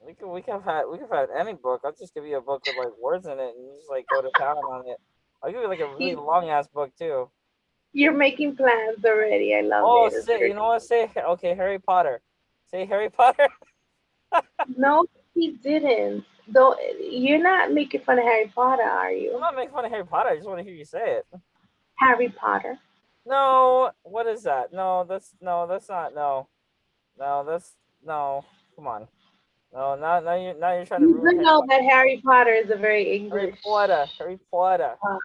we could have had any book. I'll just give you a book with like words in it, and you just like go to town on it. I'll give you like a really You, long ass book too. you're making plans already. I love Oh, it. It's say very you know what? Say okay, Harry Potter. Say Harry Potter. No, he didn't. Though you're not making fun of Harry Potter, are I'm you? not making fun of Harry Potter. I just want to hear you say it. Harry Potter. No, what is that? No, that's not. No, that's no. Come on. No, now you're trying to You ruin do Harry know Potter. that Harry Potter is a very Harry English Potter. Harry Potter. uh,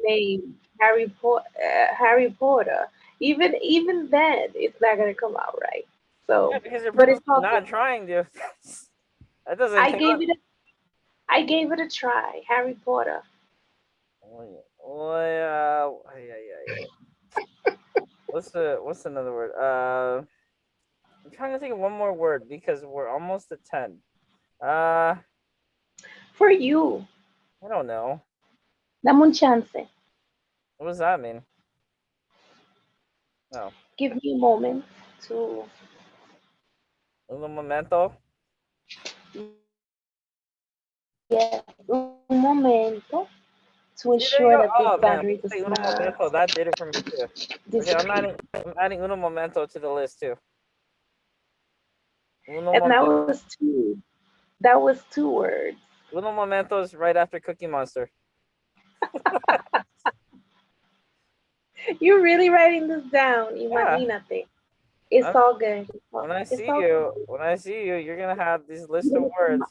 name. Harry Potter. Even then, it's not gonna come out right. Yeah, So, because you're but it's purposely all good. not trying to. That doesn't I count. gave it. I gave it a try. Harry Potter. Oh yeah, yeah. What's another word? I'm trying to think of one more word because we're almost at 10. Uh, For you, I don't know. dame un chance. What does that mean? No. Give me a moment to. Un momento. Yes, un momento to See, there you ensure go. that this Oh man, battery when you does say uno not momento, that did it for me too. Okay, disappear. I'm adding uno momento to the list too. Uno And that momento. was two. That was two words. Uno momento is right after Cookie Monster. You're really writing this down. Yeah. Imagínate. It's I'm, all good. It's all when I see you, you're gonna have this list of good. words.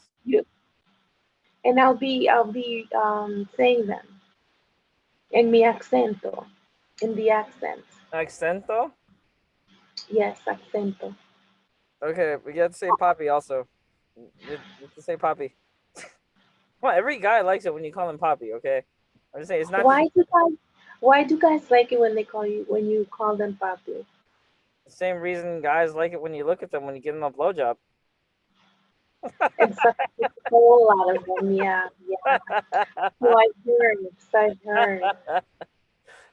And I'll be saying them in mi accento. In the accent. Accento. Yes, accento. Okay, we got to say Poppy also. You have to say Poppy. Come on, every guy likes it when you call him Poppy. Okay, I'm just saying it's not just Why do guys why do guys like it when they call you when you call them papi? the same reason guys like it when you look at them when you give them a blowjob. And such a whole lot of them, yeah, yeah. So I've heard.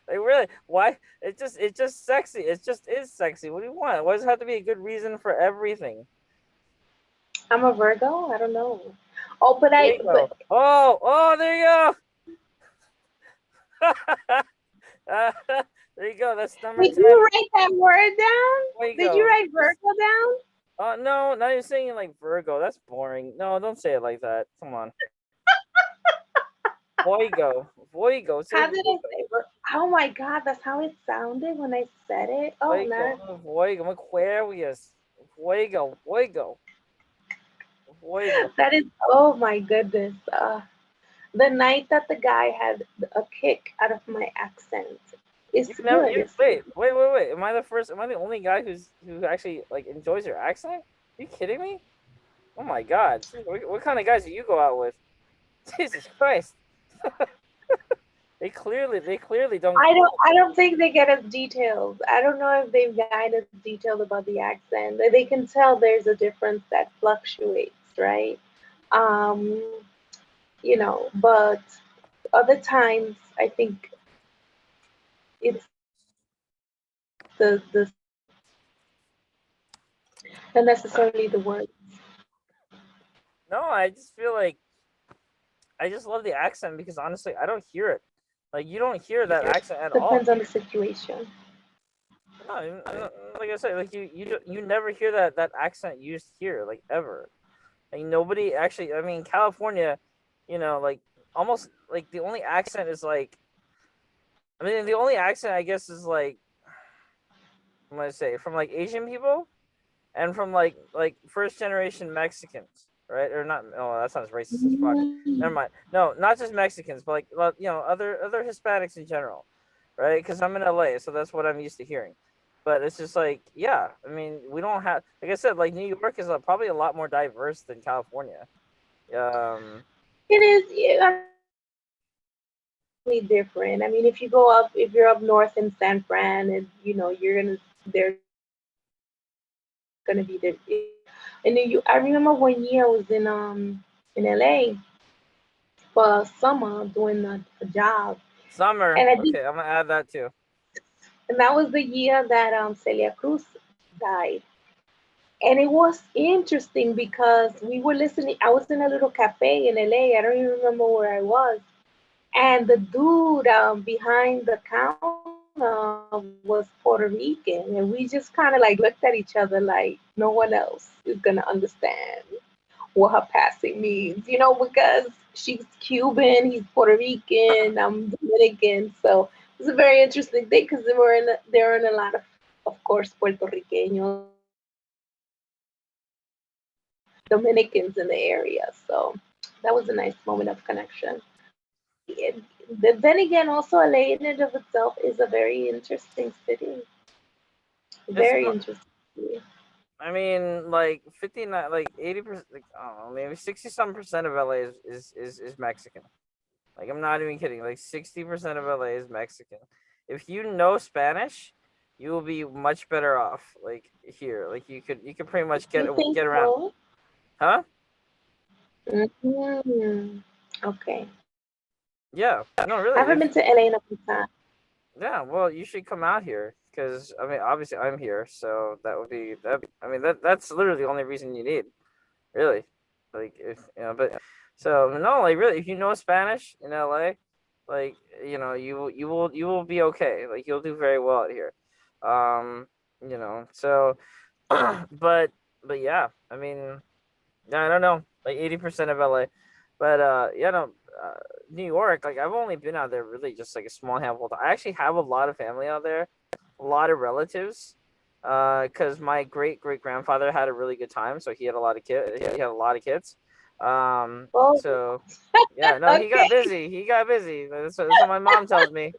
Like really, why? It's just sexy. It just is sexy. What do you want? Why does it have to be a good reason for everything? I'm a Virgo. I don't know. Oh, but There I you but go. Oh, there you go. There you go. That's number did 10. you write that word down? There you Did you go. write Virgo down? No, now you're saying it like Virgo. That's boring. No, don't say it like that. Come on. Voigo. Voigo. Say How did I Voigo. say Virgo? Oh my God, that's how it sounded when I said it. Oh, Voigo. no. Voigo. Aquarius. Voigo. Voigo. Voigo. That is, oh my goodness. The night that the guy had a kick out of my accent, It's good. It's wait. Am I the first? Am I the only guy who actually like enjoys your accent? Are you kidding me? Oh my god! What kind of guys do you go out with? Jesus Christ! They clearly don't. I don't think they get as detailed. I don't know if they've gotten as detailed about the accent. They can tell there's a difference that fluctuates, right? Um, but other times I think it's the not necessarily the word. No, I just feel like I just love the accent because honestly, I don't hear it. Like you don't hear that accent at all Depends on here. the situation. No, like I said, like you never hear that accent used here, like ever. Like nobody actually. I mean, California, like almost like the only accent is like. I mean, the only accent I guess is like I'm gonna say from like Asian people and from like first generation Mexicans, right? Or not? Oh, that sounds racist as fuck. Never Mm, mind. No, not just Mexicans, but like other Hispanics in general, right? Because I'm in LA, so that's what I'm used to hearing. But it's just like, yeah, I mean, we don't have, like I said, like New York is probably a lot more diverse than California. Um, it is, yeah, really different. I mean, if you're up north in San Fran, and you're gonna there's gonna be the. And then I remember one year I was in LA for summer doing a job, summer. and I did, Okay, I'm gonna add that too. and that was the year that Celia Cruz died. And it was interesting because we were listening. I was in a little cafe in LA. I don't even remember where I was. And the dude behind the counter was Puerto Rican. And we just kind of like looked at each other like no one else is going to understand what her passing means, because she's Cuban, he's Puerto Rican, I'm Dominican. So it's a very interesting thing because there are in a lot of course, Puerto Ricanos and Dominicans in the area. So that was a nice moment of connection. But then again, also LA in and of itself is a very interesting city. It's Very not. interesting city. I mean, like 59, like 80%, like, I don't know, maybe 60% of LA is Mexican. Like I'm not even kidding. Like 60% of LA is Mexican. If you know Spanish, you will be much better off. Like here, like you could pretty much get You think get around. so? Huh? Mm-hmm. Okay. Yeah. No, I really. haven't If been to LA in a long time. Yeah, well, you should come out here because I mean, obviously I'm here, so that would be that. I mean, that's literally the only reason you need, really. Like if but so no, like really, if you know Spanish in LA, like you will be okay. Like you'll do very well out here. Um, so but yeah, I mean, yeah, I don't know, like 80% of LA, but yeah, no, uh, New York, like I've only been out there really just like a small handful. I actually have a lot of family out there, a lot of relatives, because my great grandfather had a really good time, so he had a lot of kids. He had a lot of kids. Oh, So yeah, no, he got okay. busy. He got busy. That's what my mom tells me.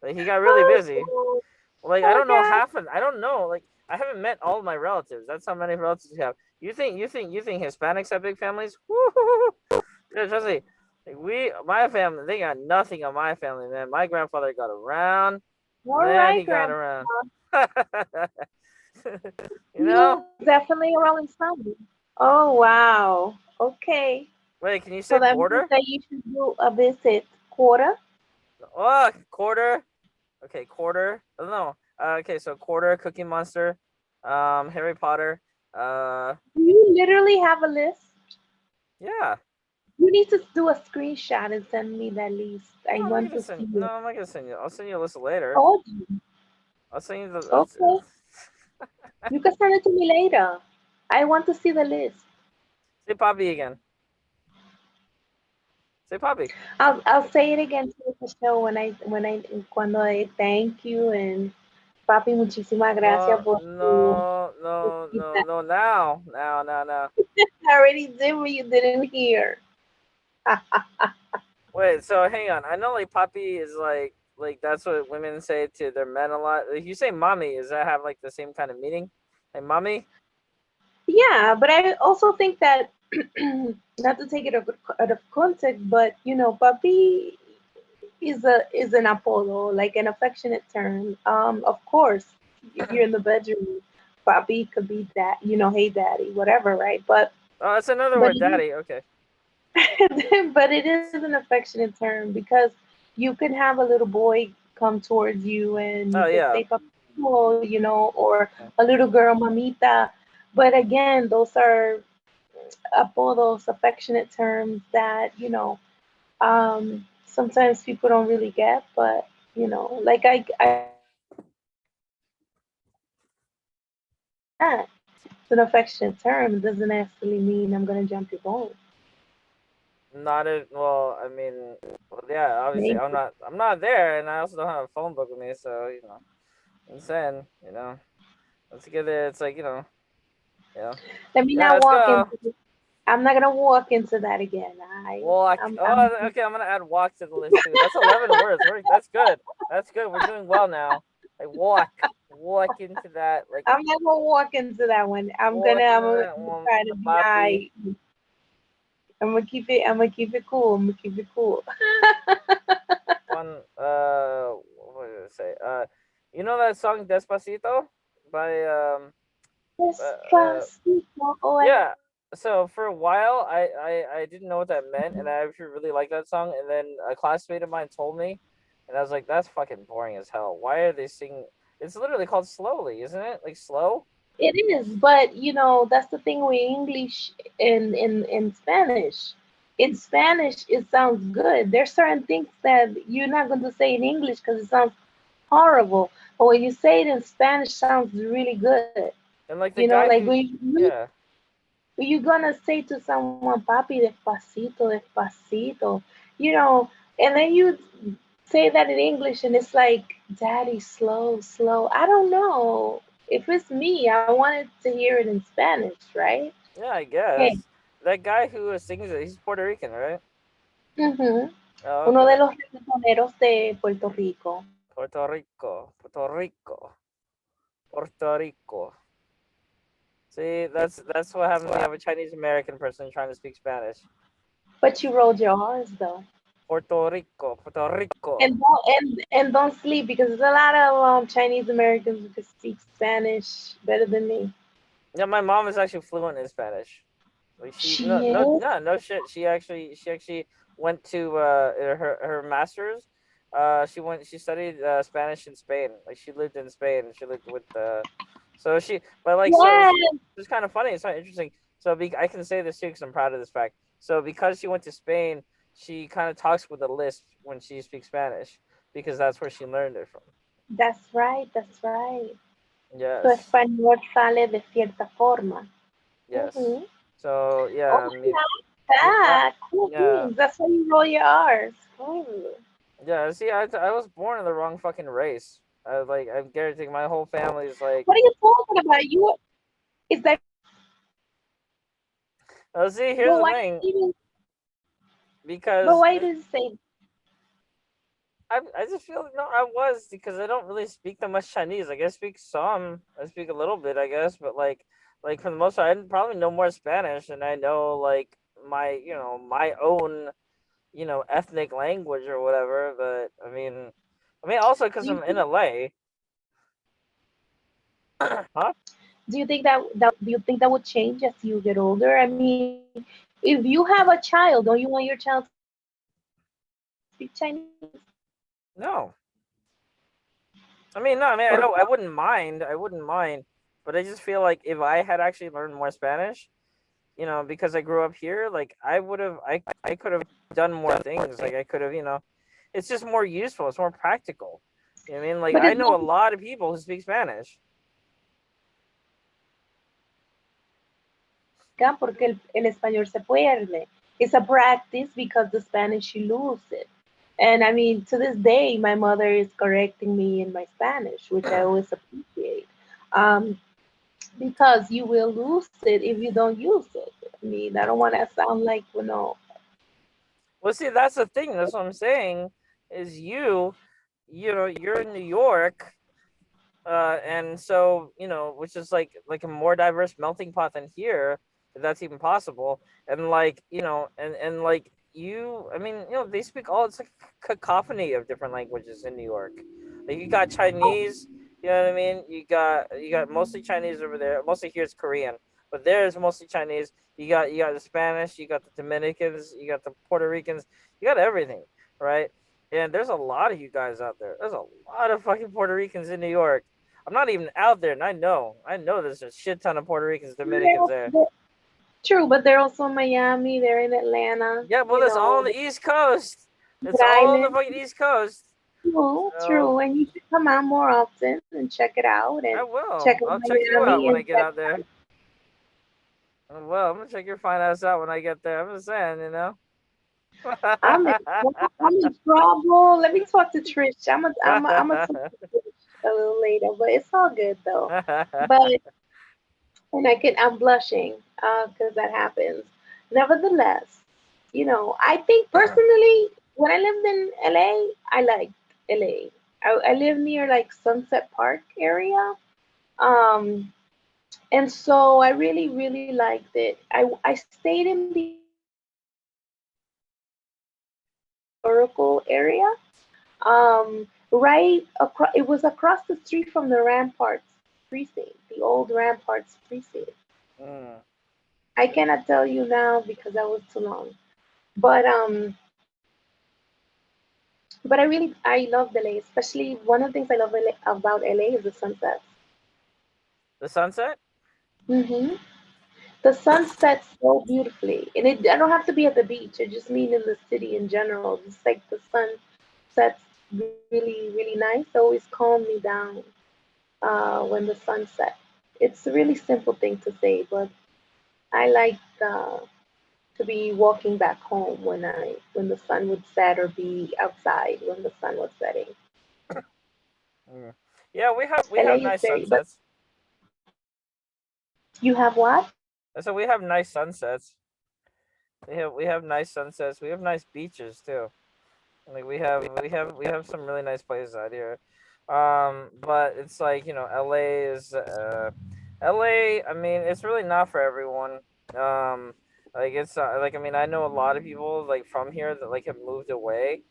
Like he got really busy. Oh, Like I don't know okay. half of. I don't know. Like I haven't met all of my relatives. That's how many relatives we have. You think Hispanics have big families? Woo! Yeah, trust me. Like my family, they got nothing on my family, man. My grandfather got around. All Man, right, he got Grandpa. around. you He know? was definitely a Rolling Stone. Oh, wow. Okay. Wait, can you So say that means quarter? that you should do a visit quarter. Oh, quarter. Okay, quarter. Oh, no. Okay, so quarter, Cookie Monster, Harry Potter. Uh, Do you literally have a list? yeah. You need to do a screenshot and send me that list. I No, I'm not want gonna to send. see No, it. I'm not gonna send you. I'll send you a list later. Told you. I'll send you the. Okay. You can send it to me later. I want to see the list. Say Poppy again. Say Poppy. I'll say it again to the show cuando thank you and papi muchísimas gracias No, por tu no, no, no, visita. no. Now. I already did what you didn't hear. Wait. So hang on. I know like Poppy is like. like that's what women say to their men a lot. Like you say mommy, does that have like the same kind of meaning? Like mommy? Yeah, but I also think that not to take it out of context, but puppy is an apodo, like an affectionate term. Of course, if you're in the bedroom, puppy could be that, hey daddy, whatever, right? But Oh, that's another but word, daddy. Okay. but it is an affectionate term because you can have a little boy come towards you and you Oh could yeah. say papito, or a little girl mamita. But again, those are apodos, affectionate terms that, sometimes people don't really get. But, like I that. It's an affectionate term. It doesn't necessarily mean I'm going to jump your bone. Not a well. I mean, well, yeah. Obviously, Maybe. I'm not there, and I also don't have a phone book with me. So I'm saying, let's get it. It's like yeah, Let me yeah. not Let's walk go. into I'm not gonna walk into that again. Walk. I'm Oh, okay. I'm gonna add walk to the list too. That's 11 words. That's good. That's good. We're doing well now. Like walk, walk into that. Like I'm not gonna walk into that one. walk I'm into gonna that one. try to The be papi. I. I'm gonna keep it cool. I'm gonna keep it cool. One. What did I say? You know that song Despacito by Despacito. Oh, yeah. So for a while, I didn't know what that meant, and I actually really liked that song. And then a classmate of mine told me, and I was like, "That's fucking boring as hell. Why are they singing? It's literally called slowly, isn't it? Like slow." it is, but that's the thing with English in Spanish. In Spanish, it sounds good. There's certain things that you're not going to say in English because it sounds horrible. But when you say it in Spanish, sounds really good. And like the guy Like who, yeah, when you're gonna say to someone, "Papi, despacito, despacito," and then you say that in English, and it's like, "Daddy, slow, slow." I don't know. If it's me, I wanted to hear it in Spanish, right? yeah, I Hey, guess that guy who sings it, he's Puerto Rican, right? ujú, Oh, uno de okay. los reggaetoneros de Puerto Rico. Puerto Rico, Puerto Rico, Puerto Rico. See, that's what happens when you have a Chinese American person trying to speak Spanish. But you rolled your R's though. Puerto Rico, Puerto Rico. And don't sleep because there's a lot of Chinese Americans who can speak Spanish better than me. Yeah, my mom is actually fluent in Spanish. Like she no She no is. no no shit. She actually went to her masters. She studied Spanish in Spain. Like she lived in Spain. She lived with so she but like so Yes, it's kind of funny. It's not interesting. So I can say this too because I'm proud of this fact. So because she went to Spain, she kind of talks with a lisp when she speaks Spanish because that's where she learned it from. that's right. That's right. Su Yes, español sale de cierta forma. yes. Hmm. So Oh, yeah, I like that. Cool yeah. beans. That's why you roll your R's. Ooh. Yeah, see, I was born in the wrong fucking race. I'm guaranteeing my whole family is like. What are you talking about? Is that, Oh, see, here's but the why thing, did you, but because why did you say, I just feel no, I was because I don't really speak that much Chinese. Like I speak some, I speak a little bit, I guess, but like for the most part, I probably know more Spanish than I know like my own ethnic language or whatever. But I mean also because do you I'm in think, LA, huh? do you think do you think that would change as you get older? I mean, if you have a child, don't you want your child to speak Chinese? No. I mean, no, I mean, I don't. I wouldn't mind, but I just feel like if I had actually learned more Spanish, because I grew up here, like I would have, I could have done more things. Like I could have, it's just more useful. It's more practical. You know what I mean? Like But I it's know a lot of people who speak Spanish. porque el español se pierde. It's a practice because the Spanish you lose it. And I mean, to this day, my mother is correcting me in my Spanish, which I always appreciate. Um, because you will lose it if you don't use it. I mean, I don't want to sound like, Well, see, that's the thing. That's what I'm saying. Is you? you're in New York, and so which is like a more diverse melting pot than here, if that's even possible. And like and like I mean, they speak all it's like a cacophony of different languages in New York. Like you got Chinese, you know what I mean. You got mostly Chinese over there. Mostly here it's Korean, but there is mostly Chinese. You got the Spanish, you got the Dominicans, you got the Puerto Ricans, you got everything, right? And there's a lot of you guys out there. There's a lot of fucking Puerto Ricans in New York. I'm not even out there, and I know there's a shit ton of Puerto Ricans, Dominicans there. True, but they're also in Miami. They're in Atlanta. Yeah, well, that's all on the East Coast. It's Rhode all on the Island. fucking East Coast. True, So true. And you should come out more often and check it out and I check will. out I'll check you Miami out when and I get check. out there. Well, I'm gonna check your fine ass out when I get there. I'm just saying, I'm in, I'm in trouble. Let me talk to Trish. I'm a talk to Trish a little later, but it's all good though. But and I'm blushing because that happens. Nevertheless, I think personally, when I lived in LA, I liked LA. I live near like Sunset Park area. Um, and so I really, really liked it. I stayed in the historical area. Right across, it was across the street from the Ramparts precinct, the old Ramparts precinct. Mm. I cannot tell you now because that was too long. But I love LA. Especially one of the things I love about LA is the sunsets. The sunset? hmm The sun sets so beautifully, and I don't have to be at the beach. I just mean in the city in general. Just like the sun sets really, really nice. It always calm me down when the sun sets. It's a really simple thing to say, but I like to be walking back home when the sun would set or be outside when the sun was setting. Mm. Yeah, we have LA is nice very, but sunsets. you have what? I said we have nice sunsets. We have nice sunsets. We have nice beaches too. Like we have some really nice places out here. But it's like, LA is LA, I mean, it's really not for everyone. Um like it's like, I mean, I know a lot of people like from here that like have moved away,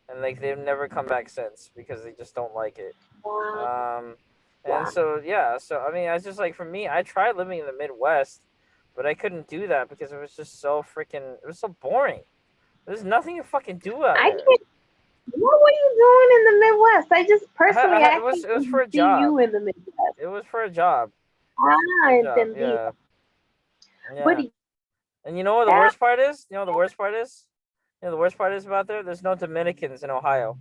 and like they've never come back since because they just don't like it. Wow, Um and wow. so yeah, so I mean, I just like for me, I tried living in the Midwest, but I couldn't do that because it was just so freaking it was so boring. There's nothing to fucking do out I there. can't. What were you doing in the Midwest? I just personally, I It was can't it was for even a see job. you in the Midwest. It was for a job. Ah, For a job. entendido. Yeah. But Yeah. And you know what the yeah, worst part is? You know what the worst part is? The worst part is about there? There's no Dominicans in Ohio.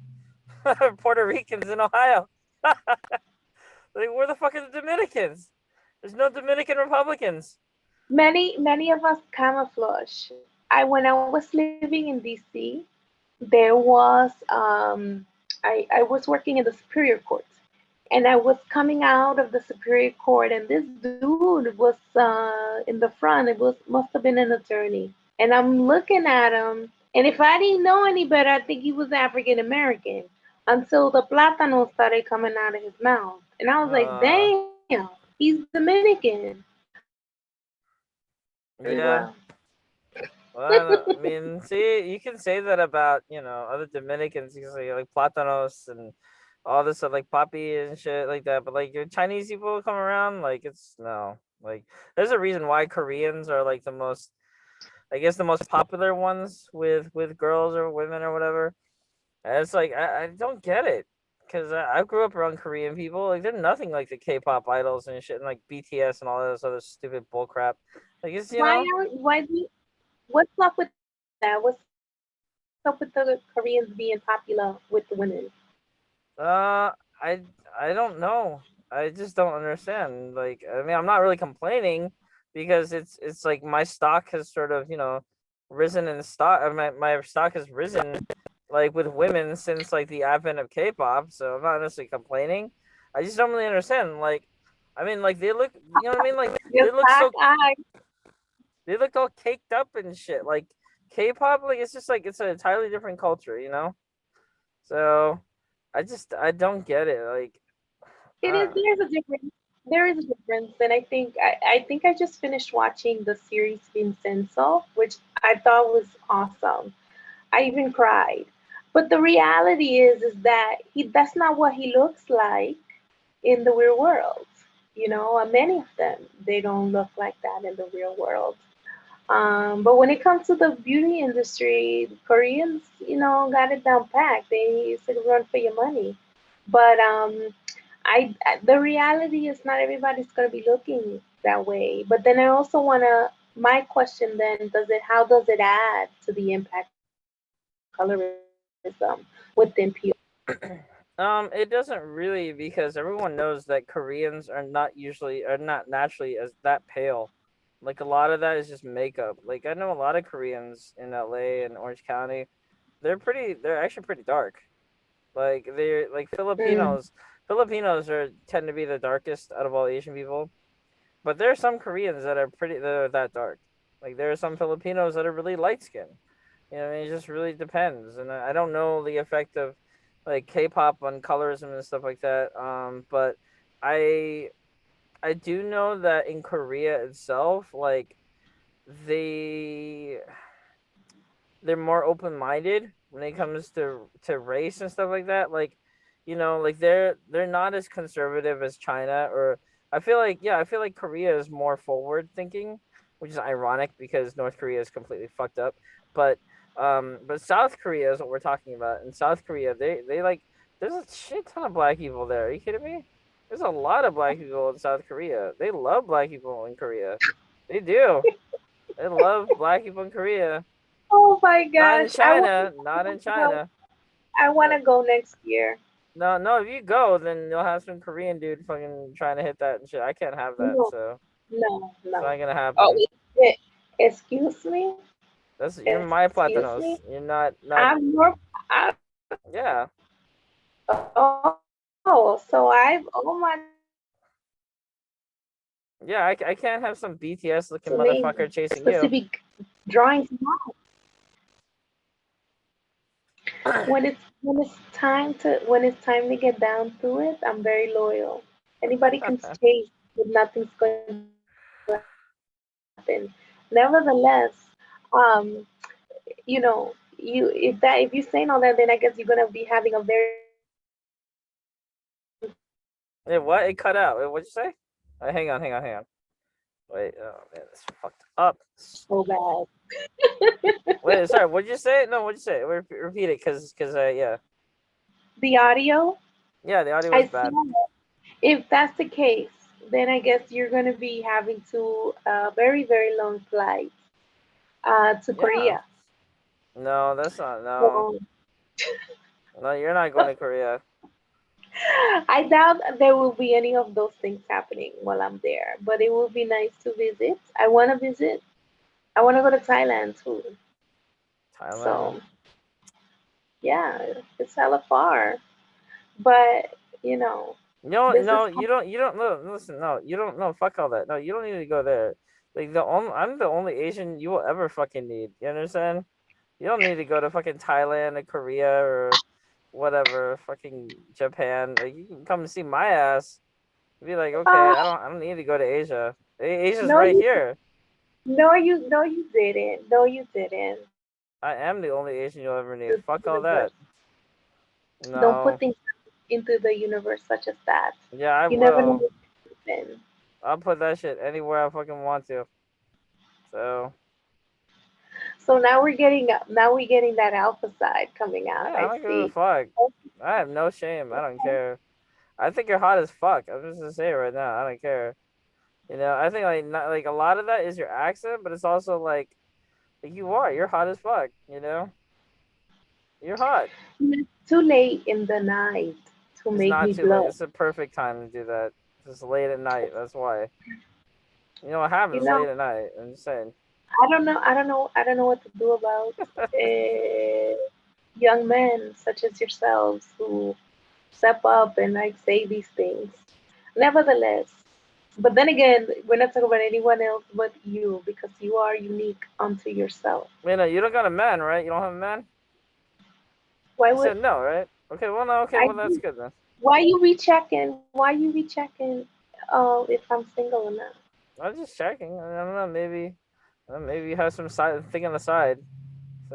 Puerto Ricans in Ohio. Like, where the fuck are the Dominicans? There's no Dominican Republicans. many of us camouflage. When I was living in DC, there was I was working in the Superior Court, and I was coming out of the Superior Court, and this dude was in the front. It was must have been an attorney, and I'm looking at him, and if I didn't know any better, I think he was African American until the plátano started coming out of his mouth, and I was like, Uh, damn, he's Dominican. Very yeah. well. Well, I mean, see, you can say that about, other Dominicans. You can say like Platanos and all this stuff, like Papi and shit like that. But like your Chinese people come around, like it's no. Like there's a reason why Koreans are like the most, I guess, the most popular ones with girls or women or whatever. And it's like I don't get it because I grew up around Korean people. Like they're nothing like the K-pop idols and shit and like BTS and all this other stupid bull crap. Like it's Why do you, what's up with that? What's up with the Koreans being popular with the women? uh I don't know. I just don't understand. Like I mean, I'm not really complaining because it's like my stock has sort of risen in stock. My stock has risen like with women since like the advent of K-pop. So I'm not necessarily complaining. I just don't really understand. Like, I mean, like they look, you know what I mean? Like Your they look stock so eye. they look all caked up and shit. Like K-pop, like it's just like it's an entirely different culture. So I don't get it. Like, It is. uh, There's a difference. There is a difference, and I think I just finished watching the series Vincenzo, which I thought was awesome. I even cried. But the reality is that that's not what he looks like in the real world. And many of them, they don't look like that in the real world. But when it comes to the beauty industry, Koreans, got it down packed. They used to run for your money. But the reality is not everybody's gonna be looking that way. But then I also wanna. My question then, how does it add to the impact of colorism within it doesn't really, because everyone knows that Koreans are not naturally as that pale. Like, a lot of that is just makeup. Like, I know a lot of Koreans in LA and Orange County. They're actually pretty dark. Like, they're like Mm, Filipinos. Filipinos are tend to be the darkest out of all Asian people. But there are some Koreans that are that dark. Like, there are some Filipinos that are really light skinned. It just really depends. And I don't know the effect of like K-pop on colorism and stuff like that. But I I do know that in Korea itself, like, they they're more open minded when it comes to race and stuff like that. Like, like, they're not as conservative as China. Or I feel like Korea is more forward thinking, which is ironic because North Korea is completely fucked up. But South Korea is what we're talking about. In South Korea, they like there's a shit ton of black people there. Are you kidding me? There's a lot of black people in South Korea. They love black people in Korea. They do. They love black people in Korea. oh my Not in gosh, China. Not in to go. China. I want Uh, to go next year. no, no. If you go, then you'll have some Korean dude fucking trying to hit that and shit. I can't have that, No, so no, it's not no. gonna Oh, happen. excuse me, You're my excuse me. Platanos. You're not. I'm your. I, Yeah, so oh my gosh, so I've yeah. I can't have some BTS looking to name motherfucker chasing you. specific drawings now. When it's time to get down to it, I'm very loyal. Anybody can chase, but nothing's going to happen. Nevertheless, um, if you're saying all that, then I guess you're gonna be having a very Yeah, what? It cut out. What'd you say? Hang on. Wait. Oh man, this fucked up. so bad. Wait, sorry. What'd you say? No, what'd you say? Repeat it, cause yeah, The audio, yeah. The audio I was said, bad. if that's the case, then I guess you're gonna be having to very very long flight to Yeah. Korea. No, that's not. No, So no. You're not going to Korea. I doubt there will be any of those things happening while I'm there, but it will be nice to visit. I want to visit. I want to go to Thailand too. Thailand. So yeah, it's hella far, but you know, No, this is no, you don't know. Listen, no, you don't know. Fuck all that. No, you don't need to go there. Like, I'm the only Asian you will ever fucking need. You understand? You don't need to go to fucking Thailand or Korea or whatever, fucking Japan. Like, you can come see my ass. Be like, okay, uh, I don't need to go to Asia. Asia's no, right here. no, you didn't. No, you didn't. I am the only Asian you'll ever The need. Fuck all universe. that. Don't put No. things into the universe such as that. Yeah, I You never know will. what can happen. I'll put that shit anywhere I fucking want to. So So now we're getting that alpha side coming out. yeah, I I don't give a see. fuck. I have no shame. I don't care. I think you're hot as fuck. I'm just gonna say it right now. I don't care. I think, like, not like a lot of that is your accent, but it's also like you are. You're hot as fuck. You're hot. It's too late in the night to It's make not me too late. blush. It's the perfect time to do that. It's late at night. That's why. You know what You happens know, late at night. I'm just saying. I don't know what to do about young men such as yourselves who step up and like say these things. Nevertheless, but then again, we're not talking about anyone else but you because you are unique unto yourself. You don't got a man, right? You don't have a man. Why You would said no, right? Okay, well, no, okay, I well, that's do. good then. Why you rechecking? Why you rechecking? If I'm single or not? I'm just checking. I don't know, maybe you have some side thing on the side,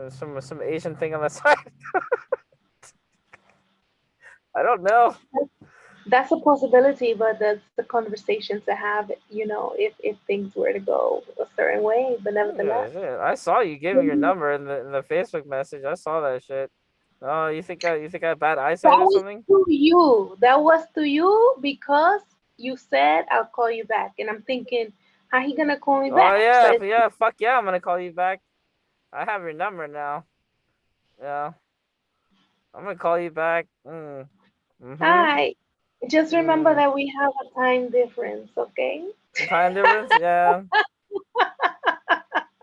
some Asian thing on the side. I don't know. That's a possibility, but that's the conversation to have. If things were to go a certain way, but Yeah, nevertheless. yeah. I saw you gave me your number in the Facebook message. I saw that shit. Oh, you think I have bad eyesight That or was something? to you. That was to you because you said I'll call you back, and I'm thinking, how he gonna call me Oh back? So yeah, it's yeah. Fuck yeah, I'm gonna call you back. I have your number now. Yeah, I'm gonna call you back. Mm-hmm. hi. Just remember Mm. that we have a time difference, okay? Time difference? Yeah.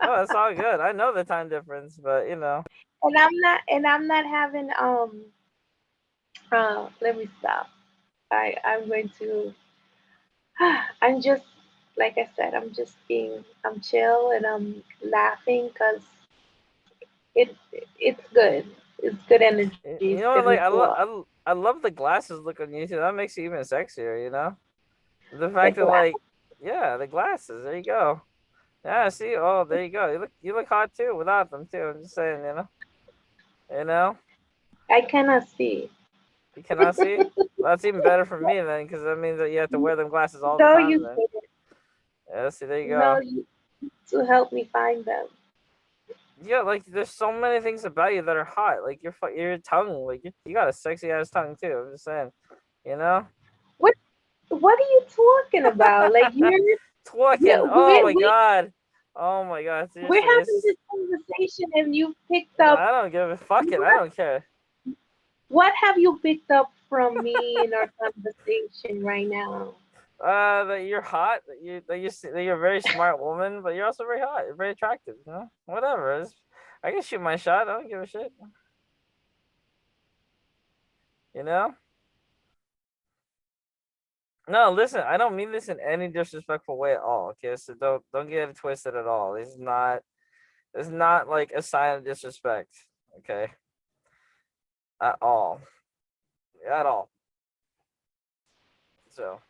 No, that's all good. I know the time difference, but you know. And I'm not having let me stop. I'm going to I'm just like I said, I'm chill and I'm laughing because it it's good. It's good energy. It's You good know, like rapport. I love the glasses look on you too. That makes you even sexier. You know, the The fact that glass. like, yeah, the glasses. There you go. Yeah, see. Oh, there you go. You look hot too without them too. I'm just saying. You know. You know. I cannot see. You cannot see. Well, that's even better for me then, because that means that you have to wear them glasses all the No, time. you Then. didn't. Yeah. See. There you No, go. you to help me find them. Yeah, like there's so many things about you that are hot. Like your tongue. Like you got a sexy ass tongue too. I'm just saying. You know. What What are you talking about? Like Twerking. Oh my god. Oh my god. we're Seriously, having it's. this conversation and you picked up I don't give a fuck it. I what don't care. what have you picked up from me in our conversation right now? That you're hot. That you're a very smart woman, but you're also very hot. You're very attractive. You know. Whatever. I can shoot my shot. I don't give a shit. You know. No, listen. I don't mean this in any disrespectful way at all. Okay, so don't get it twisted at all. It's not. It's not like a sign of disrespect. Okay, at all. At all. So,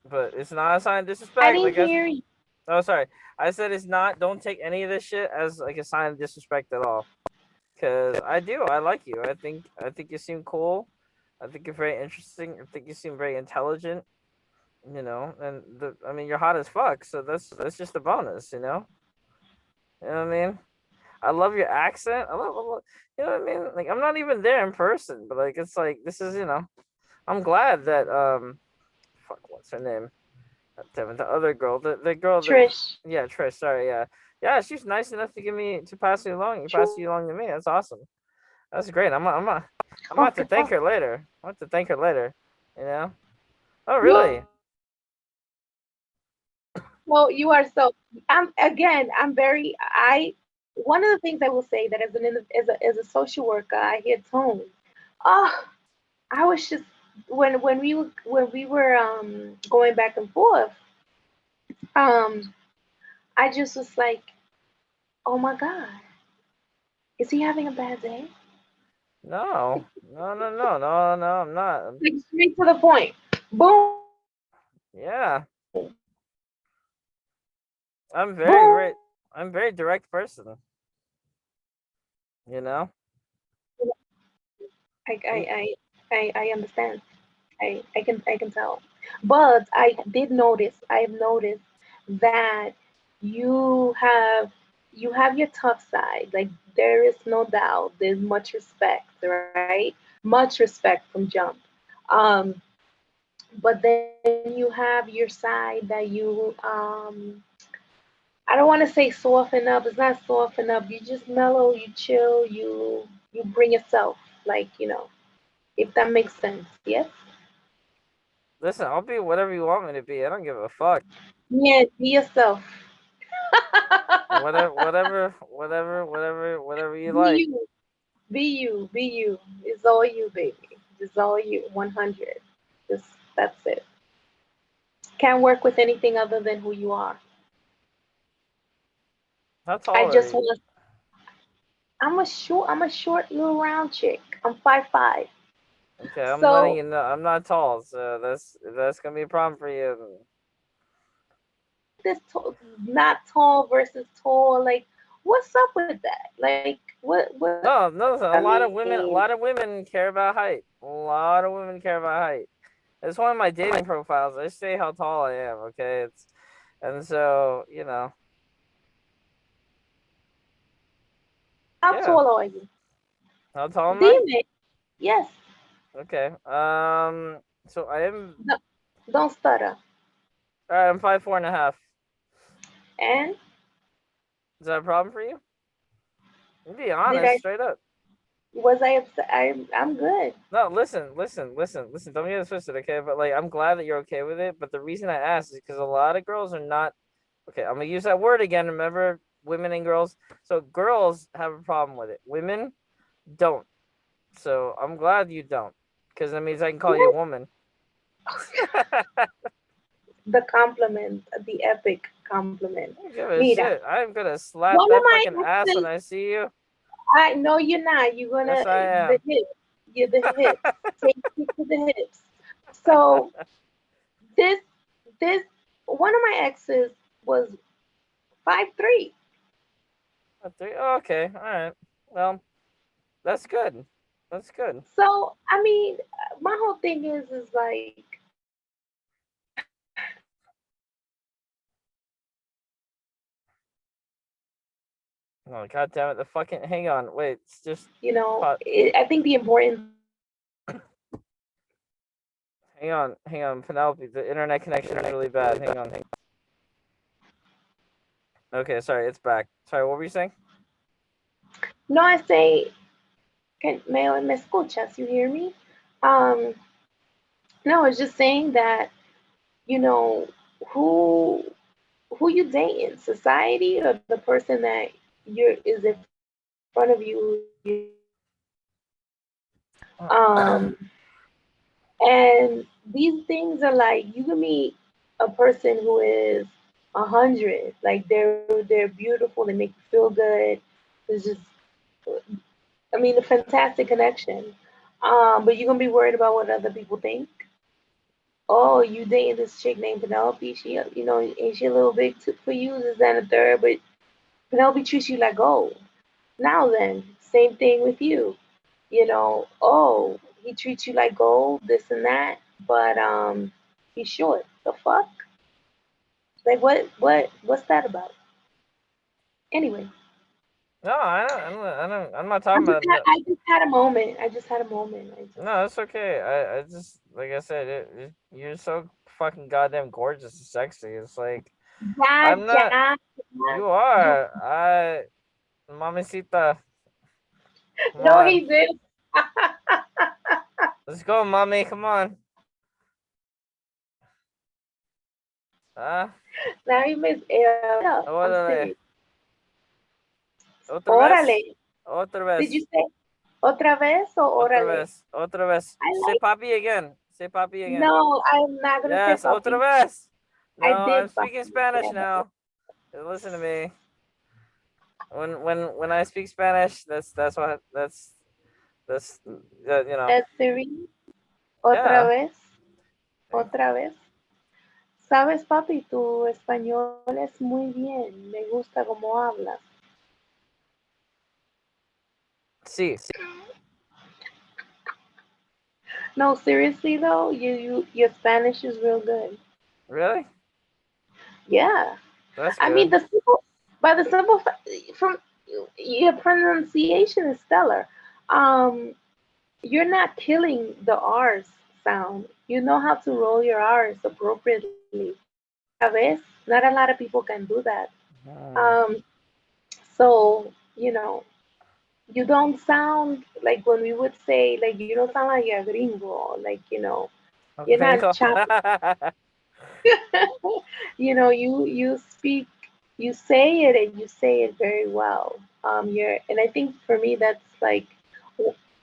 but it's not a sign of I disrespect. didn't Like I. hear you. Oh, sorry. I said it's not. Don't take any of this shit as like a sign of disrespect at all. Cause I do. I like you. I think you seem cool. I think you're very interesting. I think you seem very intelligent. You know, and I mean, you're hot as fuck. So that's just a bonus. You know. You know what I mean? I love your accent. I love. You know what I mean? Like I'm not even there in person, but like it's like this is. I'm glad that fuck. What's her name? Damn it, the other girl, the girl that, Trish. yeah, Trish. Sorry, yeah, yeah. She's nice enough to pass you along. You pass Trish. you along to me. That's awesome. That's great. I'm about to Okay. thank her later. I'm about to thank her later. You know? Oh, You really? So you are so. I'm very. I One of the things I will say that as a social worker, I hear tones. Oh, I was just when we were going back and forth. Um, I just was like, oh my god, is he having a bad day? No, no, no, no, no, no. I'm not. Like straight to the point. Boom, Yeah, I'm very, boom. very. I'm a very direct person. You know. I And I I I understand. I can tell. But I have noticed that you have you have your tough side. Like there is no doubt. There's much respect, right? Much respect from jump. Um, but then you have your side that I don't want to say soften up. It's not soften up. You just mellow, you chill, you bring yourself, like, if that makes sense. Yes? listen, I'll be whatever you want me to be. I don't give a fuck. Yeah, be yourself. Whatever, whatever, whatever, whatever you Be like. you. Be you. Be you. It's all you, baby. It's all you. 100. Just that's it. Can't work with anything other than who you are. How I tall are just you? want. I'm a short little round chick. I'm 5'5". Okay, I'm letting So you know I'm not tall, so that's gonna be a problem for you. this not tall versus tall, like what's up with that? Like what? No, no, I a mean, lot of women care about height. A lot of women care about height. It's one of my dating profiles. I say how tall I am. Okay, it's and so how yeah. tall are you? How tall am I? Dime. Yes. Okay. So I am. No, don't stutter. I'm 5'4.5". And Is that a problem for you? Be did honest, I straight up. was I upset? I'm good. No, listen. Don't get it twisted, okay? But like, I'm glad that you're okay with it. But the reason I asked is because a lot of girls are not okay. I'm gonna use that word again. Remember, women and girls. So girls have a problem with it. Women don't. So I'm glad you don't, because that means I can call you a Yes. woman. The compliment, the epic compliment. I don't give a Mira, shit. I'm gonna slap one of that my fucking ass when exes. I see you. I know you're not. You're Yes, gonna I the am. hips. You're the hips. Take it to the hips. So this this one of my exes was 5'3". A three. Oh, okay. All right. Well, that's good. That's good. So I mean, my whole thing is like Oh, god damn it. The fucking. Hang on. Wait. It's just. Pot. I think the importance. Hang on. Hang on. Penelope. The internet connection is really bad. Hang on. Okay. Sorry. It's back. Sorry. What were you saying? No, I say, me escuchas? You hear me? Um, no, it's just saying that you know who who you dating, society or the person that you're is in front of you. Um, and these things are like you can meet a person who is 100, like they're beautiful, they make you feel good. It's just, I mean, a fantastic connection. But you're gonna be worried about what other people think. Oh, you dating this chick named Penelope? She, ain't she a little big for you? This, that, and the third. But Penelope treats you like gold. Now then, same thing with you. Oh, he treats you like gold, this and that, but he's short. The fuck? Like what's that about? Anyway, No, I don't. I'm not talking about. No, I just had a moment. I just had a moment. no, it's okay. I just like I said, you're so fucking goddamn gorgeous and sexy. It's like Yeah, I'm not. yeah. You You are. Mamacita. Come no, on. he did. Let's go, mommy. Come on. Ah. Now he missed up. I'm Órale. serious. Otra vez. Órale. Otra Did you vez. say otra vez or Otra órale? vez. Otra vez. I Say like. papi again. Say papi again. No, I'm not gonna say Yes. Otra papi. vez. I No, I'm did speaking papi. Spanish Yeah. now. Listen to me. When I speak Spanish, that's Siri, otra yeah. vez, otra vez. Sabes, papi, tu español es muy bien. Me gusta cómo hablas. See. No, seriously though, your Spanish is real good. Really? Yeah. That's I mean, good. by the simple, from your pronunciation is stellar. Um, you're not killing the R's sound. You know how to roll your R's appropriately. Otra vez, not a lot of people can do that. Hmm. Um, so, you don't sound like when we would say, like, you don't sound like a gringo, like, you're not Gringo. chopping. You speak, you say it, and you say it very well. And I think for me, that's like,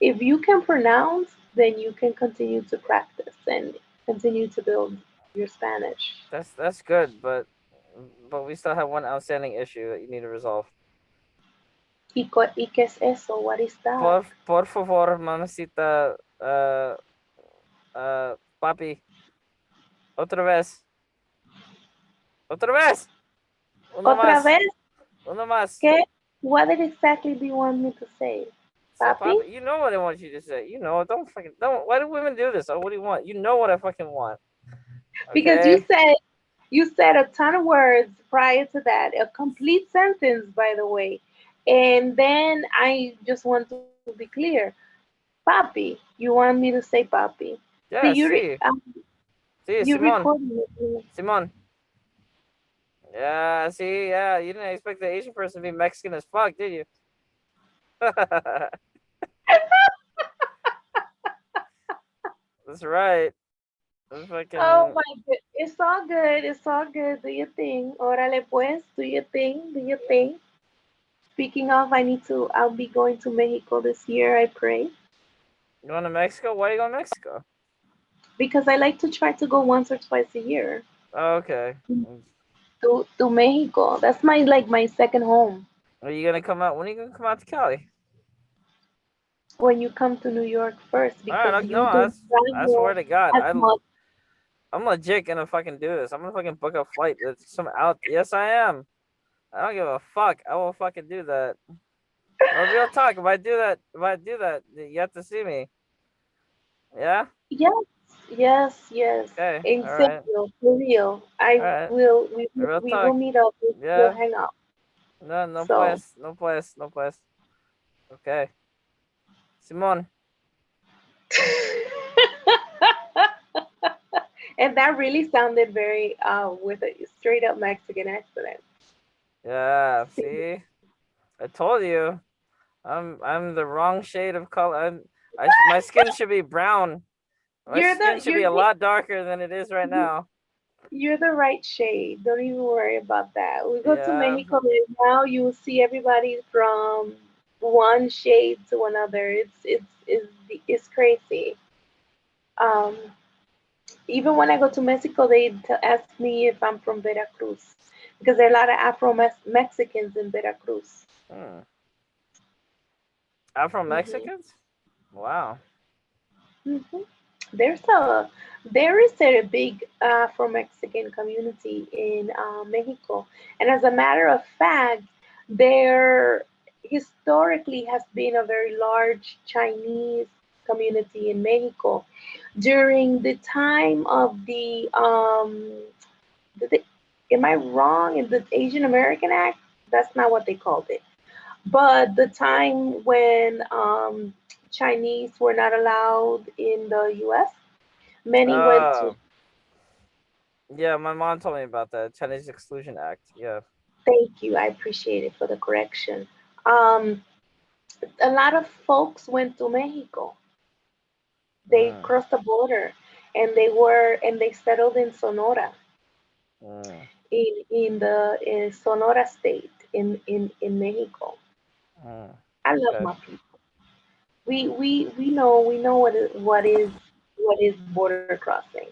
if you can pronounce, then you can continue to practice and continue to build your Spanish. That's good, but we still have one outstanding issue that you need to resolve. ¿Y qué es eso? What is that? Por favor, mamacita. Papi. Otra vez. Otra vez. Uno Otra más. vez, Uno más. ¿qué? What exactly do you want me to say? Say Papi? Papi. You know what I want you to say. You know. Don't. Why do women do this? Oh, what do you want? You know what I fucking want. Because Okay. you said a ton of words prior to that, a complete sentence, by the way. And then I just want to be clear. Papi, you want me to say papi. Do Yeah. you See. See, you Simon. record me? Simon. Yeah. See. Yeah. You didn't expect the Asian person to be Mexican as fuck, did you? That's right. That's Oh fucking. my god, it's all good. It's all good. Do your thing. Órale pues, do your thing. Do your thing. Speaking of, I'll be going to Mexico this year, I pray. You going to Mexico? Why are you going to Mexico? Because I like to try to go once or twice a year Oh, okay. to Mexico. That's my second home. Are you gonna come out? When are you gonna come out to Cali? When you come to New York first, All right, because no, you don't I swear travel to God, as much. I'm legit gonna fucking do this. I'm gonna fucking book a flight. That's some out. Yes, I am. I don't give a fuck. I will fucking do that. No real talk. If I do that, you have to see me. Yeah. Yes, yes, yes. Okay. In All right. serio, for real. I All right. will. Real We will talk. meet up. We'll Yeah. hang out. No. No So. pues. No pues. No pues. Okay. Simon. And that really sounded very with a straight up Mexican accent. Yeah. See. I told you. I'm the wrong shade of color. My skin should be brown. My You're skin the should be you're a the lot darker than it is right now. you're the right shade. Don't even worry about that. We go to Yeah. Mexico and now you will see everybody from one shade to another. It's crazy. Um, Even when I go to Mexico, ask me if I'm from Veracruz because there are a lot of Afro Mexicans in Veracruz. Hmm. Afro hmm Mexicans? Wow. hmm There's a there is a big Afro-Mexican community in Mexico, and as a matter of fact, there historically has been a very large Chinese community in Mexico during the time of the am I wrong in the Asian American Act? That's not what they called it, but the time when Chinese were not allowed in the U.S. Many went to, Oh, yeah. My mom told me about that Chinese Exclusion Act. Yeah. thank you, I appreciate it for the correction. Um, a lot of folks went to Mexico. They Mm, crossed the border and they settled in Sonora, mm, in Sonora state in Mexico. mm. I love Okay. my people. We know what is border crossing.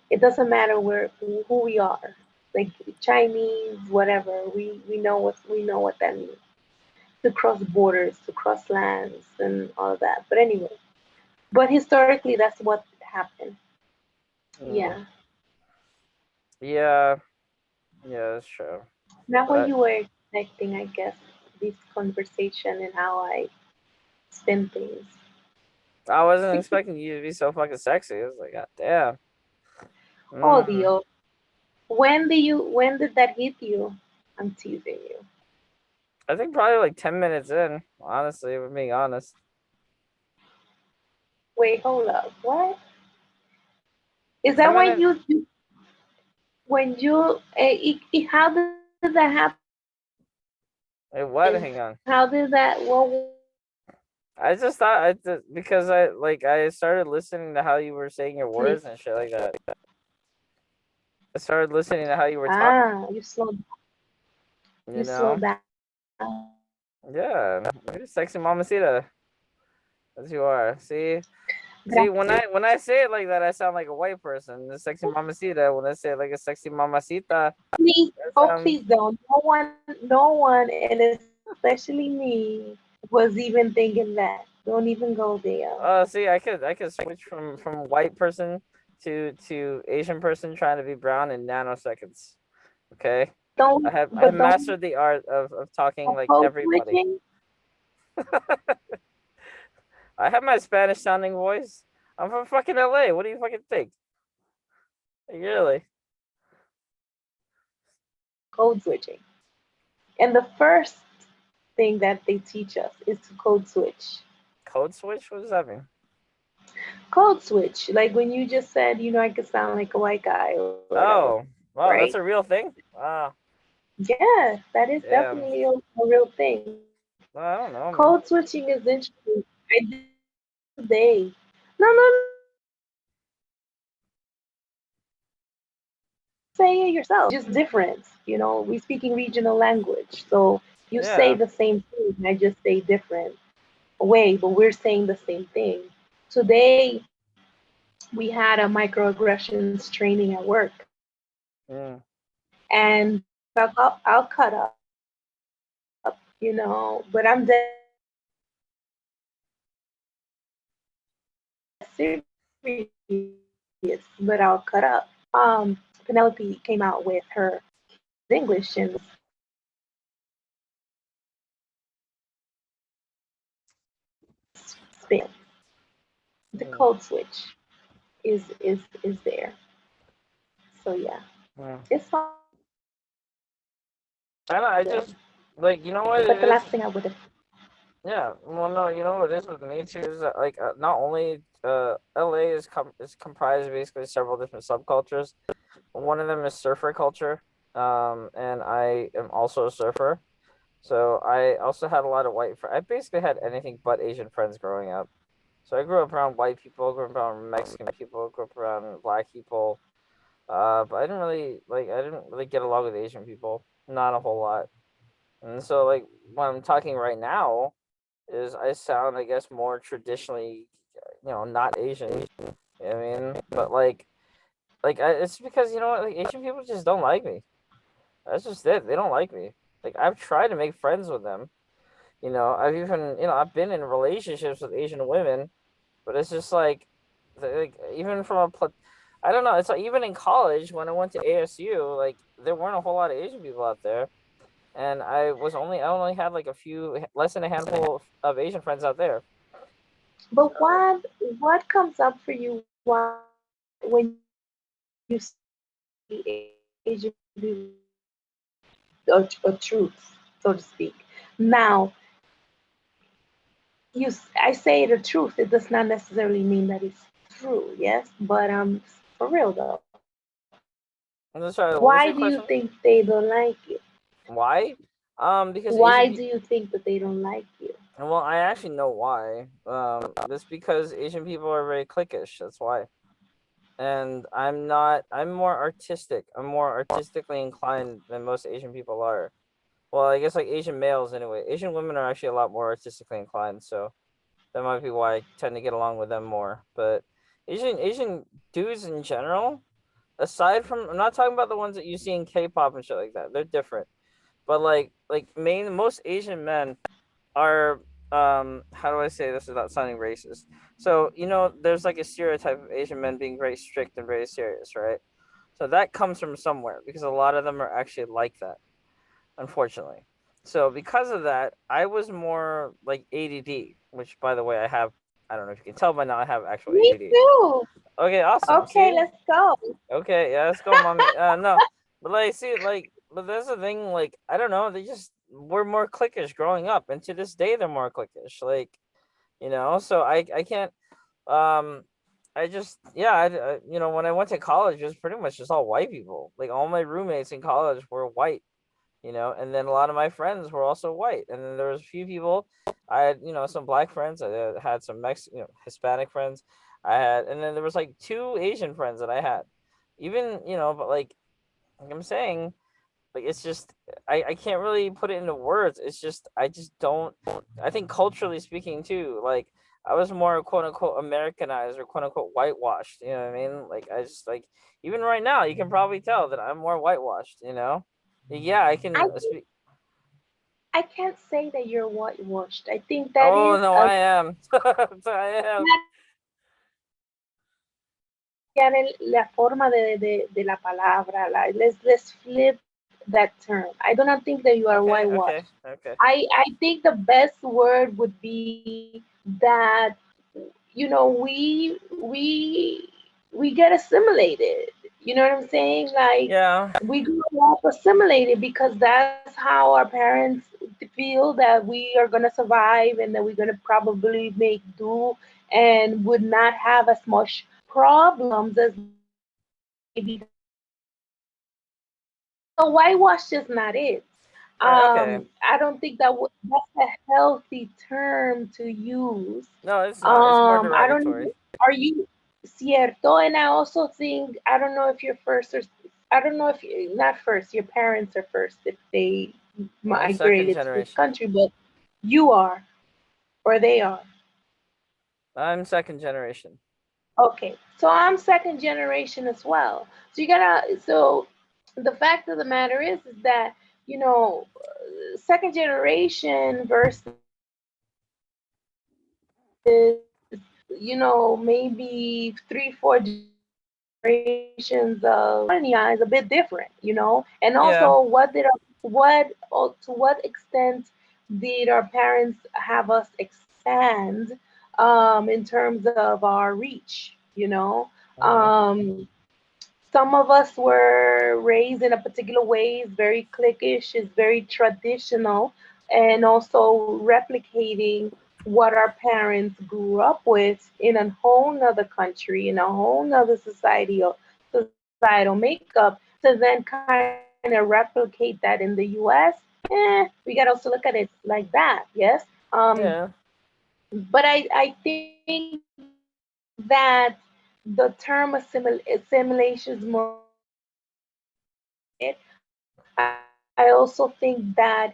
It doesn't matter who we are, like Chinese, whatever. We know what that means to cross borders, to cross lands, and all of that. But anyway, but historically, that's what happened. Mm. Yeah, Yeah. Yeah. That's true. not what But you were expecting, I guess. This conversation and how I spin things. I wasn't expecting you to be so fucking sexy. I was like, God damn. Oh, Mm. Dio, when did that hit you? I'm teasing you. I think probably like 10 minutes in. Honestly, if I'm being honest. Wait, hold up. What is Ten that? minutes. When you how did that happen? How Wait, did what? that? Hang on. What I just thought because I started listening to how you were saying your please? words and shit like that. I started listening to how you were talking. Ah, You you slow know? down. Yeah, you're a sexy mamacita, as you are. See, Gracias. when I say it like that, I sound like a white person. The sexy mamacita. When I say it like a sexy mamacita, Please, that oh sounds. please don't. No one, and especially me, was even thinking that. Don't even go there. See, I could switch from white person to Asian person trying to be brown in nanoseconds. Okay, Don't, I have but don't mastered the art of talking like code everybody. switching. I have my Spanish sounding voice. I'm from fucking LA. What do you fucking think? Like, really? Code switching. And the first thing that they teach us is to code switch. Code switch? What does that mean? Code switch, like when you just said, I could sound like a white guy or whatever, Oh, wow, right? that's a real thing. Ah, Yeah, that is damn. definitely a real thing. I don't know, man. Code switching is interesting. I did it today. No, no, no. Say it yourself. Just different. We speaking regional language, so you say Yeah. the same thing. I just say different way, but we're saying the same thing. Today we had a microaggressions training at work, Mm. and I'll cut up, but I'm dead serious, but I'll cut up. Penelope came out with her English and spin. The Mm. code switch is there. So yeah, Mm. it's fun. I don't know. I just like, you know what But it the is. last thing I would have Yeah. Well, no, you know what it is with me too is that like not only LA is comprised of basically several different subcultures. One of them is surfer culture. And I am also a surfer. So I also had a lot of white friends. I basically had anything but Asian friends growing up. So I grew up around white people, grew up around Mexican people, grew up around black people. But I didn't really get along with Asian people, not a whole lot. And so like what I'm talking right now is I sound, I guess, more traditionally, not Asian. You know what I mean? But it's because you know what, like Asian people just don't like me. That's just it. They don't like me. Like I've tried to make friends with them. I've been in relationships with Asian women, but it's just like even I don't know. It's like even in college when I went to ASU, like there weren't a whole lot of Asian people out there, and I only had like a few, less than a handful of Asian friends out there. but So what comes up for you when you see Asian people, a truth, so to speak? Now, I say the truth. It does not necessarily mean that it's true, yes, but for real though, I'm just sorry. What was why your do you question? think they don't like you? Why? Because Why do you think that they don't like you? Well, I actually know why. That's because Asian people are very cliquish. That's why. And I'm not. I'm more artistic. I'm more artistically inclined than most Asian people are. Well, I guess like Asian males anyway. Asian women are actually a lot more artistically inclined, so that might be why I tend to get along with them more. But Asian dudes in general, aside from, I'm not talking about the ones that you see in K-pop and shit like that. They're different. But most Asian men are, how do I say this without sounding racist? So, there's like a stereotype of Asian men being very strict and very serious, right? So that comes from somewhere because a lot of them are actually like that, unfortunately. So because of that, I was more like ADD, which by the way I have. I don't know if you can tell by now I have actual Me ADD. too. Okay, awesome. Okay, See? let's go. Okay, yeah, let's go, mommy. No, but but that's the thing. Like, I don't know. They just were more cliquish growing up, and to this day, they're more cliquish. So I can't. Um, I just yeah. When I went to college, it was pretty much just all white people. Like all my roommates in college were white. And then a lot of my friends were also white, and then there was a few people. I had some black friends. I had some Hispanic friends. And then there was like two Asian friends that I had. Even but like I'm saying, like it's just I can't really put it into words. It's just I just don't. I think culturally speaking too, like I was more quote unquote Americanized or quote unquote whitewashed. You know what I mean? Like I just like even right now, you can probably tell that I'm more whitewashed. Yeah, I I can think speak. I can't say that you're whitewashed. I think that Oh is no, a I am. I am. la forma de la palabra. Like, let's flip that term. I do not think that you are Okay, whitewashed. okay, okay. I think the best word would be that, we get assimilated. You know what I'm saying? Like, Yeah, we grew up assimilated because that's how our parents feel that we are gonna survive and that we're gonna probably make do and would not have as much problems as maybe the whitewashed people. So whitewash is not it. right, okay. I don't think that's a healthy term to use. No, it's not. It's more I don't even, derogatory. are you cierto? And I also think, I don't know if you're first or, I don't know if you, not first, your parents are first if they I'm second migrated to this generation. country, but you are, or they are. I'm second generation. Okay, so I'm second generation as well. So so the fact of the matter is that, second generation versus, maybe 3, 4 generations of colonial is a bit different. And Yeah, also, to what extent did our parents have us expand, in terms of our reach? uh-huh. Um, some of us were raised in a particular way, is very cliquish, is very traditional, and also replicating what our parents grew up with in a whole nother country, in a whole nother societal makeup, to then kind of replicate that in the US. We gotta also look at it like that, yes. Yeah. But I think that the term assimilation is more it. I also think that,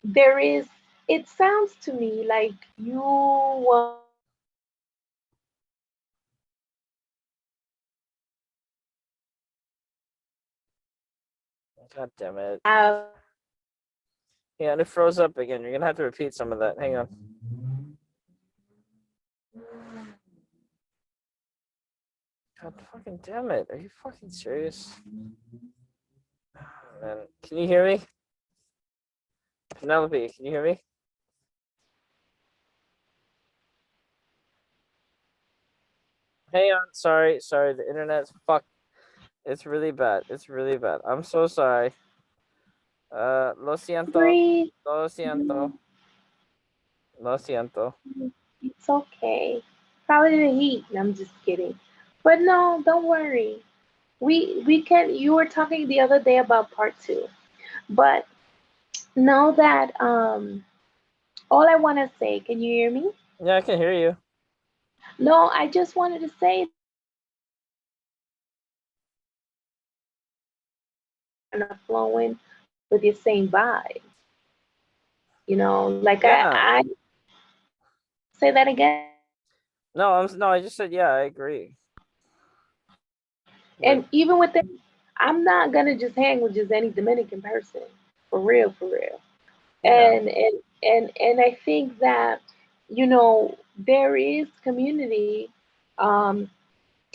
there is, it sounds to me like you want God damn it. have Yeah, and it froze up again. You're gonna have to repeat some of that. Hang on. God fucking damn it. Are you fucking serious? Man, can you hear me? Penelope, can you hear me? Hang on. Sorry. The internet's fucked. It's really bad. It's really bad. I'm so sorry. Lo siento. breathe. Lo siento. Mm, Lo siento. it's okay. Probably the heat. I'm just kidding. But no, don't worry. We can. You were talking the other day about part two, but know that, all I want to say. Can you hear me? Yeah, I can hear you. No, I just wanted to say that kind of flowing with your same vibe. Like Yeah. I say that again. No, no, I just said yeah, I agree. With And even with that, I'm not gonna just hang with just any Dominican person, for real, for real. yeah. And I think that, there is community, um,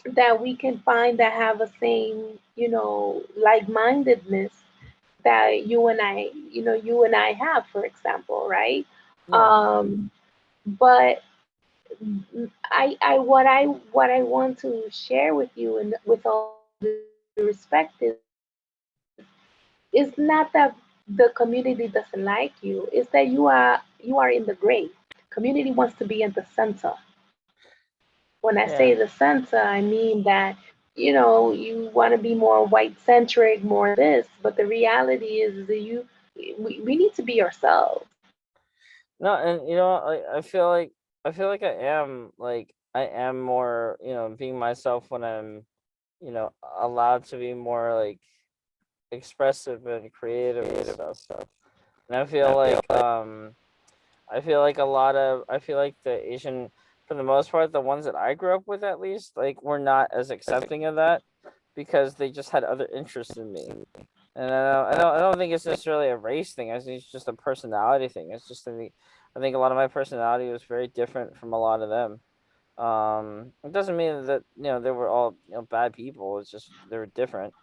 that we can find that have a same, like-mindedness that you and I have, for example, right? Yeah. But what I want to share with you, and with all due respect, is not that the community doesn't like you, it's that you are in the gray. Community wants to be in the center. When I Yeah. say the center, I mean that, you want to be more white centric, more this, but the reality is that we need to be ourselves. No, and I feel like I am more, being myself when I'm, allowed to be more like expressive and creative and stuff. And I feel like the Asian, for the most part, the ones that I grew up with at least, like, were not as accepting of that because they just had other interests in me. And I don't think it's necessarily a race thing. I think it's just a personality thing. It's just I think a lot of my personality was very different from a lot of them. It doesn't mean that they were all bad people. It's just they were different.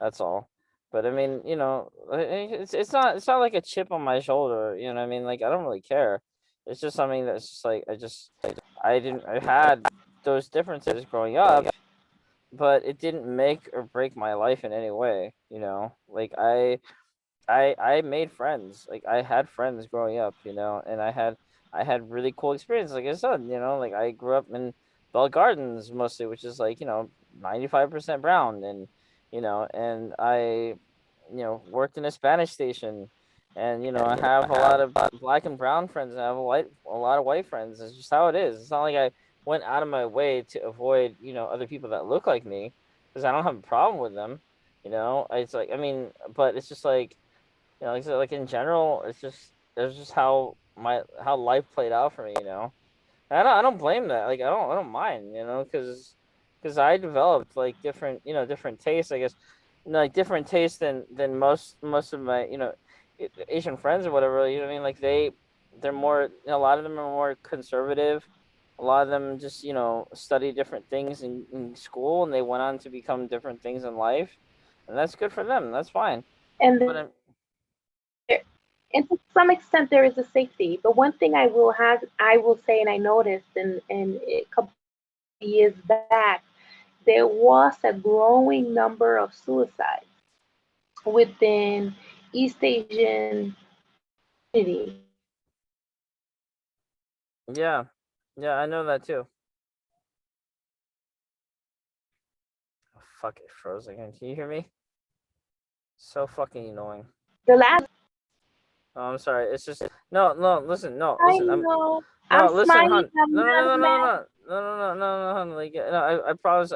That's all. But I mean, it's not like a chip on my shoulder. You know what I mean? Like I don't really care. It's just something that's just like I had those differences growing up, but it didn't make or break my life in any way. Like I made friends. Like I had friends growing up, and I had really cool experiences. Like I said, like I grew up in Bell Gardens mostly, which is like 95% brown, and and I worked in a Spanish station, and I have a lot of black and brown friends, and I have a lot of white friends. It's just how it is. It's not like I went out of my way to avoid other people that look like me, because I don't have a problem with them. It's like, I mean, but it's just like, like I said, like in general, it's just how life played out for me. I don't blame that. Like I don't mind. Because I developed like different tastes. I guess, like different tastes than most of my Asian friends or whatever. You know what I mean? Like they're more. A lot of them are more conservative. A lot of them just study different things in school, and they went on to become different things in life, and that's good for them. That's fine. And But there, and to some extent there is a safety. But one thing I will say, and I noticed in a couple of years back, there was a growing number of suicides within East Asian community. yeah, yeah, I know that too. Oh, fuck, it froze again. Can you hear me? So fucking annoying. The last Oh, I'm sorry. It's just no, no. Listen, no, I listen. know, I'm No, listen, smiling, hun. I'm No, no, not no, no, no, mad. no, no, no, no, no, no, hun. Like, no, I promise.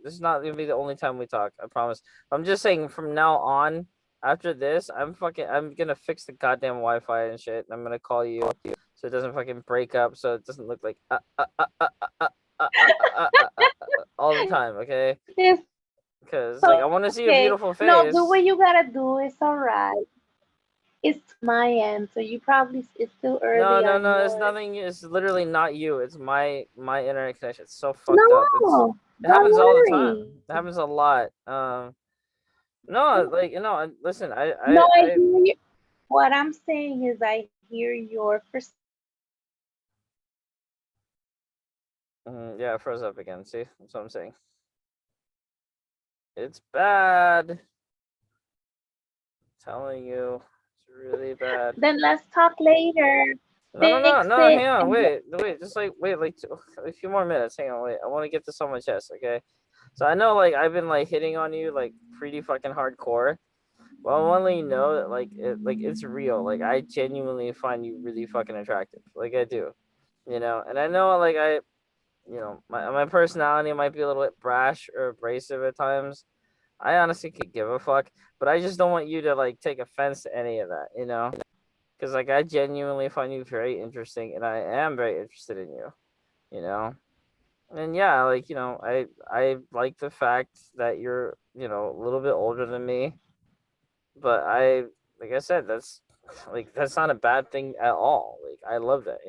This is not gonna be the only time we talk. I promise. I'm just saying, from now on, after this, I'm gonna fix the goddamn Wi-Fi and shit. And I'm gonna call you so it doesn't fucking break up, so it doesn't look like all the time. Okay? It's Because like I want to see your okay. beautiful No, do what face. you gotta do. It's all right. It's my end, so you probably it's still No, early no, on no. It's yours. nothing. It's literally not you. It's my internet connection. It's so fucked up. No, It don't happens all the time. worry. It happens a lot. No, like listen. No, I hear you. What I'm saying is, I hear your Yeah, it froze up again. See, that's what I'm saying. It's bad. I'm telling you, it's really bad. Then let's talk later. No, no, no, Fix no. it Hang on, and wait. Just like wait, like a few more minutes. Hang on, wait. I want to get this on my chest. Okay. So I know, like I've been like hitting on you like pretty fucking hardcore. Well, I want to let you know that it's real. Like I genuinely find you really fucking attractive. Like I do, And I know like my personality might be a little bit brash or abrasive at times. I honestly could give a fuck, but I just don't want you to like take offense to any of that. Because like I genuinely find you very interesting, and I am very interested in you. You know, and yeah, like I like the fact that you're a little bit older than me, but like I said, that's not a bad thing at all. Like I love that.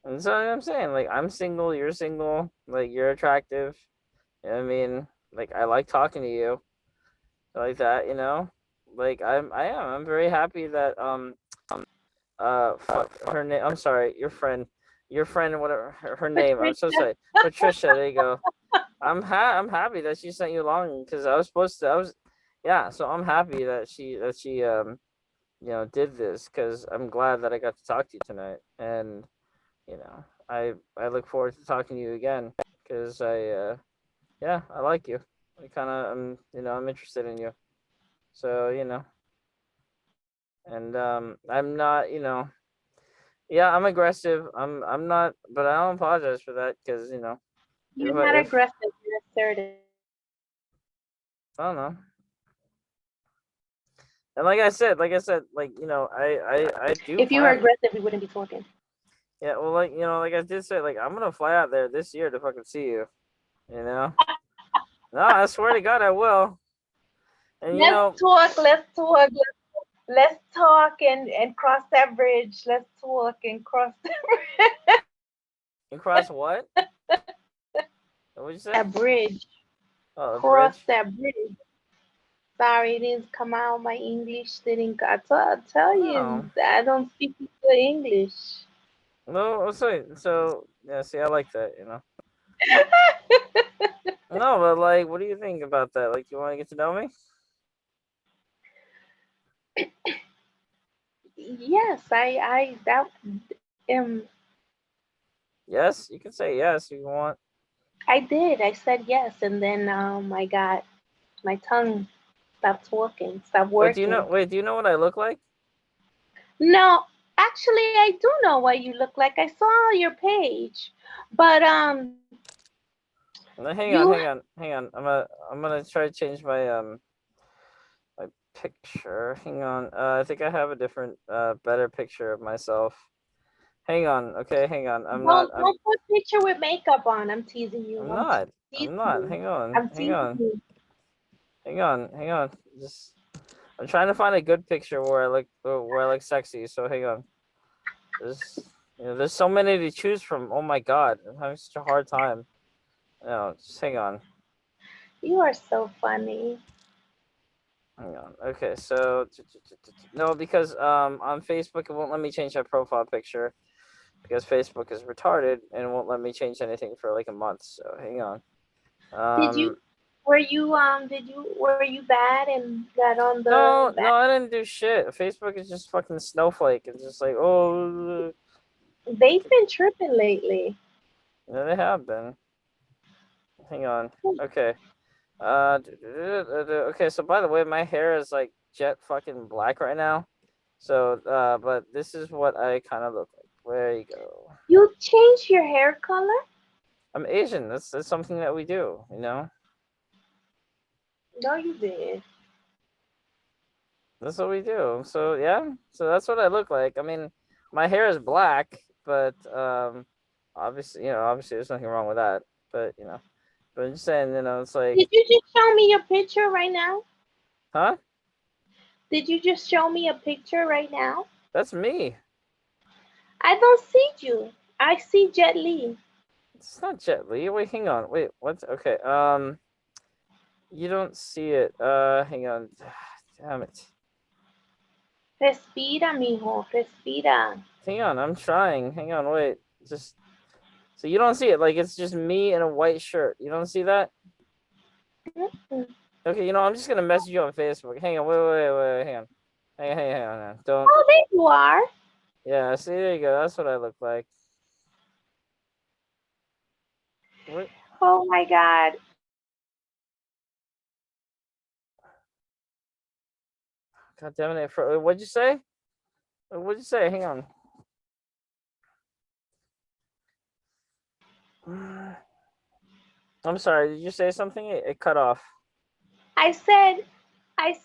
And so I'm saying, like, I'm single, you're single, like you're attractive. You know what I mean? Like I like talking to you like that. Like I'm very happy that fuck her name. I'm sorry, your friend, whatever her name. I'm so Patricia. sorry, Patricia. There you go. I'm happy that she sent you along, because I was, yeah. So I'm happy that she did this, because I'm glad that I got to talk to you tonight, and I look forward to talking to you again, because yeah, I like you. I'm interested in you. So and I'm not, yeah, I'm aggressive. I'm not, but I don't apologize for that, because if You're not if aggressive, you're assertive. I don't know. And like I said, like I do If you were plan. aggressive, we wouldn't be talking. Yeah, well, like I did say, like I'm gonna fly out there this year to fucking see you. You know? No, I swear to God, I will. And Let's talk. Let's talk. Let's talk and cross that bridge. Let's talk and cross you cross what? What would you say? that bridge. Oh, the Cross bridge. that bridge. Sorry, it didn't come out. My English didn't. I tell you, No, I don't speak good English. no. So yeah. See, I like that. No, but like, what do you think about that? Like, you want to get to know me? Yes, that um, Yes, you can say yes if you want. I did. I said yes, and then I got my tongue stopped working, stopped Wait, do you know? working. Wait, do you know what I look like? No, actually, I do know what you look like. I saw your page, but No, hang you on, hang on, hang on. I'm gonna try to change my picture. Hang on. I think I have a different better picture of myself. Hang on. Okay, hang on. I'm not. don't put picture with makeup on. I'm teasing you. I'm I'm not. teasing I'm not. you. Hang on. I'm Hang teasing on. you. Hang on. Hang on. Just I'm trying to find a good picture where I look sexy. So hang on. There's there's so many to choose from. Oh my god, I'm having such a hard time. No, just hang on. You are so funny. Hang on. Okay, so no, because on Facebook it won't let me change my profile picture because Facebook is retarded and it won't let me change anything for like a month. So hang on. Did you? Um, Were you bad and got on the no, bad? no, I didn't do shit. Facebook is just fucking snowflake. It's just like, oh, They've been tripping lately. yeah, they have been. Hang on. Okay. Okay. So by the way, my hair is like jet fucking black right now. So, but this is what I kind of look like. Where you go? You changed your hair color? I'm Asian. That's something that we do. No, you did. That's what we do. So yeah. So that's what I look like. I mean, my hair is black, but obviously there's nothing wrong with that. But I'm just saying, it's like, Did you just show me your picture right now? huh? Did you just show me a picture right now? That's me. I don't see you. I see Jet Li. It's not Jet Li. Wait, hang on. Wait, what's okay? You don't see it. Hang on. Damn it. Respira, mijo, respira. Hang on. I'm trying. Hang on. Wait. Just so you don't see it. Like it's just me in a white shirt. You don't see that? Mm-mm. Okay. I'm just gonna message you on Facebook. Hang on. Wait. Hang on. Hang on. Don't. Oh, there you are. Yeah. See, there you go. That's what I look like. What? Oh my God. God damn it. What'd you say? What'd you say? Hang on. I'm sorry. Did you say something? It cut off. I said, I.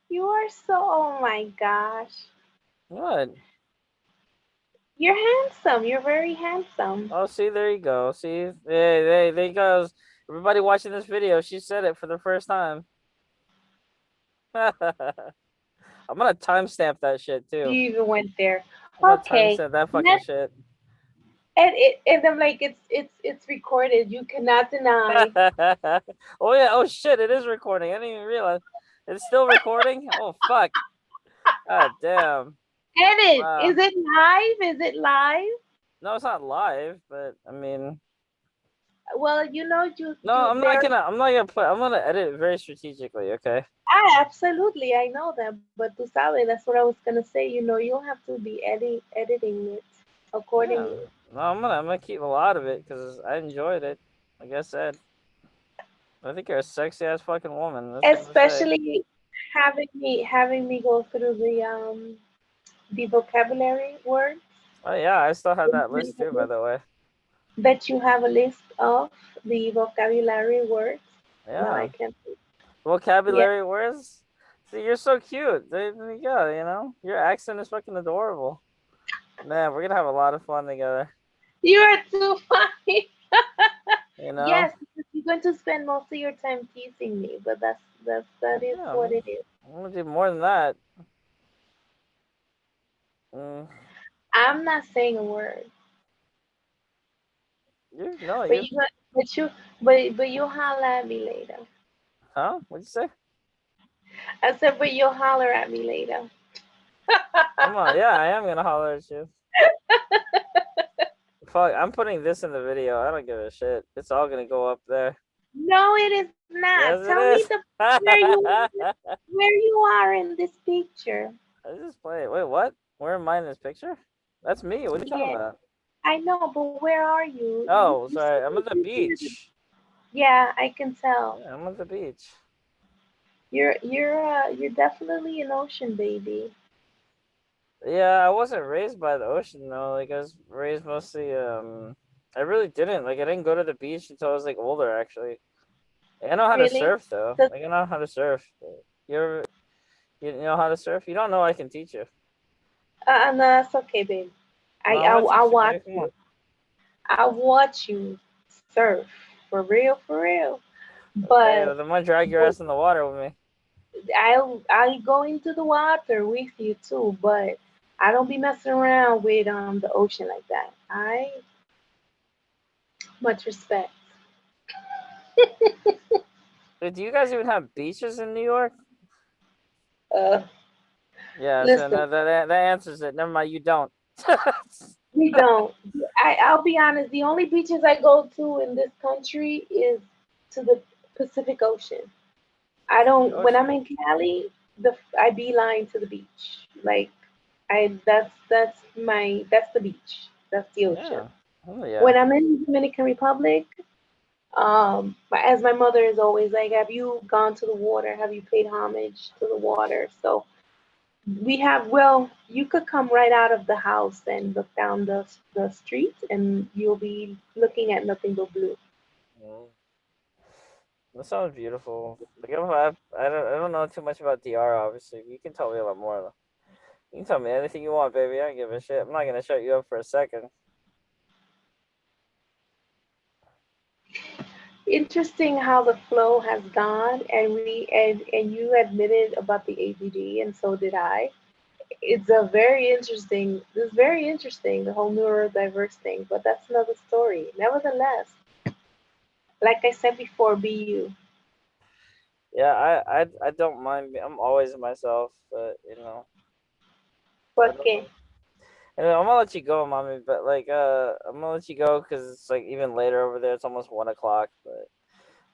You are so. Oh my gosh. What? You're handsome. You're very handsome. Oh, see, there you go. See, there goes. Everybody watching this video, she said it for the first time. I'm gonna timestamp that shit You too. even went there. I'm gonna Okay. timestamp that fucking Let's, shit. and I'm like, it's recorded. You cannot deny. Oh yeah. Oh shit! It is recording. I didn't even realize. It's still recording. Oh fuck. God damn. Edit. Wow. Is it live? Is it live? No, it's not live, but I mean, Well, no, you I'm not there. gonna. I'm not gonna put. I'm gonna edit it very strategically. Okay. Absolutely, I know that. But tú sabes, that's what I was gonna say. You don't have to be editing it Yeah. accordingly. No, I'm gonna keep a lot of it because I enjoyed it. Like I said, I think you're a sexy ass fucking woman. That's what I'm gonna say. Especially having me go through the vocabulary word Oh yeah, I still have that list too, by the way. that you have a list of the vocabulary words. No, I Yeah, can't. Yeah, vocabulary words. See, you're so cute. There you go. Your accent is fucking adorable. Man, we're gonna have a lot of fun together. you are too funny. You know? Yes, because you're going to spend most of your time teasing me, but That is Yeah, what it is. I'm gonna do more than that. Mm, I'm not saying a word, you no, but you you'll holler at me later. huh? What'd you say? I said, but you'll holler at me later. Come on, yeah, I am gonna holler at you. Fuck, I'm putting this in the video. I don't give a shit. It's all gonna go up there. No, it is not. Yes, it Tell me is. where you I where you are in this picture. just play it. Wait, what? Where am I in this picture? That's me. What are you talking Yeah, about? I know, but where are you? Oh, You said sorry. I'm at the beach. yeah, I can tell. Yeah, I'm at the beach. You're definitely an ocean baby. Yeah, I wasn't raised by the ocean though. Like I was raised mostly. I really didn't. Like I didn't go to the beach until I was like older. Actually, like, I know how to Really? surf though. So, Like I know how to surf. You ever, you know how to surf? You don't know. I can teach you. no, that's okay, babe. No, I want to I teach you, watch babe. Come you. on. I watch you surf for real, for real. Okay, But well, then I'm gonna drag your ass in the water with me. I go into the water with you too, but I don't be messing around with the ocean like that. I much respect. Wait, do you guys even have beaches in New York? Uh, Yeah, so listen, that answers it. Never mind, you don't. we don't. I'll be honest. The only beaches I go to in this country is to the Pacific Ocean. I Pacific don't. When Ocean. I'm in Cali, I beeline to the beach. Like that's the beach. That's the ocean. Yeah. Oh yeah. When I'm in Dominican Republic, as my mother is always like, have you gone to the water? Have you paid homage to the water? So we have. Well, you could come right out of the house and look down the street, and you'll be looking at nothing but blue. Mm. That sounds beautiful. Like I don't know too much about DR. Obviously, you can tell me a lot more though. You can tell me anything you want, baby. I don't give a shit. I'm not gonna shut you up for a second. Interesting how the flow has gone, and and you admitted about the ADD, and so did I. It's a very interesting. It's very interesting, the whole neurodiverse thing, but that's another story. Nevertheless, like I said before, be you. Yeah, I don't mind. I'm always myself, but I don't Porque know. Anyway, I'm gonna let you go, mommy. But like, I'm gonna let you go because it's like even later over there. It's almost 1 o'clock. But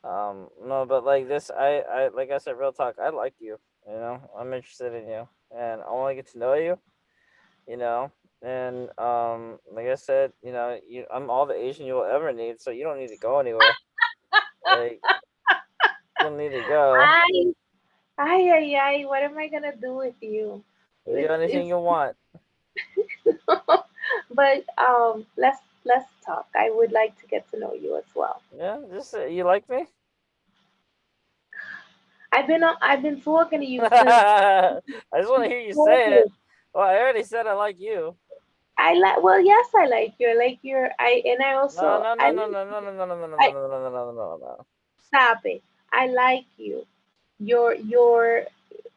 no, but like this, like I said, real talk. I like you. I'm interested in you, and I want to get to know you. You know, and like I said, I'm all the Asian you'll ever need, so you don't need to go anywhere. Like, you don't need to go. ay, ay. What am I gonna do with you? You do anything It's you want. but let's talk. I would like to get to know you as well. Yeah, just you like me. I've been talking to you since I just want to hear you say it. COVID. Well, I already said I like you. I like well, yes, I like you. I like your I and I No, also no, I no, no, like no, no, no, no, no, no, no, I no, no, no, no, no. stop it. I like you. You're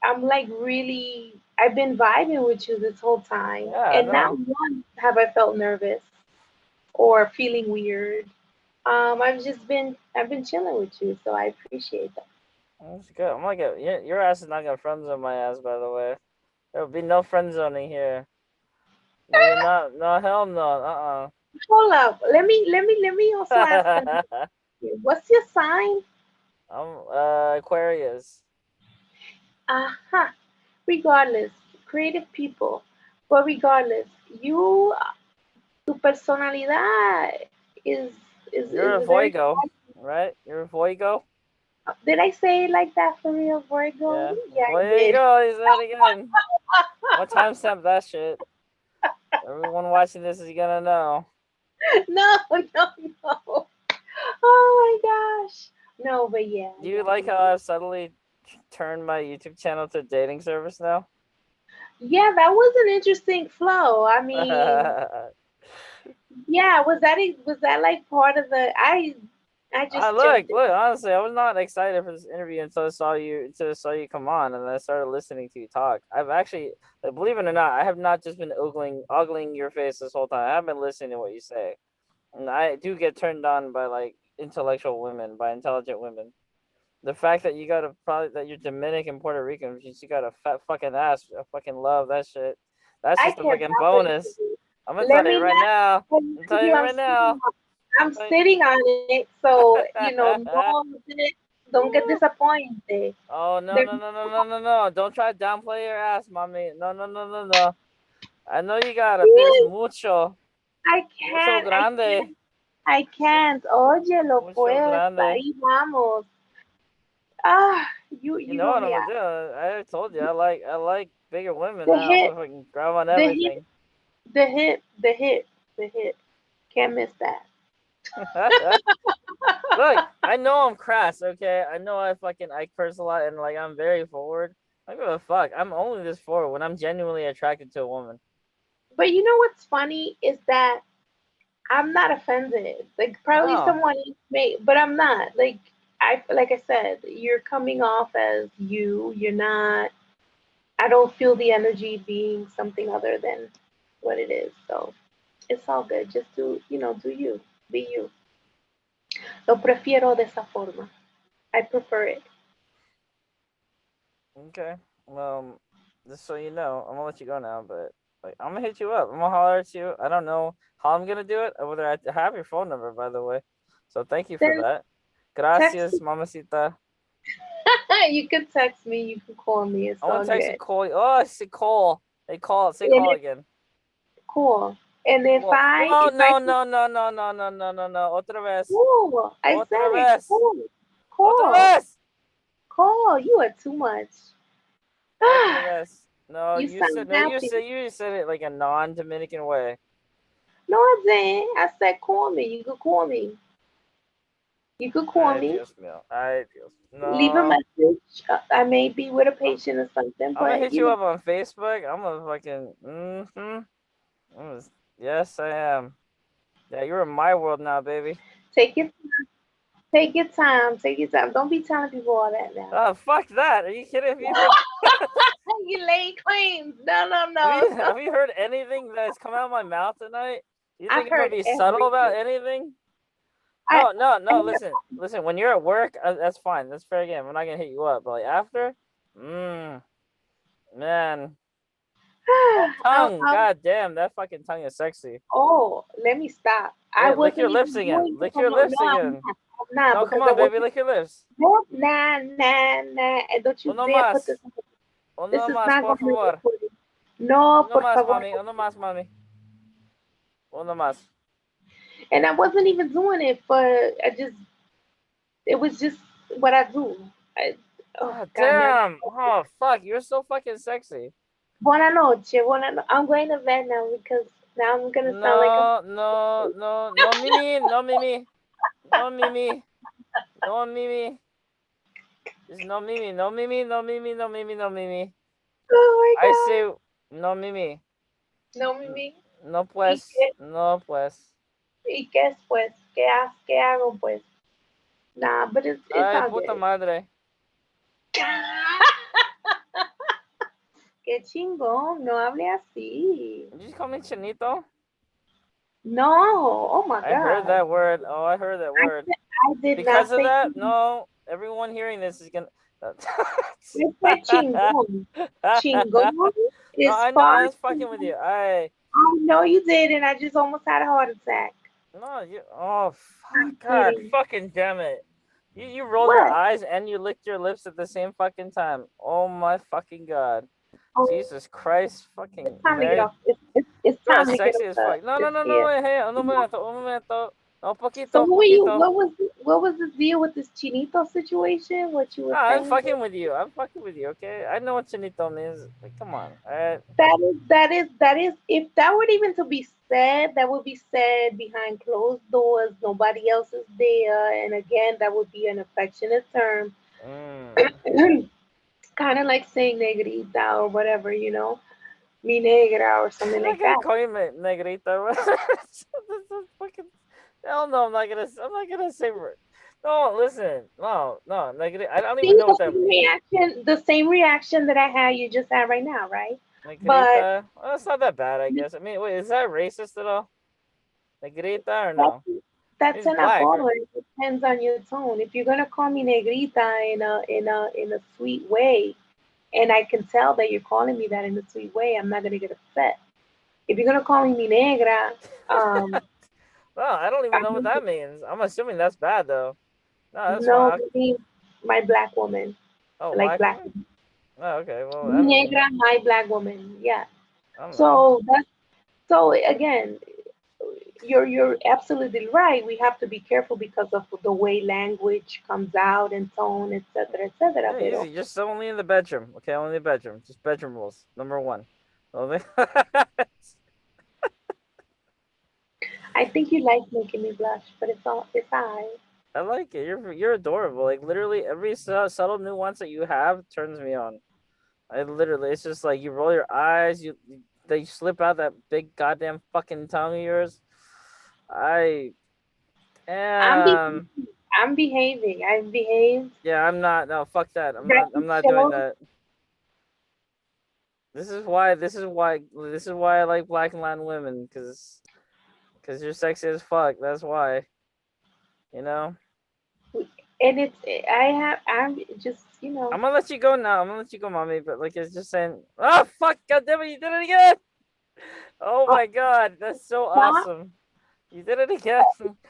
I'm like really I've been vibing with you this whole time, Yeah, I and not know. once have I felt nervous or feeling weird. I've been chilling with you, so I appreciate that. That's good. I'm gonna get your ass is not gonna friend zone my ass. By the way, there will be no friend zoning here. No, you're not. No, hell no. Hold up. Let me also ask another question. What's your sign? I'm Aquarius. Aha. Regardless, creative people. But regardless, tu personalidad is You're a a very. Voigo, right? You're a Voigo. Did I say it like that for real, Virgo? Yeah, Yeah, I did. Voigo. Is that again? What timestamp that shit? Everyone watching this is gonna know. No, no, no. Oh my gosh. No, but yeah, Do you like how definitely. I've subtly turned my YouTube channel to a dating service now? Yeah, that was an interesting flow. I mean, yeah, was that like part of the? I I just joked. look. Honestly, I was not excited for this interview until I saw you come on, and I started listening to you talk. I've actually, like, believe it or not, I have not just been ogling your face this whole time. I've been listening to what you say, and I do get turned on by like intellectual women, by intelligent women. The fact that you got a probably that you're Dominican, Puerto Rican, you got a fat fucking ass. I fucking love that shit. That's I just a can't fucking help it. bonus. I'm gonna Let tell you me right not now. tell I'm telling you you right now. I'm sitting on it, so don't get disappointed. Oh no There's, no no no no no no! Don't try to downplay your ass, mommy. No no no no no. I know you got it. There's mucho I grande, can't, I can't. Oye, lo mucho puedes. grande. Ahí vamos. Ah, You you know know what I'm me. gonna do? I told you I like bigger women The now. I'm hit, gonna fucking grab on the hit, everything. the hit, the hit, the hit. Can't miss that. Look, I know I'm crass, okay? I know I curse a lot and like I'm very forward. I don't give a fuck. I'm only this forward when I'm genuinely attracted to a woman. But you know what's funny is that I'm not offended. Like probably No. someone may, but I'm not. Like I said, you're coming off as you. You're not. I don't feel the energy being something other than what it is. So it's all good. Just do you. Be you. Lo prefiero de esa forma. I prefer it. Okay. Well, just so you know, I'm gonna let you go now, but like I'm gonna hit you up. I'm gonna holler at you. I don't know how I'm gonna do it, or whether I have your phone number, by the way. So thank you for Then that. text. Gracias, mamacita. You can text me. You can call me. It's I want all to text you, good. call. Oh, I see call. Hey, call. Say And call it's again. cool. And if Well, I no, if I no, no, no, no, no, no, no, no, no. Otra vez. cool, I Otra said it. vez. Cool. Otra Call. vez. Call. You are too much. Otra vez. No, You you said sound no. You happy. said you said it like a non-Dominican way. No, I didn't. I said call me. You could call me. You could call Ay, me. Dios mío. Ay, Dios. Leave a No. message. I may be with a I'm, patient or something, I'm gonna but hit you up on Facebook. I'm gonna fucking. Yes, I am. Yeah, you're in my world now, baby. take your take your time. Take your time. Don't be telling people all that now. Fuck that. Are you kidding? Have you heard? You lay claims. No, no, Have no. you have you heard anything that's come out of my mouth tonight? You I've think I'm gonna heard be subtle about everything. anything? I, No, no, I no. Listen. When you're at work, that's fine. That's fair game. I'm not gonna hit you up. But like after, mmm, man, that I'll, tongue. I'll, God damn, that fucking tongue is sexy. oh, let me stop. I Hey, lick your wasn't lips even again. doing it. Lick your No, lips I'm again. not. I'm not No, come because I on, baby, wasn't. lick your lips. No, nah, nah, nah. And don't you Uno dare put this. más. This Uno is más, not por going to be favor. recorded. No, Uno por más, favor. mami. Uno más, mami. Uno más. And I wasn't even doing it for. It was just what I do. I, oh God God, now. damn. Oh fuck, you're so fucking sexy. Buena noche, buena no. I'm going to bed now because now I'm gonna sound like a. No, no, no, no, Mimi, no, Mimi, no, Mimi, no, Mimi. Just no, Mimi, no, Mimi, no, Mimi, no, Mimi, no, Mimi. Oh I my say no, Mimi. God. No, Mimi. No, ¿Y pues, qué, no, pues. y qué es pues? ¿Qué hago pues? Nah, but it's Ay, all puta good. madre. Qué chingón, no hable así. Did you just call me Chinito? No, oh my I heard God. that word. Oh, I heard that word. I did Because not of say that, chingón. no, everyone hearing this is gonna. I said chingón. Chingón No, is I know. far. I was fucking with you. I know you did, and I just almost had a heart attack. No, you. Oh, I'm fuck. God, kidding. fucking damn it. You rolled your What? eyes and you licked your lips at the same fucking time. Oh my fucking god. Oh, Jesus Christ, it's fucking time to get Mary. off. It's You are time to get sexy off as fuck. No, no, this no, no, here. no. Hey, un momento, un momento. No, So poquito, what were you? poquito. What was the deal with this chinito situation? What you No, were I'm saying? fucking with you. I'm fucking with you, okay? I know what chinito means. Like, come on. All right. That is if that were even to be said, that would be said behind closed doors. Nobody else is there, and again, that would be an affectionate term, Mm. kind of like saying negrita or whatever, mi negra or something I'm not like gonna that. call you negrita. Fucking hell no. I'm not gonna say. No, listen. No, no. Negrita. I don't even See know what that means. the same reaction that I had, you just had right now, right? But Negrita. Well, that's not that bad, I guess. I mean, wait, is that racist at all? Negrita or no? that's that's He's an black. apodo. It depends on your tone. If you're gonna call me negrita in a sweet way, and I can tell that you're calling me that in a sweet way, I'm not gonna get upset. If you're gonna call me negra, um, Well, I don't even I'm know what that means. I'm assuming that's bad though. No, that's no, fine. it means my black woman, Oh, like black black woman. Oh, okay. Well, I mean, negra, my black woman. Yeah. I don't know. So that's so again, you're absolutely right. We have to be careful because of the way language comes out and tone, etc., etc. Yeah, Pero easy. Just only in the bedroom. Okay, only in the bedroom. Just bedroom rules. Number one. Only. I think you like making me blush, but it's I. I like it. You're adorable. Like literally every subtle nuance that you have turns me on. I literally, it's just like you roll your eyes, they slip out that big goddamn fucking tongue of yours. I I'm am. behaving. I'm behaving. I've behaved. Yeah, I'm not. No, fuck that. I'm not. I'm Record not doing shows. that. This is why. This is why. This is why I like black and Latin women, because you're sexy as fuck. That's why. You know. And it's I'm just I'm gonna let you go now. I'm gonna let you go, mommy. But like, it's just saying. Oh fuck! God damn it! You did it again. Oh oh, my god, that's so stop. awesome. You did it again.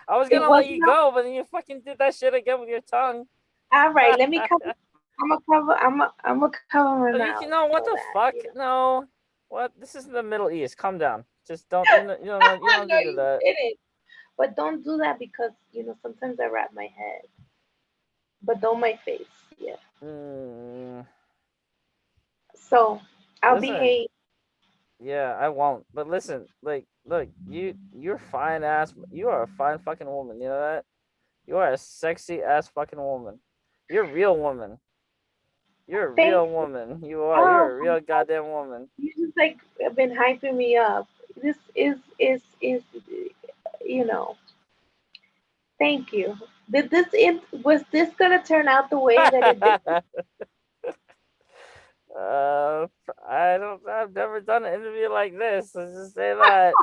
I was It gonna let wasn't you go, but then you fucking did that shit again with your tongue. all right. Let me cover. I'm gonna cover. I'm gonna cover my You mouth know what so the that fuck? No, what? This is the Middle East. Calm down. Just don't. You don't have no, to do you that. didn't. But don't do that because sometimes I wrap my head, but don't my face. Yeah. Mm, So I'll listen. behave. Yeah, I won't. But listen, like, look, you're fine ass. You are a fine fucking woman. You know that. You are a sexy ass fucking woman. You're a real woman. You're a Thank real woman. You are. Oh You're a my real God, goddamn woman. you just like have been hyping me up. This is you know. Thank you. Did this it was this gonna turn out the way that it did? uh, I don't. I've never done an interview like this. Let's just say that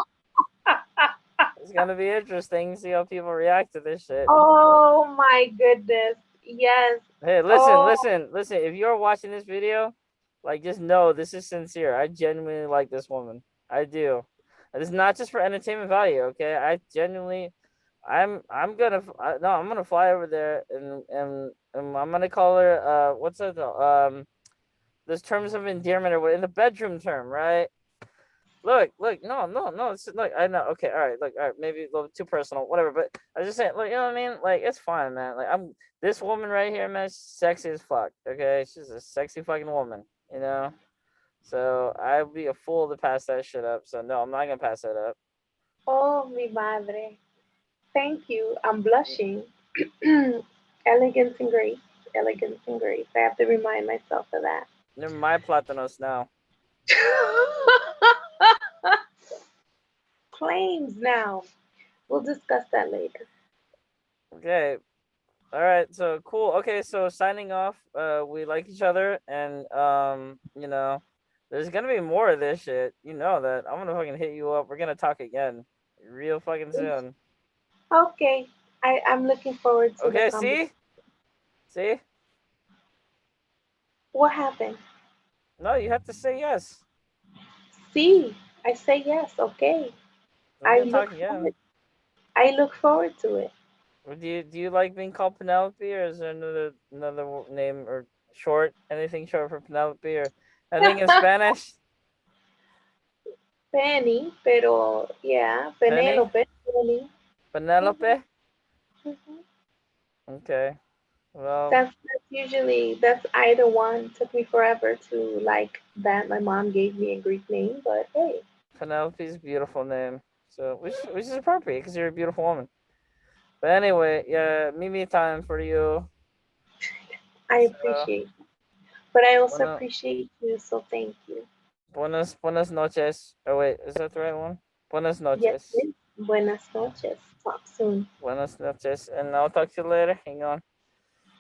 it's gonna be interesting. See how people react to this shit. Oh my goodness. Yes. Hey, listen, Oh, listen, listen. If you're watching this video, like, just know this is sincere. I genuinely like this woman. I do. And it's not just for entertainment value. Okay, I genuinely, no, I'm gonna fly over there and I'm gonna call her. What's that? Those terms of endearment or what in the bedroom term, right? Look, no, no, no. Look, I know. Okay, all right. Look, all right. Maybe a little too personal, whatever. But I was just saying, look, you know what I mean? Like, it's fine, man. Like, I'm this woman right here, man. She's sexy as fuck. Okay, she's a sexy fucking woman. You know. So I'd be a fool to pass that shit up. So no, I'm not gonna pass that up. oh, mi madre. Thank you. I'm blushing. Elegance and grace. Elegance and grace. I have to remind myself of that. You're my platanos now. Claims now. We'll discuss that later. Okay. All right. So cool. Okay. So signing off. We like each other, and there's gonna be more of this shit. You know that. I'm gonna fucking hit you up. We're gonna talk again, real fucking soon. Okay. I'm looking forward to the Okay. conversation. See. What happened? No, you have to say yes. See, I say yes. Okay. We're I gonna talk look forward. again. I look forward to it. Or do you like being called Penelope, or is there another name or short anything short for Penelope or anything in Spanish? Penny, pero yeah, Penny, Penelope, Penny. Penelope. Mhm, mhm. Okay. Well, That's usually that's either one. Took me forever to like that. My mom gave me a Greek name, but hey, Penelope's a beautiful name. So which is appropriate because you're a beautiful woman. But anyway, yeah, me time for you. I So appreciate. But I also buena, appreciate you, so thank you. buenas noches. Oh wait, is that the right one? Buenas Yes, noches. Buenas noches. Talk soon. Buenas noches, and I'll talk to you later. Hang on.